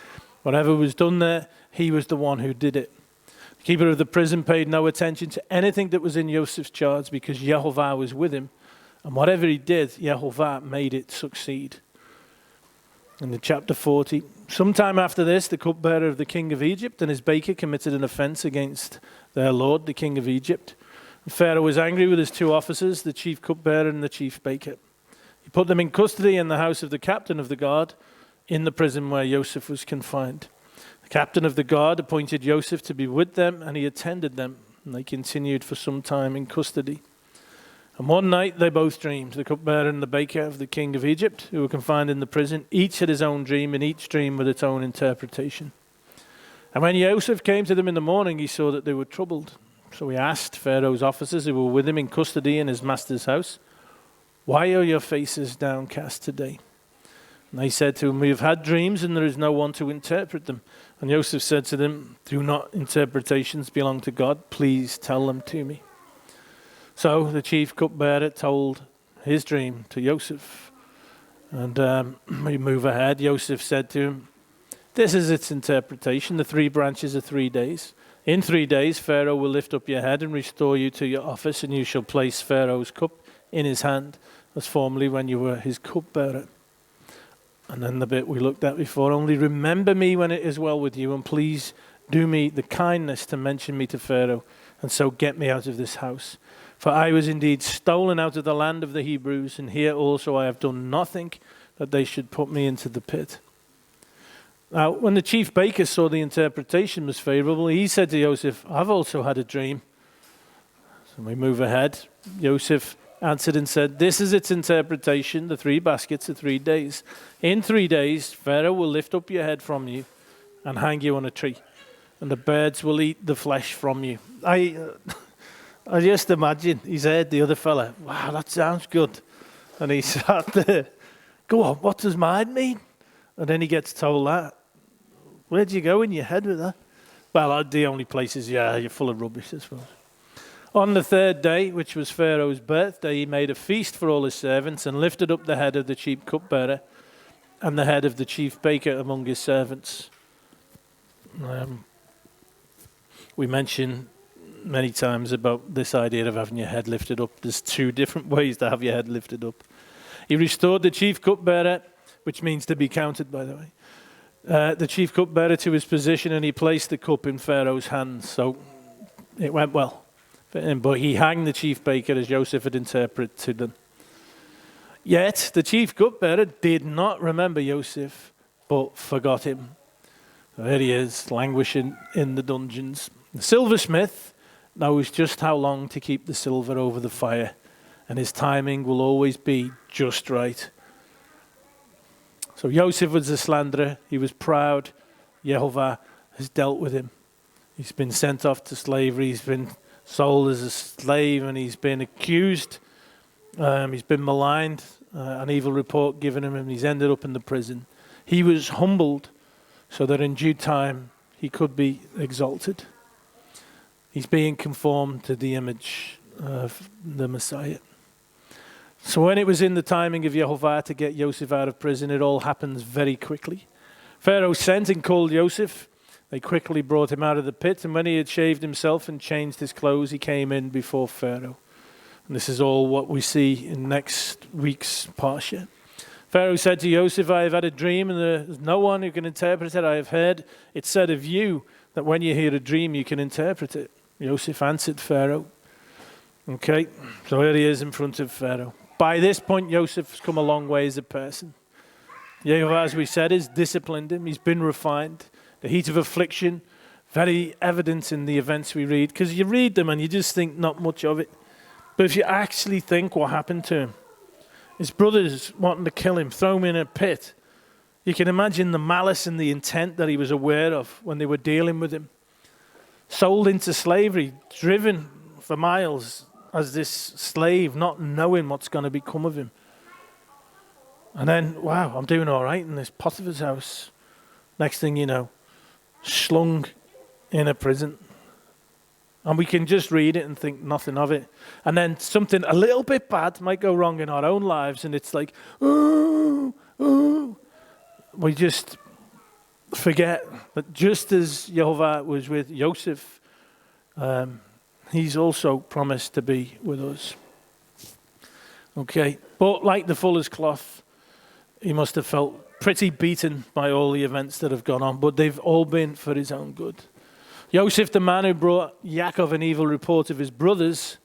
Whatever was done there, he was the one who did it. The keeper of the prison paid no attention to anything that was in Joseph's charge because YHVH was with him. And whatever he did, YHVH made it succeed. In the chapter 40, sometime after this, the cupbearer of the king of Egypt and his baker committed an offense against their lord, the king of Egypt. And Pharaoh was angry with his two officers, the chief cupbearer and the chief baker. He put them in custody in the house of the captain of the guard, in the prison where Joseph was confined. The captain of the guard appointed Joseph to be with them, and he attended them, and they continued for some time in custody. And one night they both dreamed, the cupbearer and the baker of the king of Egypt, who were confined in the prison. Each had his own dream, and each dream with its own interpretation. And when Joseph came to them in the morning, he saw that they were troubled. So he asked Pharaoh's officers who were with him in custody in his master's house, "Why are your faces downcast today?" And they said to him, "We have had dreams, and there is no one to interpret them." And Joseph said to them, "Do not interpretations belong to God? Please tell them to me." So the chief cupbearer told his dream to Joseph. And we move ahead. Joseph said to him, "This is its interpretation. The 3 branches are 3 days. In 3 days, Pharaoh will lift up your head and restore you to your office, and you shall place Pharaoh's cup in his hand, as formerly when you were his cupbearer." And then the bit we looked at before, "Only remember me when it is well with you, and please do me the kindness to mention me to Pharaoh, and so get me out of this house. For I was indeed stolen out of the land of the Hebrews, and here also I have done nothing that they should put me into the pit." Now, when the chief baker saw the interpretation was favorable, he said to Joseph, "I've also had a dream." So we move ahead. Joseph answered and said, "This is its interpretation. The 3 baskets are 3 days. In 3 days, Pharaoh will lift up your head from you and hang you on a tree, and the birds will eat the flesh from you." I just imagine he said the other fella, "Wow, that sounds good." And he sat there, "Go on, what does mine mean?" And then he gets told that. Where'd you go in your head with that? Well, the only places, you're full of rubbish, I suppose. On the 3rd day, which was Pharaoh's birthday, he made a feast for all his servants and lifted up the head of the chief cupbearer and the head of the chief baker among his servants. We mentioned many times about this idea of having your head lifted up. There's 2 different ways to have your head lifted up. He restored the chief cupbearer, which means to be counted, by the way, the chief cupbearer to his position, and he placed the cup in Pharaoh's hands. So it went well. But he hanged the chief baker as Joseph had interpreted to them. Yet the chief cupbearer did not remember Joseph, but forgot him. There he is, languishing in the dungeons. The silversmith knows just how long to keep the silver over the fire, and his timing will always be just right. So Joseph was a slanderer. He was proud. YHVH has dealt with him. He's been sent off to slavery. He's been sold as a slave, and he's been accused. He's been maligned, an evil report given him, and he's ended up in the prison. He was humbled so that in due time he could be exalted. He's being conformed to the image of the Messiah. So when it was in the timing of YHVH to get Joseph out of prison, it all happens very quickly. Pharaoh sent and called Joseph. They quickly brought him out of the pit, and when he had shaved himself and changed his clothes, he came in before Pharaoh. And this is all what we see in next week's Parsha. Pharaoh said to Joseph, I have had a dream, and there's no one who can interpret it. I have heard it said of you that when you hear a dream, you can interpret it. Joseph answered Pharaoh. Okay, so here he is in front of Pharaoh. By this point, Joseph's come a long way as a person. YHVH, as we said, has disciplined him. He's been refined. The heat of affliction, very evident in the events we read, because you read them and you just think not much of it. But if you actually think what happened to him, his brothers wanting to kill him, throw him in a pit, you can imagine the malice and the intent that he was aware of when they were dealing with him. Sold into slavery, driven for miles as this slave, not knowing what's going to become of him. And then, wow, I'm doing all right in this Potiphar's house. Next thing you know, slung in a prison. And we can just read it and think nothing of it. And then something a little bit bad might go wrong in our own lives, and it's like, ooh, ooh. We just forget that just as YHVH was with Joseph, he's also promised to be with us. Okay, but like the fuller's cloth, he must have felt pretty beaten by all the events that have gone on, but they've all been for his own good. Joseph, the man who brought Yaakov an evil report of his brothers,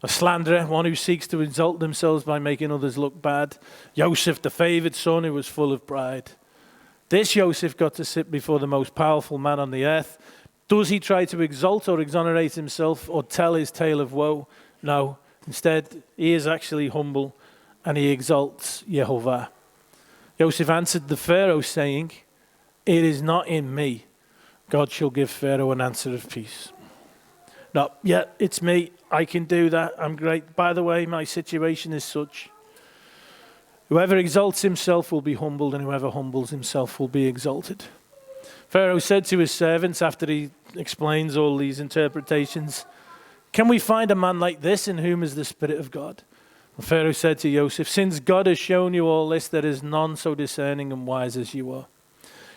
a slanderer, one who seeks to exalt themselves by making others look bad. Joseph, the favored son who was full of pride. This Joseph got to sit before the most powerful man on the earth. Does he try to exalt or exonerate himself or tell his tale of woe? No. Instead, he is actually humble and he exalts YHVH. Joseph answered the Pharaoh, saying, it is not in me. God shall give Pharaoh an answer of peace. No, yeah, it's me. I can do that. I'm great. By the way, my situation is such. Whoever exalts himself will be humbled, and whoever humbles himself will be exalted. Pharaoh said to his servants after he explains all these interpretations, can we find a man like this in whom is the Spirit of God? And Pharaoh said to Joseph, since God has shown you all this, there is none so discerning and wise as you are.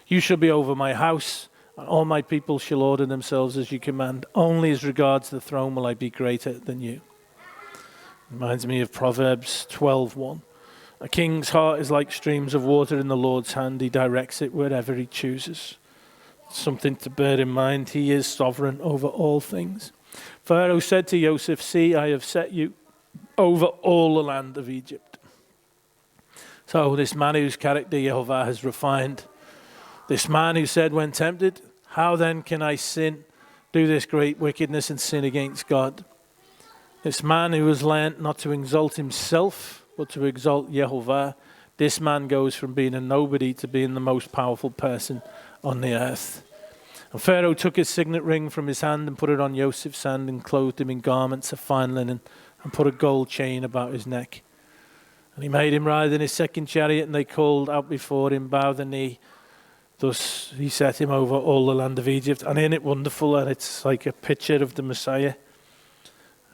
You shall be over my house, and all my people shall order themselves as you command. Only as regards the throne will I be greater than you. Reminds me of Proverbs 12:1. A king's heart is like streams of water in the Lord's hand. He directs it wherever he chooses. Something to bear in mind. He is sovereign over all things. Pharaoh said to Joseph, see, I have set you over all the land of Egypt. So this man whose character YHVH has refined, this man who said when tempted, how then can I sin, do this great wickedness and sin against God? This man who has learned not to exalt himself, but to exalt YHVH, this man goes from being a nobody to being the most powerful person on the earth. And Pharaoh took his signet ring from his hand and put it on Joseph's hand and clothed him in garments of fine linen and put a gold chain about his neck. And he made him ride in his second chariot, and they called out before him, bow the knee. Thus he set him over all the land of Egypt. And isn't it wonderful that it's like a picture of the Messiah?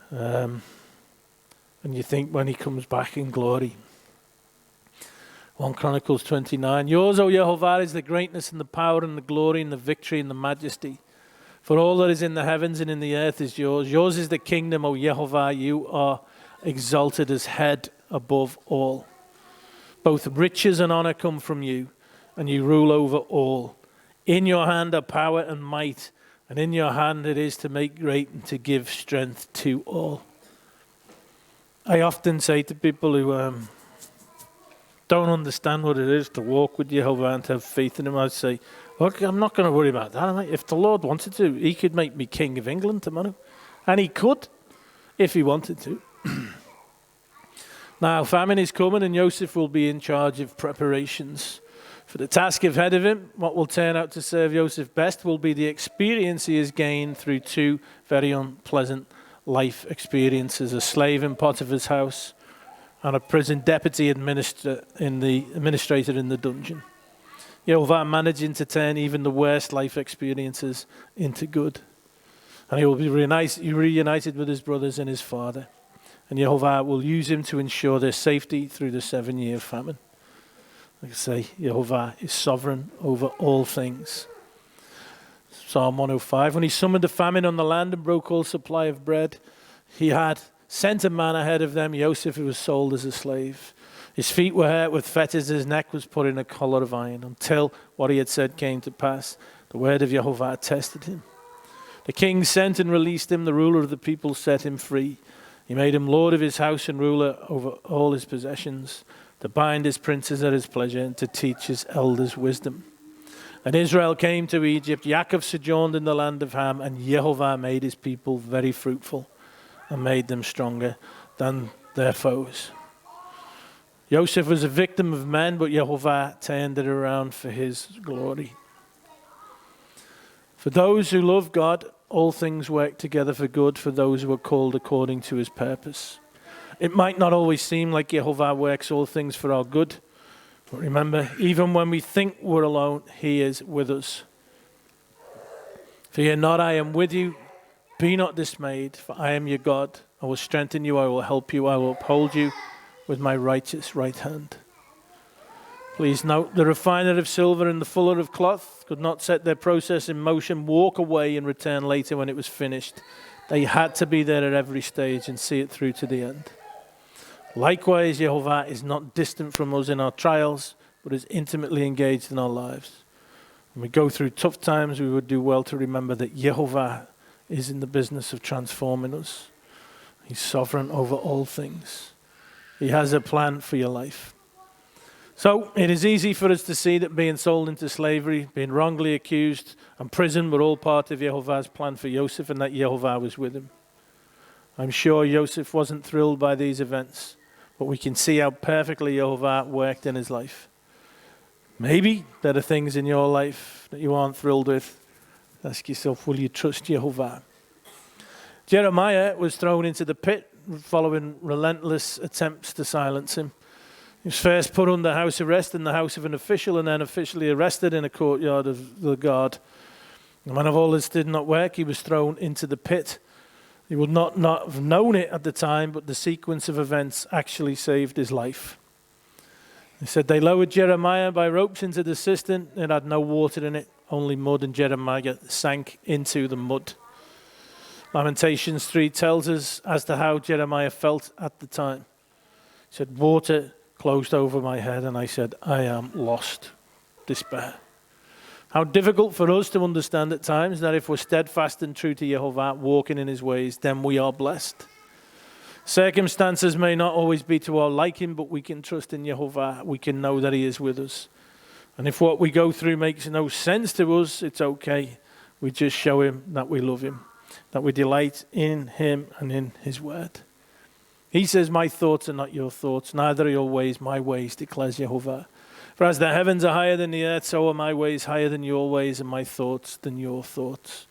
And you think when he comes back in glory. 1 Chronicles 29. Yours, O YHVH, is the greatness and the power and the glory and the victory and the majesty. For all that is in the heavens and in the earth is yours. Yours is the kingdom, O YHVH. You are exalted as head above all. Both riches and honor come from you, and you rule over all. In your hand are power and might, and in your hand it is to make great and to give strength to all. I often say to people who don't understand what it is to walk with YHVH and to have faith in him, I say, look, I'm not going to worry about that. If the Lord wanted to, he could make me king of England tomorrow. And he could, if he wanted to. Now, famine is coming, and Joseph will be in charge of preparations for the task ahead of him. What will turn out to serve Joseph best will be the experience he has gained through two very unpleasant life experiences: a slave in Potiphar's house and a prison deputy administrator in the dungeon. YHVH managing to turn even the worst life experiences into good. And he will be reunited with his brothers and his father. And Yehovah will use him to ensure their safety through the 7-year famine. Like I say, Yehovah is sovereign over all things. Psalm 105, when he summoned a famine on the land and broke all supply of bread, he had sent a man ahead of them, Yosef, who was sold as a slave. His feet were hurt with fetters, his neck was put in a collar of iron, until what he had said came to pass. The word of Yehovah tested him. The king sent and released him. The ruler of the people set him free. He made him lord of his house and ruler over all his possessions, to bind his princes at his pleasure and to teach his elders wisdom. And Israel came to Egypt. Yaakov sojourned in the land of Ham, and Yehovah made his people very fruitful and made them stronger than their foes. Joseph was a victim of men, but Yehovah turned it around for his glory. For those who love God, all things work together for good for those who are called according to his purpose. It might not always seem like Yehovah works all things for our good, but remember, even when we think we're alone, he is with us. Fear not, I am with you. Be not dismayed, for I am your God. I will strengthen you, I will help you, I will uphold you with my righteous right hand. Please note, the refiner of silver and the fuller of cloth could not set their process in motion, walk away and return later when it was finished. They had to be there at every stage and see it through to the end. Likewise, Yehovah is not distant from us in our trials, but is intimately engaged in our lives. When we go through tough times, we would do well to remember that Yehovah is in the business of transforming us. He's sovereign over all things. He has a plan for your life. So it is easy for us to see that being sold into slavery, being wrongly accused, and prison were all part of Yehovah's plan for Joseph, and that Yehovah was with him. I'm sure Joseph wasn't thrilled by these events, but we can see how perfectly Yehovah worked in his life. Maybe there are things in your life that you aren't thrilled with. Ask yourself, will you trust Yehovah? Jeremiah was thrown into the pit following relentless attempts to silence him. He was first put under house arrest in the house of an official, and then officially arrested in a courtyard of the guard. And when all this did not work, he was thrown into the pit. He would not have known it at the time, but the sequence of events actually saved his life. They said they lowered Jeremiah by ropes into the cistern. It had no water in it, only mud, and Jeremiah sank into the mud. Lamentations 3 tells us as to how Jeremiah felt at the time. He said, water closed over my head, and I said, I am lost. Despair. How difficult for us to understand at times that if we're steadfast and true to Yehovah, walking in his ways, then we are blessed. Circumstances may not always be to our liking, but we can trust in Yehovah. We can know that he is with us. And if what we go through makes no sense to us, it's okay. We just show him that we love him, that we delight in him and in his word. He says, my thoughts are not your thoughts, neither are your ways my ways, declares Yehovah. For as the heavens are higher than the earth, so are my ways higher than your ways, and my thoughts than your thoughts.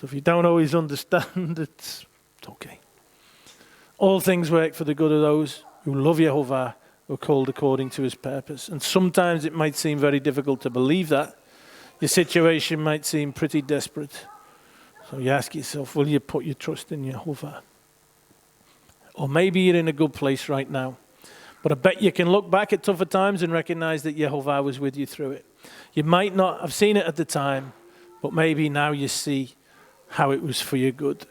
So if you don't always understand, it's okay. All things work for the good of those who love Yehovah, who are called according to his purpose. And sometimes it might seem very difficult to believe that. Your situation might seem pretty desperate. So you ask yourself, will you put your trust in Yehovah? Or maybe you're in a good place right now. But I bet you can look back at tougher times and recognize that Yehovah was with you through it. You might not have seen it at the time, but maybe now you see how it was for your good.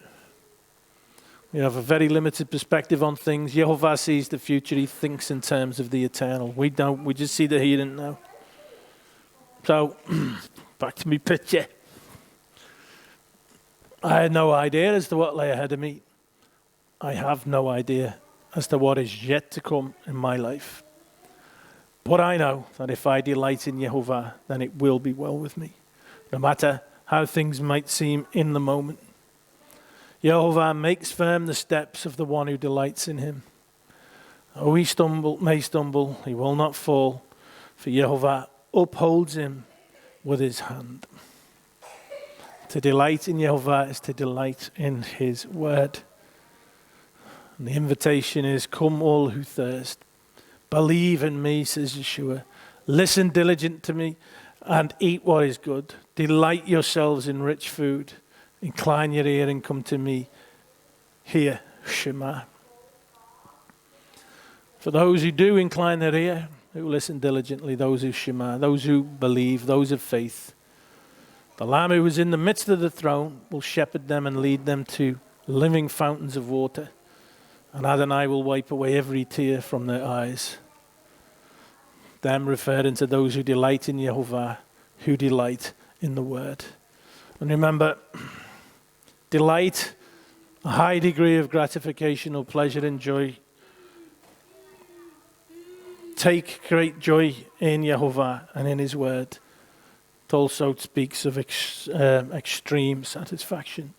You have a very limited perspective on things. Yehovah sees the future. He thinks in terms of the eternal. We don't. We just see the here and now. So, back to me picture. I had no idea as to what lay ahead of me. I have no idea as to what is yet to come in my life. But I know that if I delight in Yehovah, then it will be well with me, no matter how things might seem in the moment. Yehovah makes firm the steps of the one who delights in him. Though he may stumble, he will not fall, for Yehovah upholds him with his hand. To delight in Yehovah is to delight in his word. And the invitation is, come all who thirst. Believe in me, says Yeshua. Listen diligent to me and eat what is good. Delight yourselves in rich food Incline your ear and come to me. Hear, Shema. For those who do incline their ear, who listen diligently, those who Shema, those who believe, those of faith, the Lamb who is in the midst of the throne will shepherd them and lead them to living fountains of water. And Adonai will wipe away every tear from their eyes. Them referring to those who delight in Yehovah, who delight in the word. And remember, delight, a high degree of gratification or pleasure and joy. Take great joy in Yehovah and in his word. It also speaks of extreme satisfaction.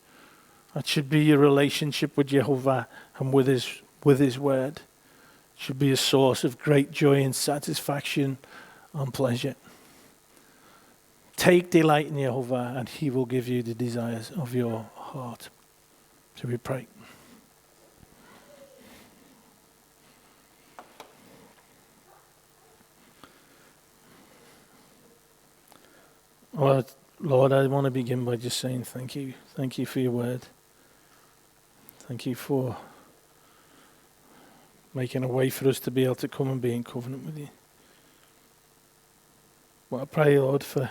That should be your relationship with Yehovah and with his word. It should be a source of great joy and satisfaction and pleasure. Take delight in Yehovah and he will give you the desires of your heart. So we pray. Lord, I want to begin by just saying thank you. Thank you for your word. Thank you for making a way for us to be able to come and be in covenant with you. Well, I pray, Lord, for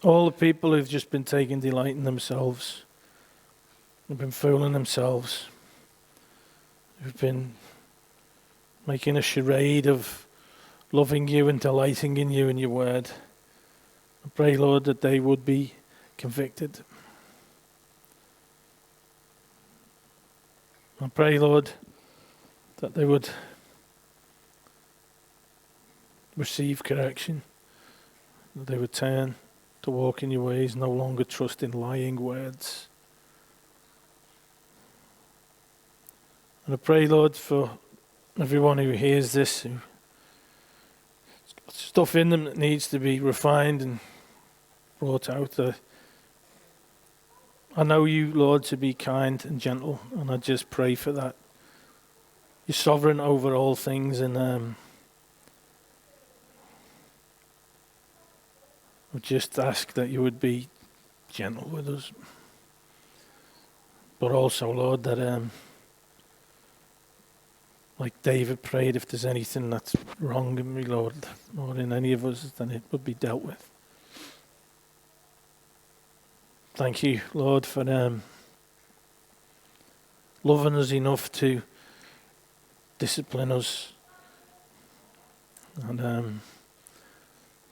all the people who've just been taking delight in themselves, who've been fooling themselves, who've been making a charade of loving you and delighting in you and your word. I pray, Lord, that they would be convicted. I pray, Lord, that they would receive correction, that they would turn to walk in your ways, no longer trust in lying words. And I pray, Lord, for everyone who hears this, who's got stuff in them that needs to be refined and brought out. I know you, Lord, to be kind and gentle, and I just pray for that. You're sovereign over all things, and I just ask that you would be gentle with us. But also, Lord, that like David prayed, if there's anything that's wrong in me, Lord, or in any of us, then it would be dealt with. Thank you, Lord, for loving us enough to discipline us and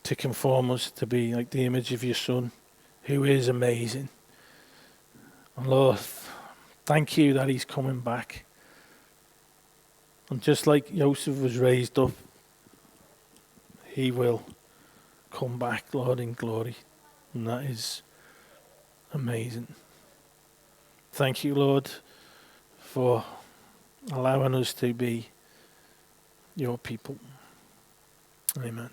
to conform us to be like the image of your Son, who is amazing. And Lord, thank you that he's coming back. And just like Joseph was raised up, he will come back, Lord, in glory. And that is amazing. Thank you, Lord, for allowing us to be your people. Amen.